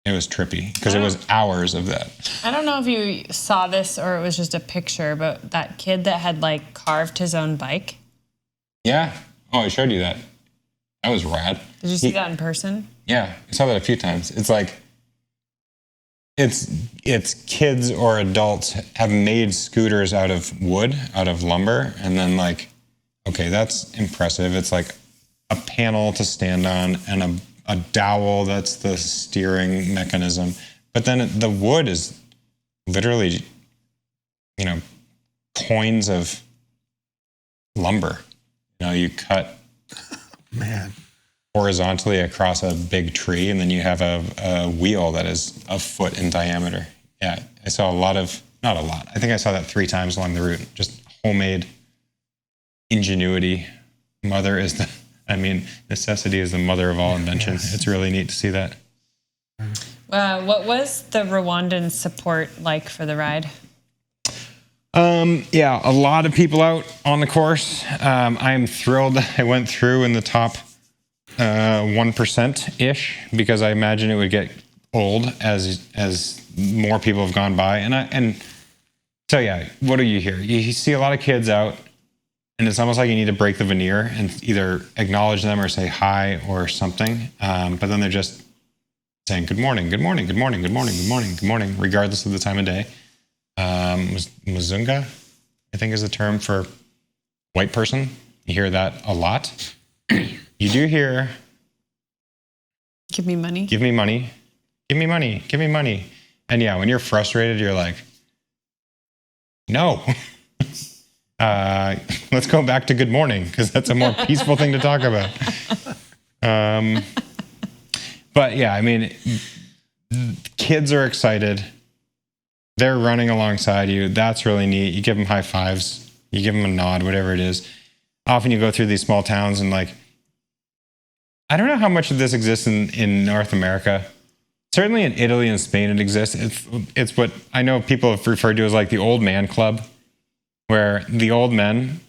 It was trippy because it was hours of that. I don't know if you saw this or it was just a picture, but that kid that had like carved his own bike. Yeah. Oh, I showed you that. That was rad. Did you see that in person? Yeah, I saw that a few times. It's like, it's kids or adults have made scooters out of wood, out of lumber, and then like, okay, that's impressive. It's like a panel to stand on and a dowel that's the steering mechanism. But then the wood is literally, coins of lumber. You cut horizontally across a big tree, and then you have a wheel that is a foot in diameter. Yeah, I saw not a lot. I think I saw that 3 times along the route. Just homemade ingenuity. Necessity is the mother of all invention. Yes. It's really neat to see that. What was the Rwandan support like for the ride? A lot of people out on the course. I'm thrilled that I went through in the top 1%-ish, because I imagine it would get old as more people have gone by. So what do you hear? You see a lot of kids out, and it's almost like you need to break the veneer and either acknowledge them or say hi or something. But then they're just saying good morning, good morning, good morning, good morning, good morning, good morning, regardless of the time of day. Muzunga, I think, is the term for white person. You hear that a lot. You do hear, give me money. Give me money. Give me money. Give me money. And when you're frustrated, you're like, no. Let's go back to good morning, because that's a more peaceful thing to talk about. Kids are excited. They're running alongside you. That's really neat. You give them high fives. You give them a nod, whatever it is. Often you go through these small towns and I don't know how much of this exists in North America. Certainly in Italy and Spain it exists. It's what I know people have referred to as like the old man club, where the old men,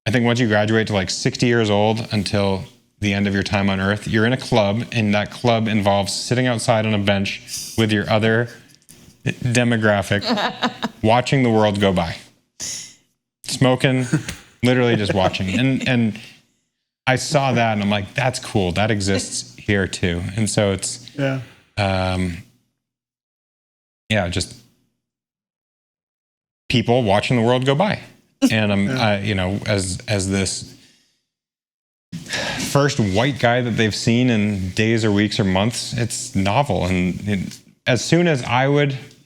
I think once you graduate to 60 years old until the end of your time on Earth, you're in a club, and that club involves sitting outside on a bench with your other demographic, watching the world go by, smoking, literally just watching. And I saw that, and I'm like, that's cool. That exists here too. And so it's just people watching the world go by. And I'm, as this first white guy that they've seen in days or weeks or months, it's novel. And as soon as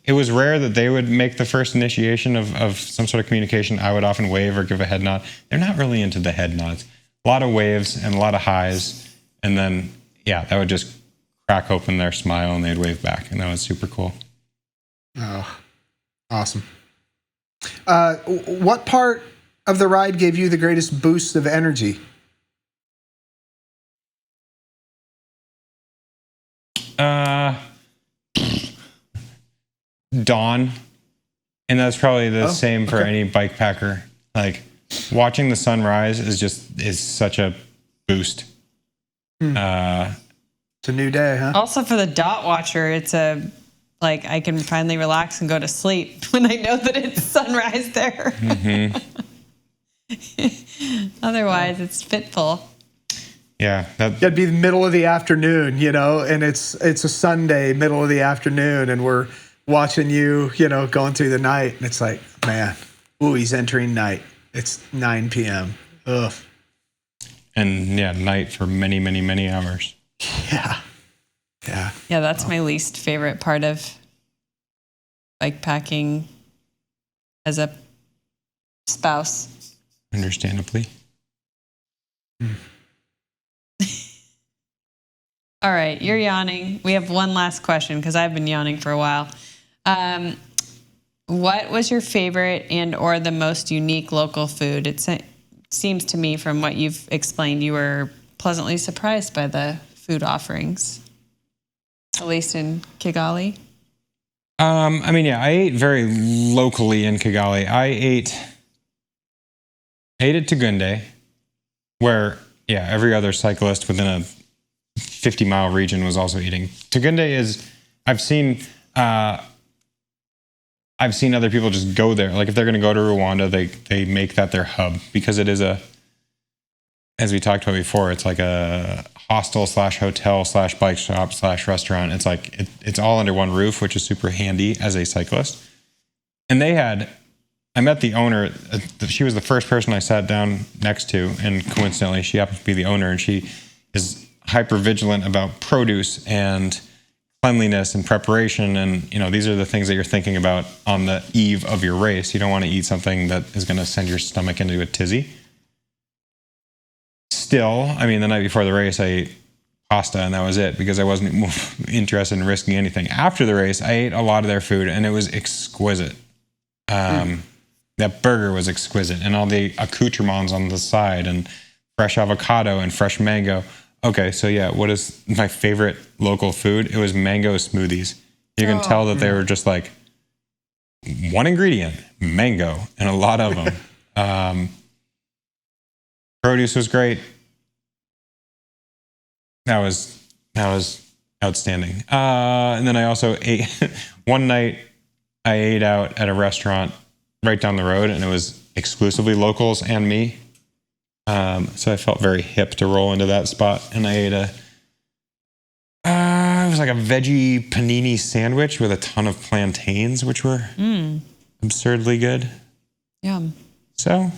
it was rare that they would make the first initiation of some sort of communication. I would often wave or give a head nod. They're not really into the head nods. A lot of waves and a lot of highs. And then, that would just crack open their smile and they'd wave back. And that was super cool. Oh, awesome. What part of the ride gave you the greatest boost of energy? Dawn. And that's probably the same for any bike packer. Watching the sunrise is such a boost. It's a new day, huh? Also for the dot watcher, it's I can finally relax and go to sleep when I know that it's sunrise there. Mm-hmm. Otherwise, it's fitful. Yeah, that'd be the middle of the afternoon, and it's a Sunday, middle of the afternoon, and we're watching you, going through the night, and it's like, man, ooh, he's entering night. It's 9 p.m. Ugh. And night for many, many, many hours. Yeah. Yeah, that's my least favorite part of bike packing as a spouse. Understandably. All right, you're yawning. We have one last question because I've been yawning for a while. What was your favorite and or the most unique local food? It seems to me from what you've explained, you were pleasantly surprised by the food offerings, at least in Kigali. I ate very locally in Kigali. I ate at Tugunde, where, every other cyclist within a 50-mile region was also eating. Tugunde is, I've seen other people just go there. Like if they're going to go to Rwanda, they make that their hub because it is as we talked about before, it's like a hostel / hotel / bike shop / restaurant. It's like, it's all under one roof, which is super handy as a cyclist. And I met the owner. She was the first person I sat down next to. And coincidentally, she happens to be the owner, and she is hyper vigilant about produce and cleanliness and preparation. And, these are the things that you're thinking about on the eve of your race. You don't want to eat something that is going to send your stomach into a tizzy. Still, the night before the race, I ate pasta and that was it because I wasn't interested in risking anything. After the race, I ate a lot of their food and it was exquisite. That burger was exquisite and all the accoutrements on the side and fresh avocado and fresh mango. Okay, so what is my favorite local food? It was mango smoothies. You can tell that they were just like one ingredient, mango, and a lot of them. Produce was great. That was outstanding. And then I also ate one night. I ate out at a restaurant right down the road, and it was exclusively locals and me. So I felt very hip to roll into that spot, and I ate it was like a veggie panini sandwich with a ton of plantains, which were absurdly good. Yum. So,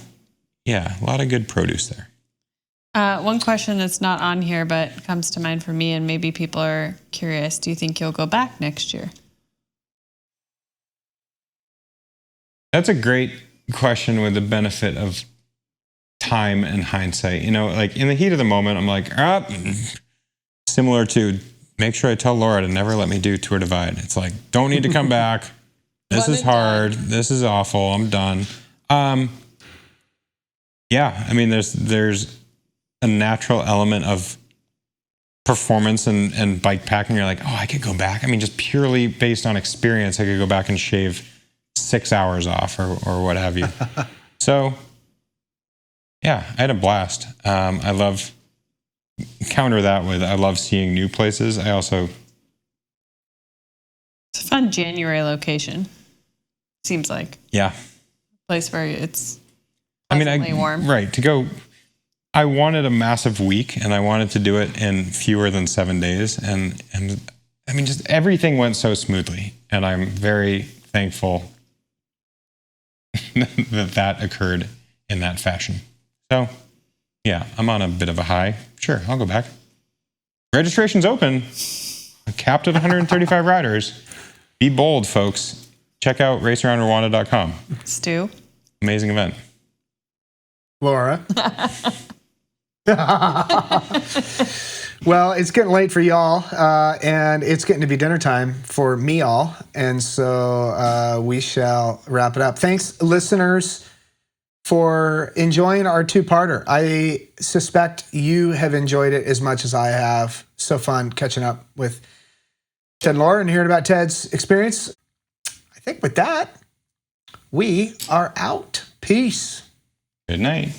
a lot of good produce there. One question that's not on here, but comes to mind for me, and maybe people are curious. Do you think you'll go back next year? That's a great question with the benefit of time and hindsight. Like in the heat of the moment, I'm like, similar to make sure I tell Laura to never let me do Tour Divide. It's like, don't need to come back. This is hard. This is awful. I'm done. There's a natural element of performance and bike packing. You're like, I could go back. Just purely based on experience, I could go back and shave 6 hours off or what have you. So, I had a blast. I love counter that with I love seeing new places. It's a fun January location. Seems like place where it's warm. Right, to go. I wanted a massive week, and I wanted to do it in fewer than 7 days, and just everything went so smoothly, and I'm very thankful that occurred in that fashion. So, I'm on a bit of a high. Sure, I'll go back. Registration's open. Capped at 135 riders. Be bold, folks. Check out racearoundrwanda.com. Stu. Amazing event. Laura. Well, it's getting late for y'all, and it's getting to be dinner time for me all, and so we shall wrap it up. Thanks, listeners, for enjoying our two-parter. I suspect you have enjoyed it as much as I have. So fun catching up with Ted and Laura and hearing about Ted's experience. I think with that, we are out. Peace. Good night.